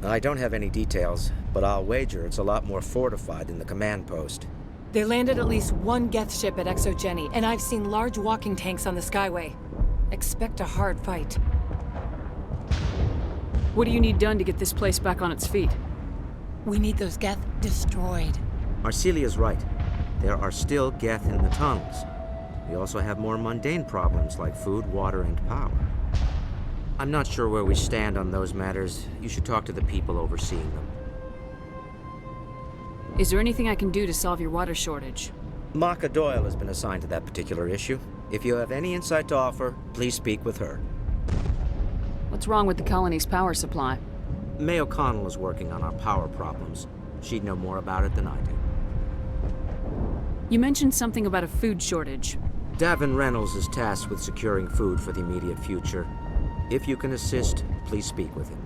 I don't have any details, but I'll wager it's a lot more fortified than the command post. They landed at least one Geth ship at ExoGeni, and I've seen large walking tanks on the Skyway. Expect a hard fight. What do you need done to get this place back on its feet? We need those Geth destroyed. Arcelia's right. There are still Geth in the tunnels. We also have more mundane problems like food, water, and power. I'm not sure where we stand on those matters. You should talk to the people overseeing them. Is there anything I can do to solve your water shortage? Maka Doyle has been assigned to that particular issue. If you have any insight to offer, please speak with her. What's wrong with the colony's power supply? May O'Connell is working on our power problems. She'd know more about it than I do. You mentioned something about a food shortage. Davin Reynolds is tasked with securing food for the immediate future. If you can assist, please speak with him.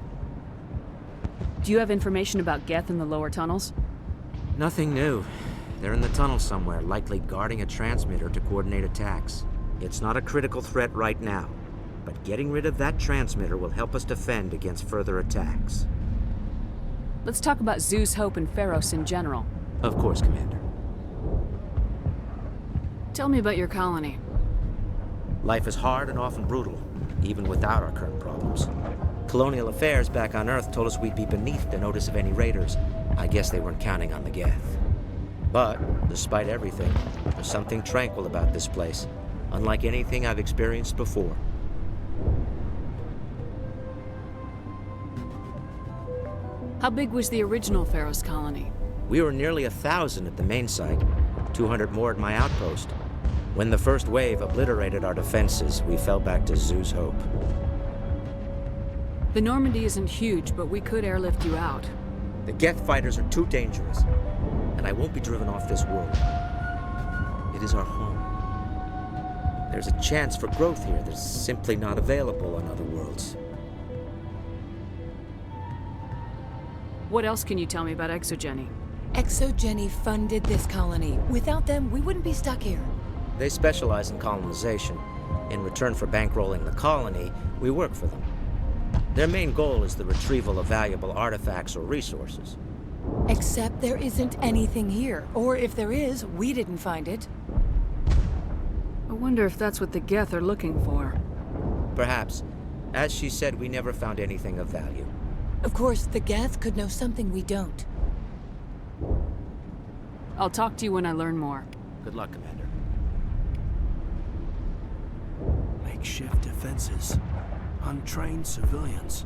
Do you have information about Geth in the lower tunnels? Nothing new. They're in the tunnel somewhere, likely guarding a transmitter to coordinate attacks. It's not a critical threat right now, but getting rid of that transmitter will help us defend against further attacks. Let's talk about Zeus, Hope, and Pharos in general. Of course, Commander. Tell me about your colony. Life is hard and often brutal, even without our current problems. Colonial affairs back on Earth told us we'd be beneath the notice of any raiders. I guess they weren't counting on the Geth. But, despite everything, there's something tranquil about this place, unlike anything I've experienced before. How big was the original Pharos colony? We were nearly 1,000 at the main site, 200 more at my outpost. When the first wave obliterated our defenses, we fell back to Zeus Hope. The Normandy isn't huge, but we could airlift you out. The Geth fighters are too dangerous, and I won't be driven off this world. It is our home. There's a chance for growth here that's simply not available on other worlds. What else can you tell me about ExoGeni? ExoGeni funded this colony. Without them, we wouldn't be stuck here. They specialize in colonization. In return for bankrolling the colony, we work for them. Their main goal is the retrieval of valuable artifacts or resources. Except there isn't anything here. Or if there is, we didn't find it. I wonder if that's what the Geth are looking for. Perhaps. As she said, we never found anything of value. Of course, the Geth could know something we don't. I'll talk to you when I learn more. Good luck, Commander. Makeshift defenses. Untrained civilians.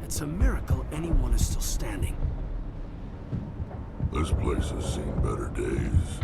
It's a miracle anyone is still standing. This place has seen better days.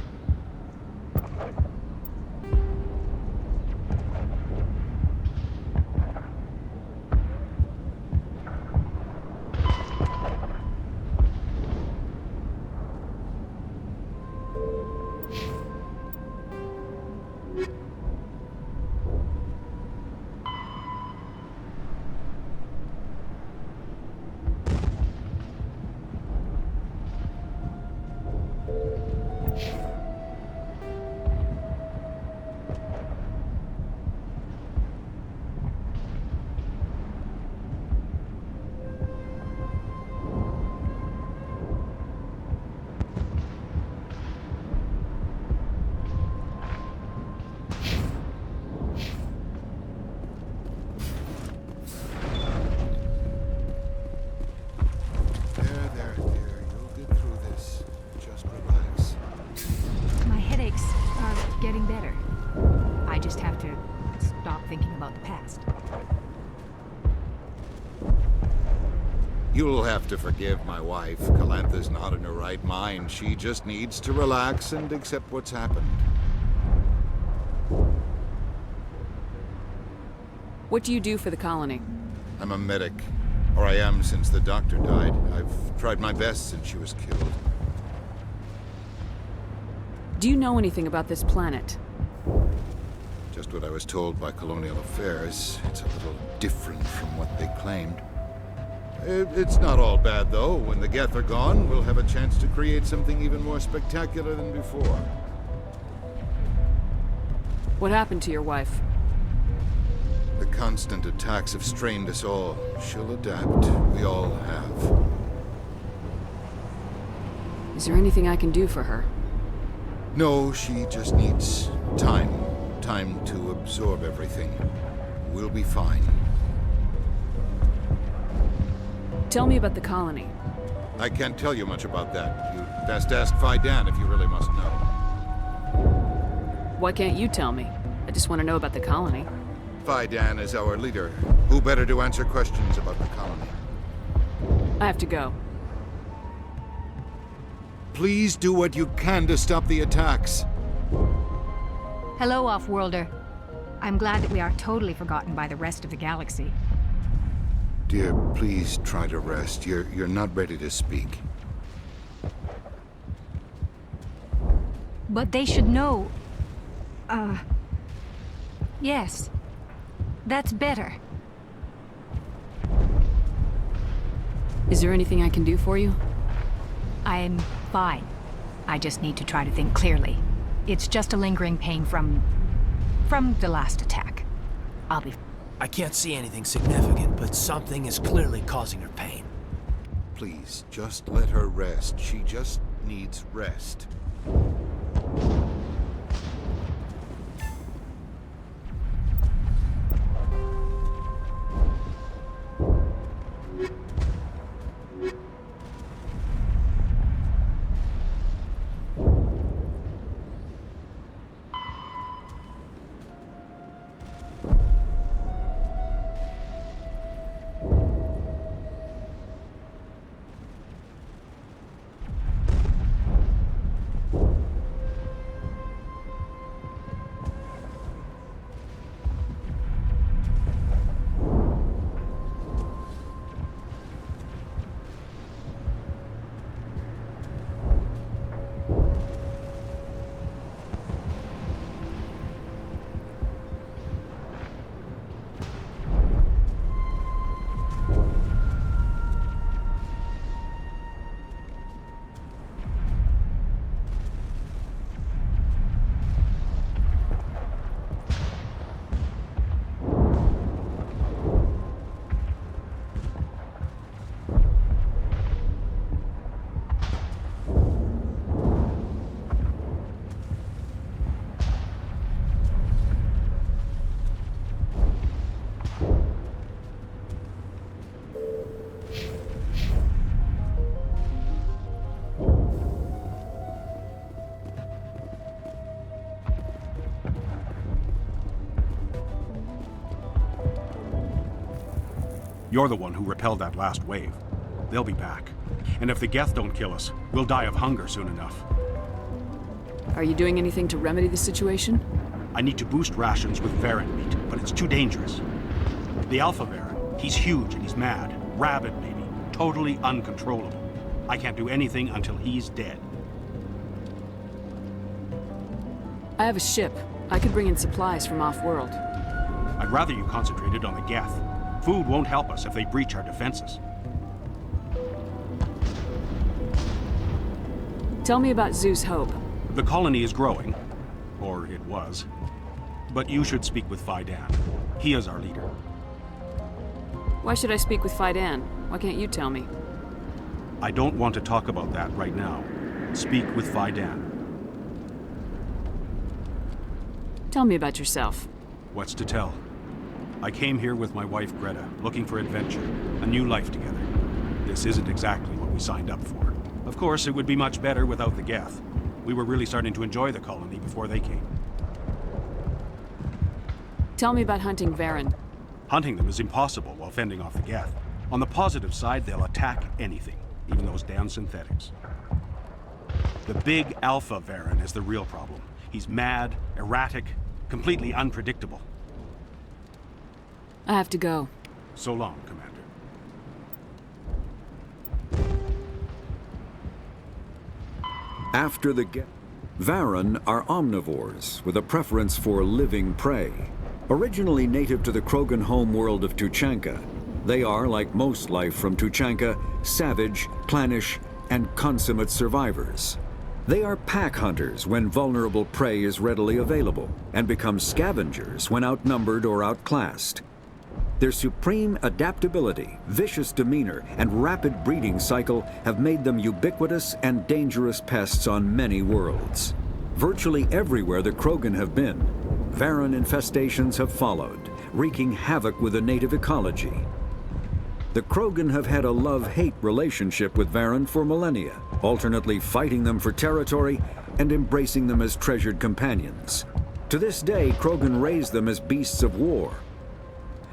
Getting better. I just have to stop thinking about the past. You'll have to forgive my wife. Calantha's not in her right mind. She just needs to relax and accept what's happened. What do you do for the colony? I'm a medic. Or I am since the doctor died. I've tried my best since she was killed. Do you know anything about this planet? Just what I was told by Colonial Affairs. It's a little different from what they claimed. It's not all bad, though. When the Geth are gone, we'll have a chance to create something even more spectacular than before. What happened to your wife? The constant attacks have strained us all. She'll adapt. We all have. Is there anything I can do for her? No, she just needs time. Time to absorb everything. We'll be fine. Tell me about the colony. I can't tell you much about that. You best ask Fidan if you really must know. Why can't you tell me? I just want to know about the colony. Fidan is our leader. Who better to answer questions about the colony? I have to go. Please do what you can to stop the attacks. Hello, Off-Worlder. I'm glad that we are totally forgotten by the rest of the galaxy. Dear, please try to rest. You're not ready to speak. But they should know... Yes. That's better. Is there anything I can do for you? I'm fine. I just need to try to think clearly. It's just a lingering pain from the last attack. I'll be... I can't see anything significant, but something is clearly causing her pain. Please, just let her rest. She just needs rest. You're the one who repelled that last wave. They'll be back. And if the Geth don't kill us, we'll die of hunger soon enough. Are you doing anything to remedy the situation? I need to boost rations with Varen meat, but it's too dangerous. The Alpha Varen, he's huge and he's mad. Rabid, maybe. Totally uncontrollable. I can't do anything until he's dead. I have a ship. I could bring in supplies from off-world. I'd rather you concentrated on the Geth. Food won't help us if they breach our defenses. Tell me about Zeus Hope. The colony is growing. Or it was. But you should speak with Fidan. He is our leader. Why should I speak with Fidan? Why can't you tell me? I don't want to talk about that right now. Speak with Fidan. Tell me about yourself. What's to tell? I came here with my wife Greta, looking for adventure, a new life together. This isn't exactly what we signed up for. Of course, it would be much better without the Geth. We were really starting to enjoy the colony before they came. Tell me about hunting Varen. Hunting them is impossible while fending off the Geth. On the positive side, they'll attack anything, even those damn synthetics. The big Alpha Varren is the real problem. He's mad, erratic, completely unpredictable. I have to go. So long, Commander. After the Varren are omnivores with a preference for living prey. Originally native to the Krogan homeworld of Tuchanka, they are, like most life from Tuchanka, savage, clannish, and consummate survivors. They are pack hunters when vulnerable prey is readily available, and become scavengers when outnumbered or outclassed. Their supreme adaptability, vicious demeanor, and rapid breeding cycle have made them ubiquitous and dangerous pests on many worlds. Virtually everywhere the Krogan have been, Varren infestations have followed, wreaking havoc with the native ecology. The Krogan have had a love-hate relationship with Varren for millennia, alternately fighting them for territory and embracing them as treasured companions. To this day, Krogan raise them as beasts of war.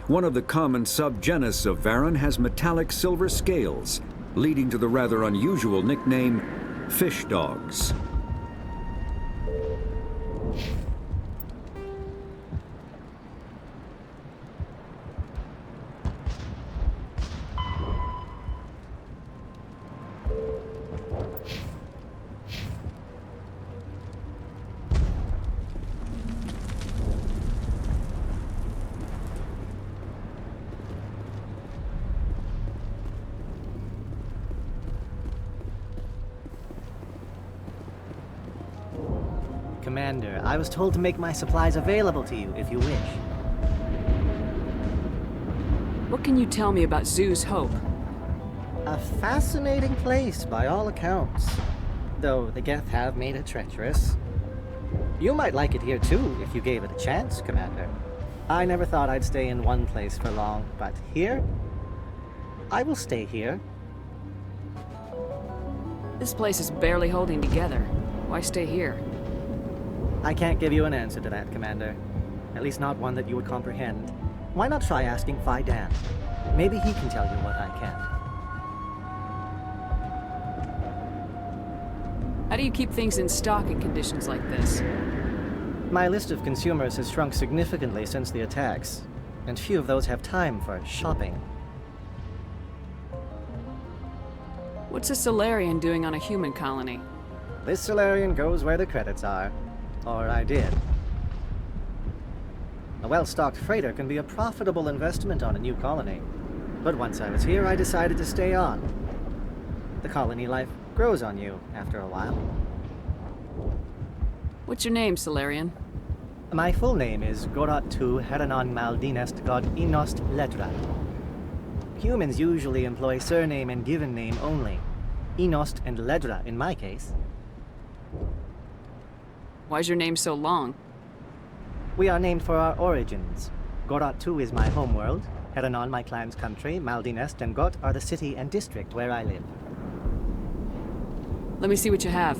One of the common subgenus of Varren has metallic silver scales, leading to the rather unusual nickname, fish dogs. Commander, I was told to make my supplies available to you if you wish. What can you tell me about Zoo's Hope? A fascinating place by all accounts, though the Geth have made it treacherous. You might like it here too if you gave it a chance, Commander. I never thought I'd stay in one place for long, but here? I will stay here. This place is barely holding together. Why stay here? I can't give you an answer to that, Commander. At least not one that you would comprehend. Why not try asking Phi Dan? Maybe he can tell you what I can't. How do you keep things in stock in conditions like this? My list of consumers has shrunk significantly since the attacks, and few of those have time for shopping. What's a Solarian doing on a human colony? This Solarian goes where the credits are. Or I did. A well-stocked freighter can be a profitable investment on a new colony. But once I was here, I decided to stay on. The colony life grows on you after a while. What's your name, Solarian? My full name is Gorat Tu Heranon Maldinest God Inost Ledra. Humans usually employ surname and given name only. Inost and Ledra in my case. Why's your name so long? We are named for our origins. Gorat Tu is my homeworld, Heranon my clan's country, Maldinest and Got are the city and district where I live. Let me see what you have.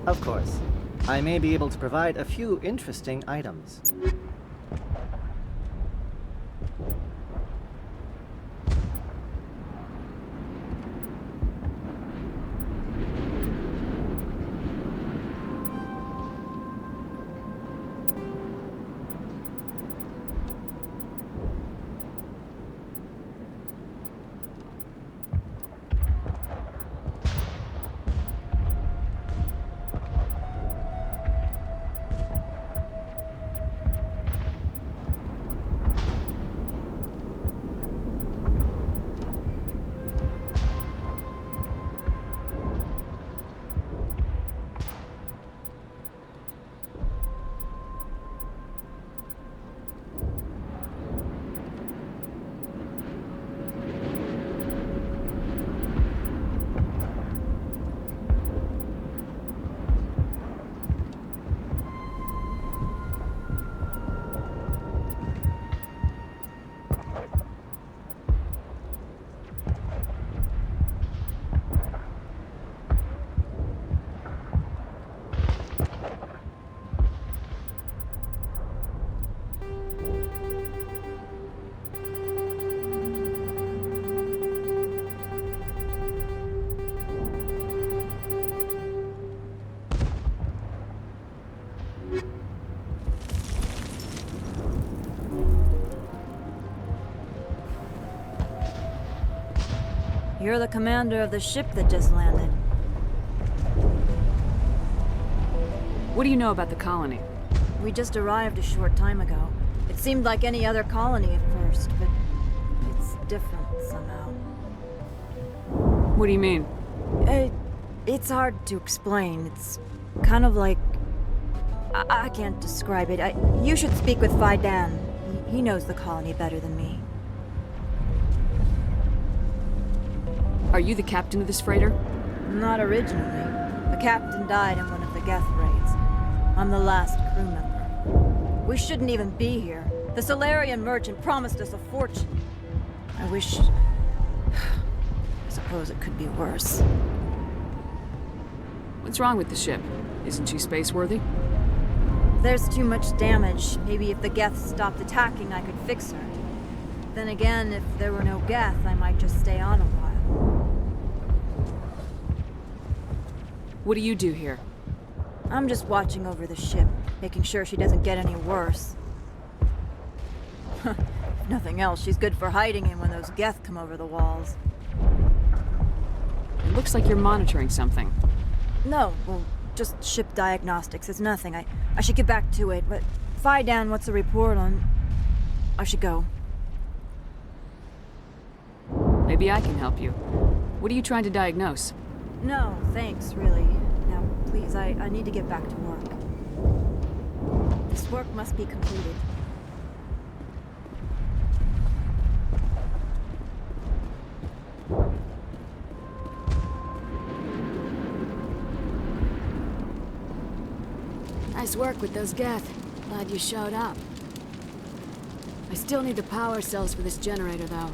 Of course. I may be able to provide a few interesting items. You're the commander of the ship that just landed. What do you know about the colony? We just arrived a short time ago. It seemed like any other colony at first, but it's different somehow. What do you mean? It's hard to explain. It's kind of like... I can't describe it. You should speak with Phi Dan. He knows the colony better than me. Are you the captain of this freighter? Not originally. The captain died in one of the Geth raids. I'm the last crew member. We shouldn't even be here. The Solarian merchant promised us a fortune. I wish... I suppose it could be worse. What's wrong with the ship? Isn't she space-worthy? There's too much damage. Maybe if the Geth stopped attacking, I could fix her. Then again, if there were no Geth, I might just stay on a while. What do you do here? I'm just watching over the ship, making sure she doesn't get any worse. If nothing else, she's good for hiding in when those Geth come over the walls. It looks like you're monitoring something. No, well, just ship diagnostics. It's nothing. I should get back to it, but Phi Dan, what's the report on... I should go. Maybe I can help you. What are you trying to diagnose? No, thanks, really. Now, please, I need to get back to work. This work must be completed. Nice work with those Geth. Glad you showed up. I still need the power cells for this generator, though.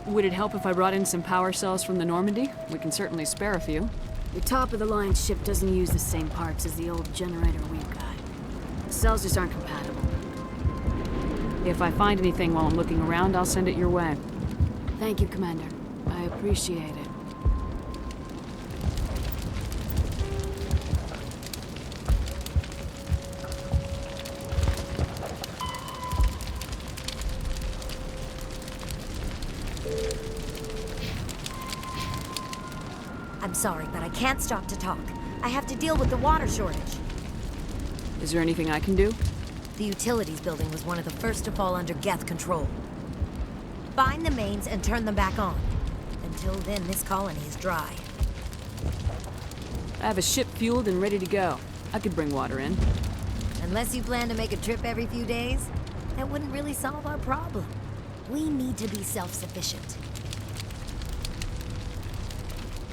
Would it help if I brought in some power cells from the Normandy? We can certainly spare a few. Your top-of-the-line ship doesn't use the same parts as the old generator we've got. The cells just aren't compatible. If I find anything while I'm looking around, I'll send it your way. Thank you, Commander. I appreciate it. I'm sorry, but I can't stop to talk. I have to deal with the water shortage. Is there anything I can do? The utilities building was one of the first to fall under Geth control. Find the mains and turn them back on. Until then, this colony is dry. I have a ship fueled and ready to go. I could bring water in. Unless you plan to make a trip every few days, that wouldn't really solve our problem. We need to be self-sufficient.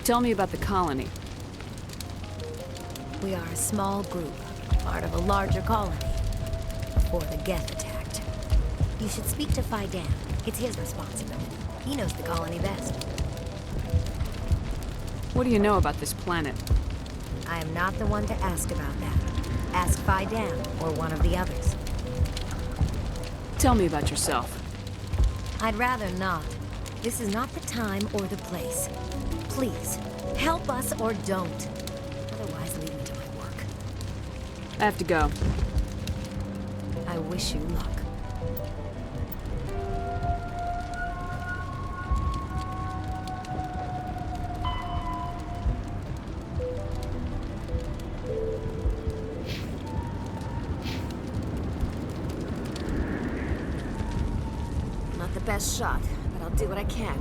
Tell me about the colony. We are a small group, part of a larger colony, before the Geth attacked. You should speak to Phi Dan. It's his responsibility. He knows the colony best. What do you know about this planet? I am not the one to ask about that. Ask Phi Dan or one of the others. Tell me about yourself. I'd rather not. This is not the time or the place. Please, help us or don't. Otherwise, leave me to my work. I have to go. I wish you luck. Not the best shot, but I'll do what I can.